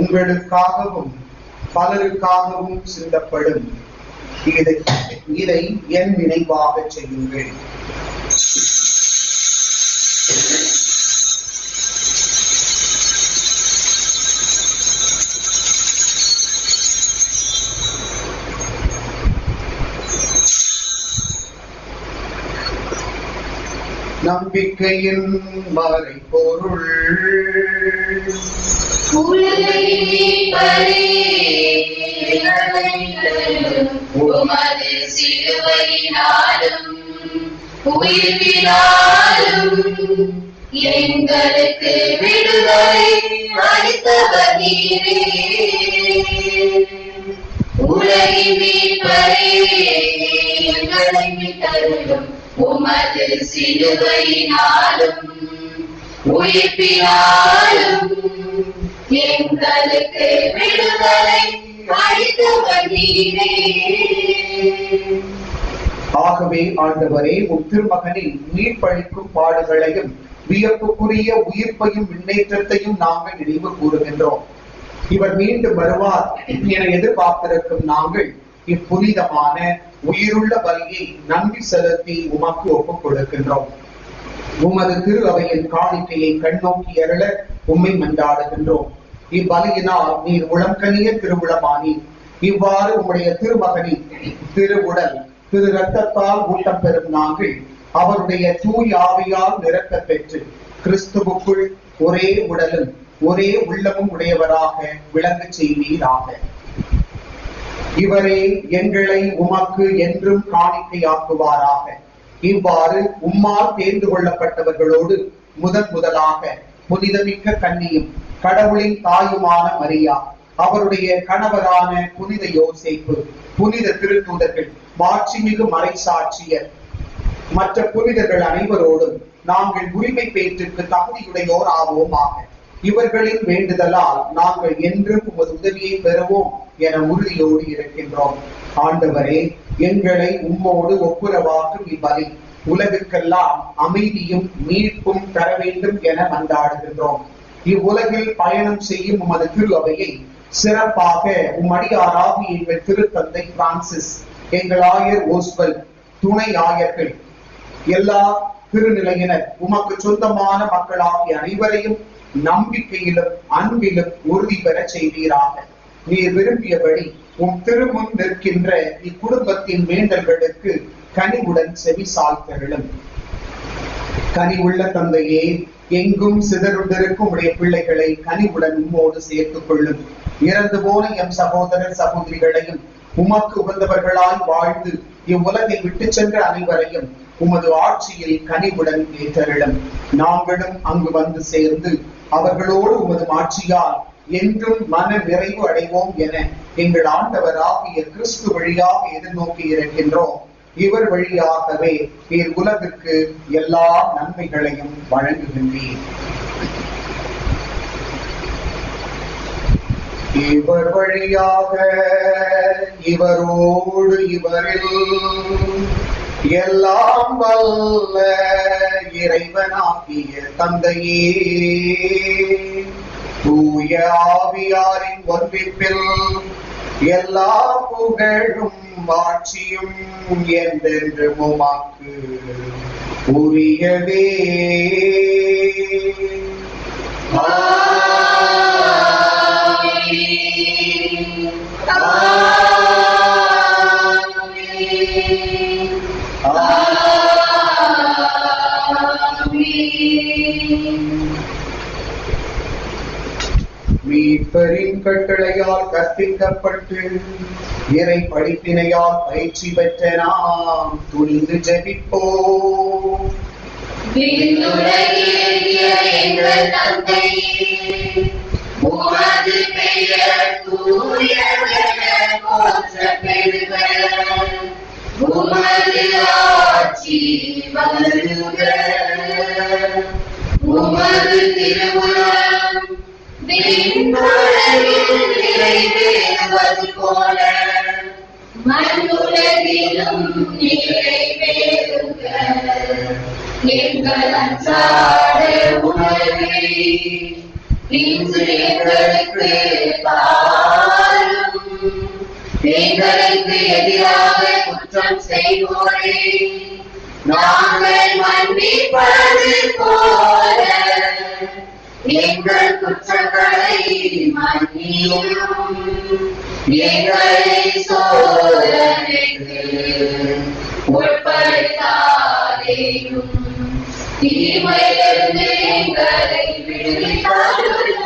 S2: உங்களுக்காகவும் பலருக்காகவும் சிந்தப்படும். இதை என் நினைவாக செய்யுங்கள். நம்பிக்கையின் மறைபொருள்
S3: உமது சிலுவையினாலும் உயிர்ப்பினாலும் எங்களுக்கு விடுதலை அளித்தவர் நீரே. உலகின் மீட்பரே, எங்களை மீட்டருளும். உமது சிலுவையினாலும் உயிர்ப்பினாலும் எங்களுக்கு விடுதலை அளித்தவர் நீரே.
S2: ஆகவே ஆண்டவரே, உம் திருமகனின் மீட்பளிக்கும் பாடுகளையும் வியப்புக்குரிய உயிர்ப்பையும் முன்னேற்றத்தையும் நாங்கள் நினைவு கூறுகின்றோம். இவர் மீண்டும் வருவார் என எதிர்பார்த்திருக்கும் நாங்கள் இப்புனிதமான உயிருள்ள பலியை நன்றி செலுத்தி உமக்கு ஒப்புக் கொடுக்கின்றோம். உமது திரு அவையின் காணிக்கையை கண்ணோக்கி அருள உம்மை மன்றாடுகின்றோம். இப்பலியினால் நீர் உளம்கனிய திருவுளமானீர். இவ்வாறு உம்முடைய திருமகனின் திருவுடல் திரு இரத்தத்தால் ஊட்டம் பெறும் நாங்கள் அவருடைய தூய் ஆவியால் நிரப்ப பெற்று கிறிஸ்துவுக்குள் ஒரே உடலும் ஒரே உள்ளமும் உடையவராக விளங்கச் செய்வீராக. இவரே எங்களை உமக்கு என்றும் காணிக்கையாக்குவாராக. இவ்வாறு உம்மால் தேர்ந்து கொள்ளப்பட்டவர்களோடு முதலாக புனிதமிக்க கன்னியும் கடவுளின் தாயுமான மரியா, அவருடைய கணவரான புனித யோசேப்பு, புனித திருத்தூதர்கள், மாட்சிமிகு மறைசாட்சியர், மற்ற புனிதர்கள் அனைவரோடும் நாங்கள் உரிமை பேற்றுக்கு தகுதியுடையோர் ஆவோமாக. இவர்களின் வேண்டுதலால் நாங்கள் என்றும் உமது உதவியை பெறுவோம் என உறுதியோடு இருக்கின்றோம். ஆண்டவரே, எங்களை உம்மோடு ஒப்புரவாக்கும் இப்பலி உலகுக்கெல்லாம் அமைதியும் மீட்பும் தர வேண்டும் என மன்றாடுகின்றோம். இவ்வுலகில் பயணம் செய்யும் உமது திரு அவையை சிறப்பாக உம்மடியாராகிய எங்கள் திருத்தந்தை பிரான்சிஸ், எங்கள் ஆயர் ஓஸ்வல், துணை ஆயர்கள், எல்லா திருநிலையினர், உமக்கு சொந்தமான மக்களாகிய அனைவரையும் நம்பிக்கையிலும் அன்பிலும் உறுதி பெற செய்வீராக. நீர் விரும்பியபடி உம் திருமுன் நிற்கின்ற இக்குடும்பத்தின் வேண்டல்களுக்கு கனிவுடன் செவி சாய்த்தருளும். கனிவுள்ள தந்தையே, எங்கும் சிதறுண்டிருக்கும் உடைய பிள்ளைகளை கனிவுடன் உம்மோடு சேர்த்துக் கொள்ளும். இறந்து போன எம் சகோதரர் சகோதரிகளையும் உமக்கு உகந்தவர்களாய் வாழ்ந்து இவ்வுலகை விட்டு சென்ற அனைவரையும் உமது ஆட்சியில் கனிவுடன் ஏற்றருளும். நாங்களும் அங்கு வந்து சேர்ந்து அவர்களோடு உமது ஆட்சியால் என்றும் மன நிறைவு அடைவோம் என எங்கள் ஆண்டவராகிய கிறிஸ்து வழியாக எதிர்நோக்கி இருக்கின்றோம். இவர் வழியாகவே நீர் உலகிற்கு எல்லா நன்மைகளையும் வழங்குகின்றீர். இவர் வழியாக, இவரோடு, இவரில் எல்லாம் வல்ல இறைவனாகிய தந்தையே, தூய ஆவியாரின் ஒன்றிப்பில் எல்லா புகழும் ஆட்சியும் என்றென்று உமக்கு உரியதே. மீட்பரின் கட்டளையால் கற்பிக்கப்பட்டு இறை படிப்பினையால் பயிற்சி பெற்ற நாம் துணிந்து ஜெபிப்போம்.
S3: எங்கள் தந்தையே, உமது பெயர் தூயதென போற்றப் பெறுக. உமது ஆட்சி வருக. உமது திருவுளம் விண்ணுலகில் நிறைவேறுவது போல மண்ணுலகிலும் நிறைவேறுக. எங்கள் அன்றாட உணவை இன்று எங்களுக்கு தாரும். எங்களுக்கு எதிராக குற்றம் செய்வோரை நாங்கள் மன்னிப்பது போல எங்கள் குற்றங்களை மன்னியும். எங்களை சோதனைக்கு உட்படுத்தாதேயும், தீமையிலிருந்து எங்களை விடுவித்தாரும்.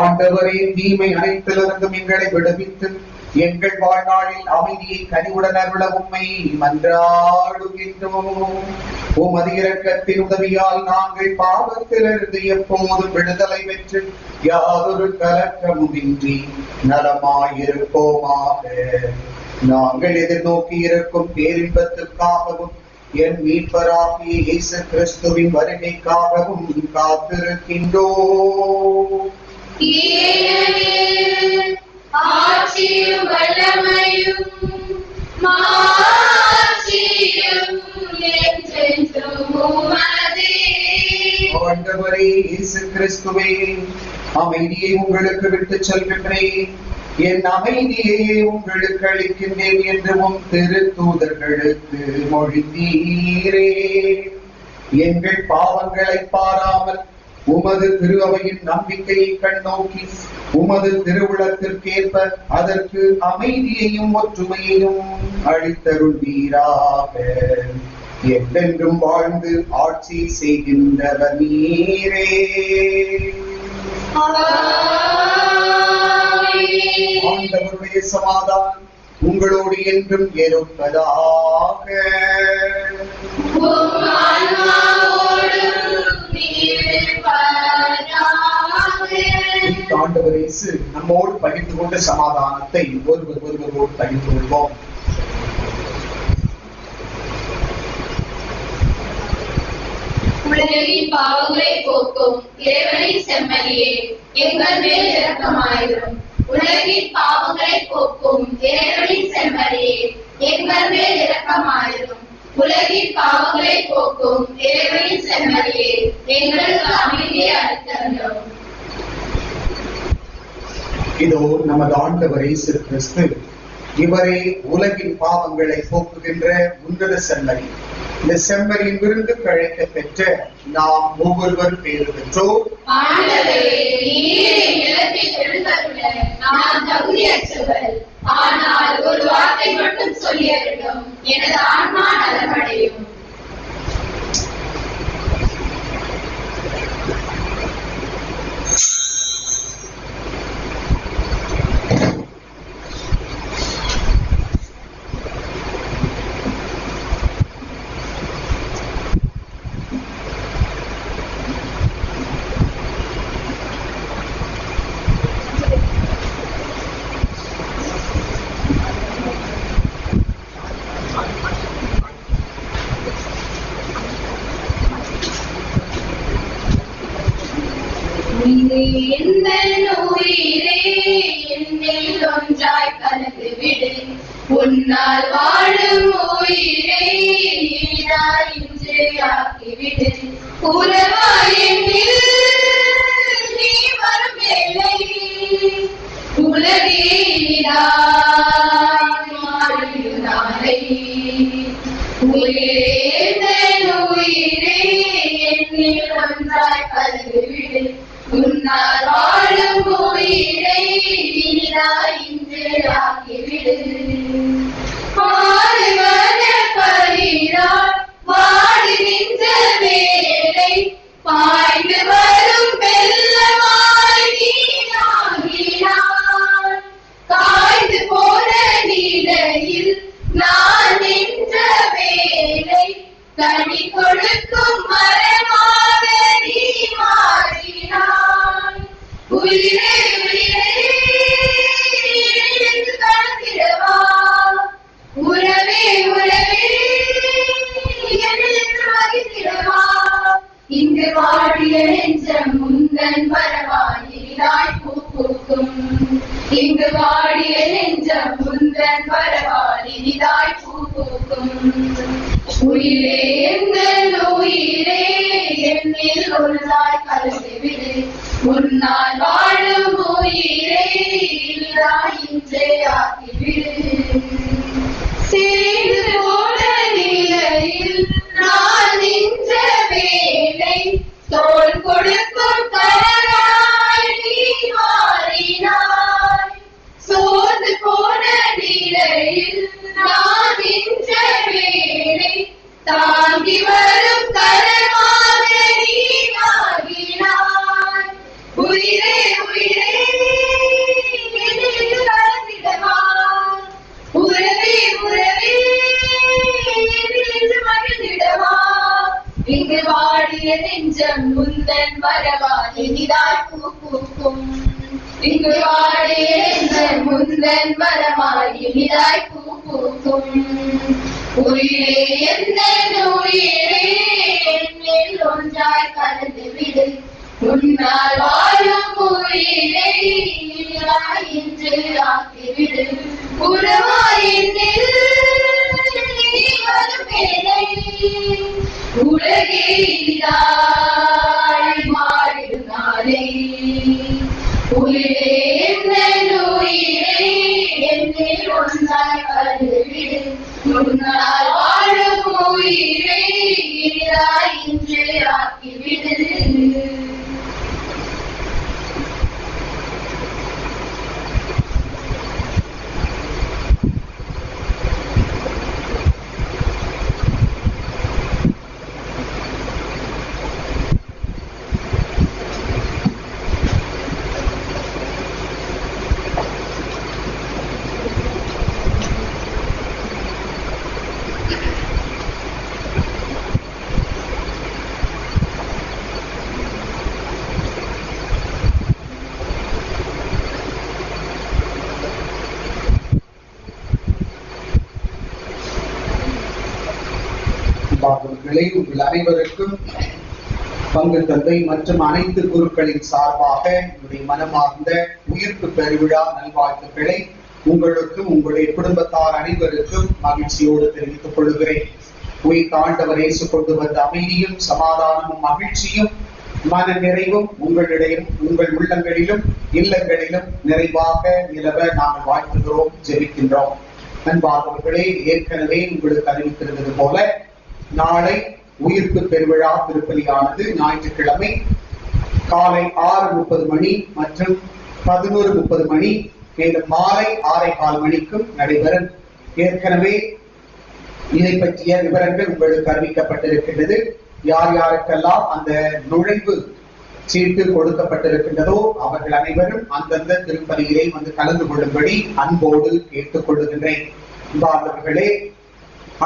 S2: ஆண்டவரே, தீமை அனைத்திலிருந்தும் எங்களை விடுவித்து எங்கள் வாழ்நாளில் அமைதியை கனிவுடன் அருள உம்மை மன்றாடுகின்றோம். உமது இரக்கத்தின் உதவியால் நாங்கள் பாவத்திலிருந்து எப்போதும் விடுதலை பெற்று யாதொரு கலக்கமுமின்றி நலமாயிருப்போமாக. நாங்கள் எதிர்நோக்கி இருக்கும் பேரின்பத்துக்காகவும் என் மீட்பராகிய இயேசு கிறிஸ்துவின் வருகைக்காகவும் காத்திருக்கின்றோம்.
S3: ஆட்சியும் வல்லமையும் மாட்சியும் என்றென்றும் உமதே.
S2: ஆண்டவரே இயேசு கிறிஸ்துவே, அமைதியை உங்களுக்கு விட்டுச் செல்கின்றேன், என் அமைதியை உங்களுக்கு அளிக்கின்றேன் என்று உம் திருத்தூதர்களுக்கு மொழிந்தீரே. எங்கள் பாவங்களை பாராமல் உமது திரு அவையின் நம்பிக்கையை கண்ணோக்கி உமது திருவுளத்திற்கேற்ப அதற்கு அமைதியையும் ஒற்றுமையையும் அளித்தருள்வீராக. என்றென்றும் வாழ்ந்து ஆட்சி செய்கின்றவர் நீரே. ஆண்டவருடைய சமாதானம் உங்களோடு என்றும் இருப்பதாக. ஆண்டவர் இயேசு நம்மோடு பகிர்ந்து கொண்ட சமாதானத்தை ஒருவரோடு பகிர்ந்து கொள்வோம்.
S3: உலகின் பாவங்களை போக்கும் இறைவனின் செம்மறியே, எங்கள் மேல் இரக்கமாயிரும். உலகின் பாவங்களை போக்கும் இறைவனின் செம்மறியே, எங்கள் மேல் இரக்கமாயிரும். உலகின் பாவங்களை போக்கும் இறைவனின் செம்மறியே, எங்களுக்கு அமைதியை அளித்தருளும்.
S2: இதோ நமது ஆண்டவர் இயேசு கிறிஸ்து, இவரே உலகின் பாவங்களை போக்குகின்ற உன்னத செம்மறி. இந்த செம்மறியின் விருந்துக்கு அழைக்க பெற்ற நாம் ஒவ்வொருவர் பேறு பெற்றோர்.
S3: ஆனால் ஒரு வார்த்தை மட்டும் சொல்லியருளும், எனது ஆன்மா நலமடையும். இந்த உயிரே என்னில் ஒன்றாய் கலந்து விடு, உன்னால் வாழும் உயிரே இனிதாய் இன்று ஆக்கிவிடு. உறவாய் என்னில் நீ வரும் வேளை உலகே இனிதாய் மாறிடும் நாளை. உயிரே உயிரே என்னில் ஒன்றாய் கலந்து விடு, உன்னால் வாழும் உயிரை இனிதாய் இன்று ஆக்கிவிடு. பாடுவன பயிரால் வாடி நின்ற வேளை, பாய்ந்து வரும் வெள்ளமாய் நீனாகினாய். காய்ந்து போன நிலையில் நான் நின்ற வேளை, கனி கொடுக்கும் மரமாக நீ மாறினாய். உயிரே உயிரே என்று கலந்திடவா, உறவே உறவே என்று மகிழ்ந்திடவா. இங்கு வாடிய நெஞ்சம் முந்தன் வரவாய் இனிதாய் பூ பூக்கும். இங்கு வாடிய நெஞ்சம் முந்தன் வரவாய் இனிதாய் பூ பூக்கும். உயிரே எங்கள் உயிரே என்னில் ஒன்றாய் கலந்து விடு, உன்னால் வாழும் உயிரே இனிதாய் இன்று ஆக்கிவிடு. சேர்ந்து போன நிலையில் நான் நின்ற வேளை, தோள் கொடுக்கும் கரமாய் நீ மாறினாய். சோர்ந்து போன நிலையில் நான் நின்ற வேளை, தாங்கி வரும் கரமாக நீ ஆகினாய். உயிரே உயிரே என்று கலந்திடவா, உறவே உறவே என்று மகிழ்ந்திடவா. இங்கு வாடிய நெஞ்சம் முந்தன் வரவாய் இனிதாய் பூ பூக்கும். இங்கு வாடிய நெஞ்சம் முந்தன் வரவாய் இனிதாய் பூ பூக்கும். உயிரே எந்த உயிரே என்னில் ஒன்றாய் கலந்து விடு, உன்னால் வாழும் உயிரை இனிதாய் இன்று ஆக்கிவிடு. உறவாய் என்னில் நீ வரும் வேளை, உலகே இனிதாய் மாறிடும் நாளை. உயிரே எந்த உயிரே என்னில் ஒன்றாய் கலந்து விடு, உன்னால் வாழும் உயிரை இனிதாய் இன்று ஆக்கிவிடு.
S2: பாண்டவர்களே, உங்கள் அனைவருக்கும் பங்கு தந்தை மற்றும் அனைத்து குருக்களின் சார்பாக என்னுடைய மனமார்ந்த உயிர்ப்பு பெருவிழா நல்வாழ்த்துக்களை உங்களுக்கும் உங்களுடைய குடும்பத்தார் அனைவருக்கும் மகிழ்ச்சியோடு தெரிவித்துக் கொள்கிறேன். உயிர் ஆண்டவர் இயேசு கொண்டு வந்த அமைதியும் சமாதானமும் மகிழ்ச்சியும் மன நிறைவும் உங்களிடையும் உங்கள் உள்ளங்களிலும் இல்லங்களிலும் நிறைவாக நிலவ நாங்கள் வாழ்த்துகிறோம், ஜெபிக்கின்றோம். அன்பார்ந்தவர்களே, ஏற்கனவே உங்களுக்கு அறிவித்திருந்தது போல நாளை உயிர்ப்பு பெருவிழா திருப்பலியானது ஞாயிற்றுக்கிழமை காலை 6:30 மணி மற்றும் 11:30 மணி, மேலும் மாலை 6:15 மணிக்கும் நடைபெறும். ஏற்கனவே இதை பற்றிய விவரங்கள் உங்களுக்கு அறிவிக்கப்பட்டிருக்கின்றது. யார் யாருக்கெல்லாம் அந்த நுழைவு சீட்டு கொடுக்கப்பட்டிருக்கின்றதோ அவர்கள் அனைவரும் அந்தந்த திருப்பலியிலே வந்து கலந்து கொள்ளும்படி அன்போடு கேட்டுக் கொள்ளுகின்றேன். அன்பார்ந்தவர்களே,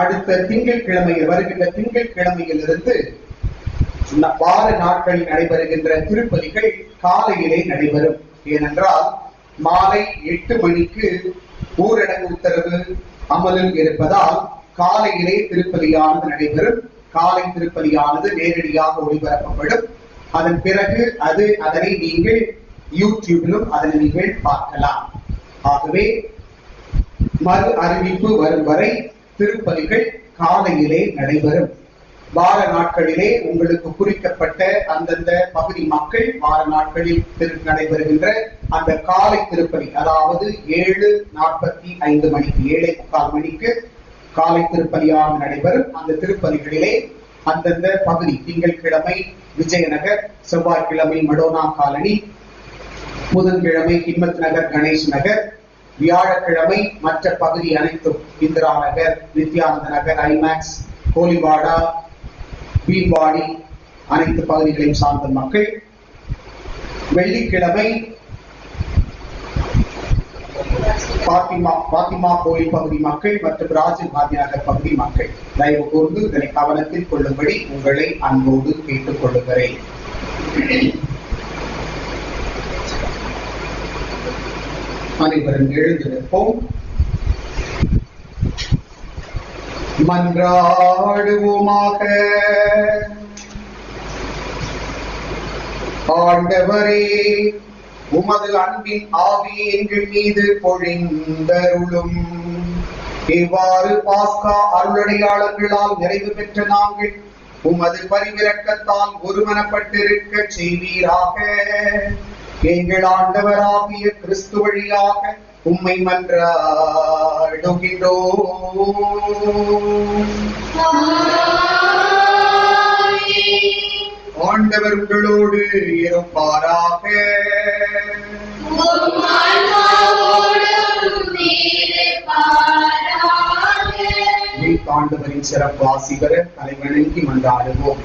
S2: அடுத்த திங்கட்கிழமையில் வருகின்ற திங்கட்கிழமையிலிருந்து வார நாட்களில் நடைபெறுகின்ற திருப்பலிகள் காலையிலே நடைபெறும். ஏனென்றால் மாலை 8 மணிக்கு ஊரடங்கு உத்தரவு அமலில் இருப்பதால் காலையிலே திருப்பலியானது நடைபெறும். காலை திருப்பலியானது நேரடியாக ஒளிபரப்பப்படும். அதன் பிறகு அதனை நீங்கள் யூடியூபிலும் அதனை நீங்கள் பார்க்கலாம். ஆகவே மறு அறிவிப்பு வரும் வரை திருப்பலிகள் காலையிலே நடைபெறும். வார நாட்களிலே உங்களுக்கு குறிக்கப்பட்ட அந்தந்த பகுதி மக்கள் வார நாட்களில் நடைபெறுகின்ற அந்த காலை திருப்பலி, அதாவது 7:45 மணிக்கு 7:45 மணிக்கு காலை திருப்பலியாக நடைபெறும். அந்த திருப்பலிகளிலே அந்தந்த பகுதி திங்கட்கிழமை விஜயநகர், செவ்வாய்க்கிழமை மடோனா காலனி, புதன்கிழமை ஹிம்மத் நகர், கணேஷ் நகர், வியாழக்கிழமை மற்ற பகுதி அனைத்தும் இந்திரா நகர், நித்யானந்த நகர், ஐமேக்ஸ், கோலிவாடா, பீல்வாடி அனைத்து பகுதிகளையும் சார்ந்த மக்கள். வெள்ளிக்கிழமை பாத்திமா கோயில் பகுதி மக்கள் மற்றும் ராஜீவ் காந்தி நகர் பகுதி மக்கள் தயவு கூர்ந்து இதனை கவனத்தில் கொள்ளும்படி உங்களை அன்போடு கேட்டுக் கொள்ளுகிறேன். அனைவரும் எழுந்திருப்போம். மன்றாடுவோமாக. ஆண்டவரே, உமது அன்பின் ஆவியை எங்கள் மீது பொழிந்தருளும். இவ்வாறு பாஸ்கா அருளடையாளங்களால் நிறைவு பெற்ற நாங்கள் உமது பரிவிரக்கத்தால் ஒருமனப்பட்டிருக்க செய்வீராக. எங்கள் ஆண்டவராகிய கிறிஸ்து வழியாக உம்மை மன்றாடுகின்றோம். ஆண்டவர் உங்களோடு இருப்பாராக. ஆண்டவரின் சிறப்பு ஆசி பெற தலைவணங்கி மன்றாடுவோம்.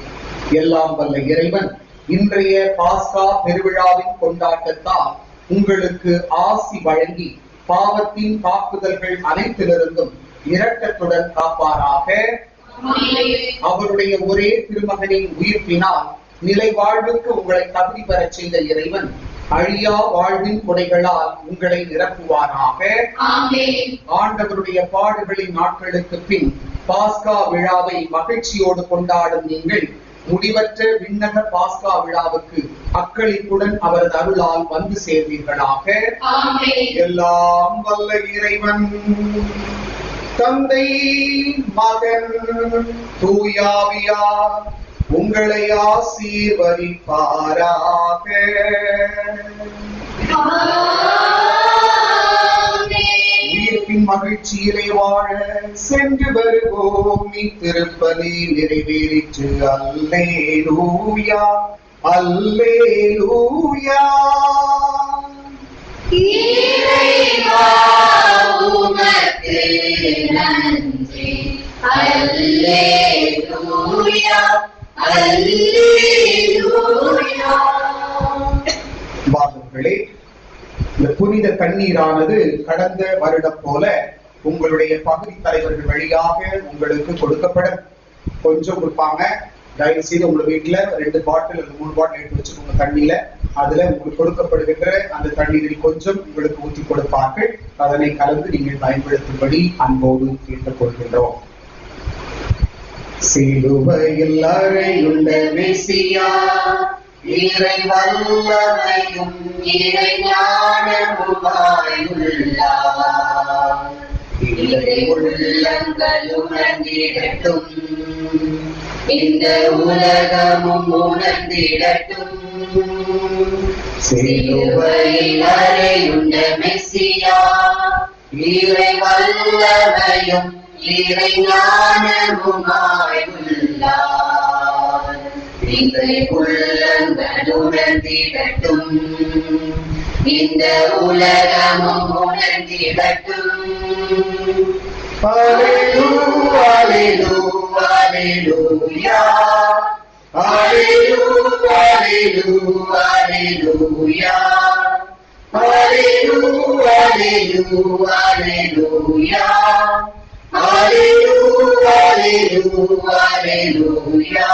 S2: எல்லாம் வல்ல இறைவன் இன்றைய பாஸ்கா பெருவிழாவின் கொண்டாட்டத்தால் உங்களுக்கு ஆசி வழங்கி பாவத்தின் தாக்குதல்கள் அனைத்திலிருந்தும் இரக்கத்துடன் காப்பாராக. அவருடைய ஒரே திருமகனின் உயிர்ப்பினால் நிலை வாழ்வுக்கு உங்களை தகுதி பெற செய்த இறைவன் அழியா வாழ்வின் கொடைகளால் உங்களை நிரப்புவாராக. ஆண்டவருடைய பாடுகளின் நாட்களுக்கு பின் பாஸ்கா விழாவை மகிழ்ச்சியோடு கொண்டாடும் நீங்கள் முடிவற்ற விண்ணக பாஸ்கா விழாவுக்கு அக்களிப்புடன் அவரது அருளால் வந்து சேர்வீர்களாக. எல்லாம் வல்ல இறைவன் தந்தை, மகன், தூயாவியார் உங்களை ஆசீர்வதிப்பாராக. உயிர்ப்பின் மகிழ்ச்சியிலே வாழ சென்று வருவோம். இத்திருப்பலி நிறைவேறிற்று. அல்லேலூயா, அல்லேலூயா.
S3: இறைவா உமக்கு நன்றி. அல்லேலூயா, அல்லேலூயா.
S2: வாருங்களே, இந்த புனித தண்ணீரானது கடந்த வருடம் போல உங்களுடைய பகுதி தலைவர்கள் வழியாக உங்களுக்கு கொடுக்கப்படும். கொஞ்சம் கொடுப்பாங்க. தயவு செய்து உங்க வீட்டுல 2 பாட்டில் 3 பாட்டில் எடுத்து வச்சுக்கோங்க தண்ணியில. அதுல உங்களுக்கு கொடுக்கப்படுகின்ற அந்த தண்ணீரில் கொஞ்சம் உங்களுக்கு ஊற்றி கொடுப்பார்கள். அதனை கலந்து நீங்கள் பயன்படுத்தும்படி அன்போடு கேட்டுக் கொள்கின்றோம். சிலுவையில் அறையுண்ட மெசியா, இறை வல்லமையும் இறை ஞானமுமாயுள்ளார். இறை உள்ளங்கள் உணர்ந்திடட்டும், இந்த உலகமும் உணர்ந்திடட்டும். சிலுவையில் அறையுண்ட மெசியா, இறை வல்லமையும் இறை ஞானமுமாயுள்ளார். இறை உள்ளங்கள் உணர்ந்திடட்டும், இந்த உலகமும் உணர்ந்திடட்டும். அல்லேலூயா, அல்லேலூயா, அல்லேலூயா, அல்லேலூயா, அல்லேலூயா, அல்லேலூயா, அல்லேலூயா, அல்லேலூயா.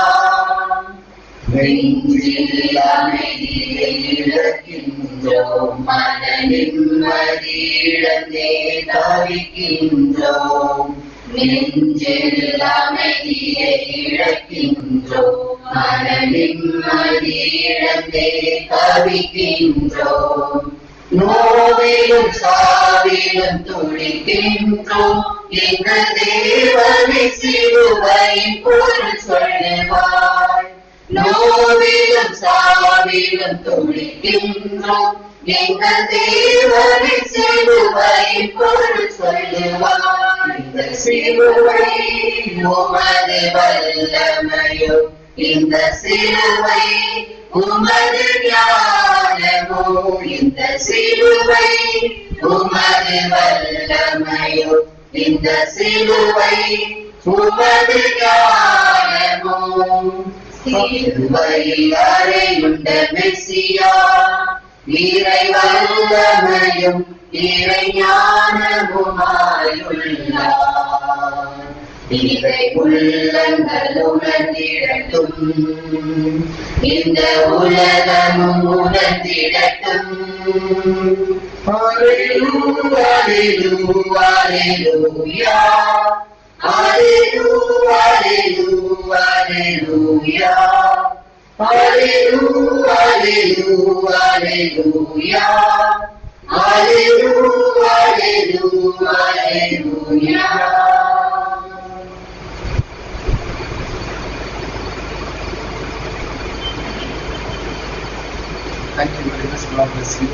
S2: நெஞ்சில் அமைதியை இழக்கின்றோம், மன நிம்மதி இழந்தே தவிக்கின்றோம். நெஞ்சில் அமைதியை இழக்கின்றோம், மன நிம்மதி இழந்தே தவிக்கின்றோம். நோவிலும் சாவிலும் துடிக்கின்றோம், எங்கள் தேவனை சிலுவையின் பொருள் சொல்லுவாய். நோவிலும் சாவிலும் துடிக்கின்றோம், எங்கள் தேவனை சிலுவையின் பொருள் சொல்லுவாய். இந்த சிலுவை உமது வல்லமையோ, இந்த சிலுவை உமது ஞானமோ, இந்த சிலுவை உமது வல்லமையோ, இந்த சிலுவை உமது ஞானமோ. சிலுவையில் அறையுண்ட மெசியா, இறை வல்லமையும் இறை ஞானமுமாயுள்ளார். இறை உள்ளங்கள் உணர்ந்திடட்டும், இந்த உலகமும் உணர்ந்திடட்டும். அல்லேலூயா, அல்லேலூயா, அல்லேலூயா, அல்லேலூயா, அல்லேலூயா, அல்லேலூயா, அல்லேலூயா, அல்லேலூயா. Thank you very much. God bless you.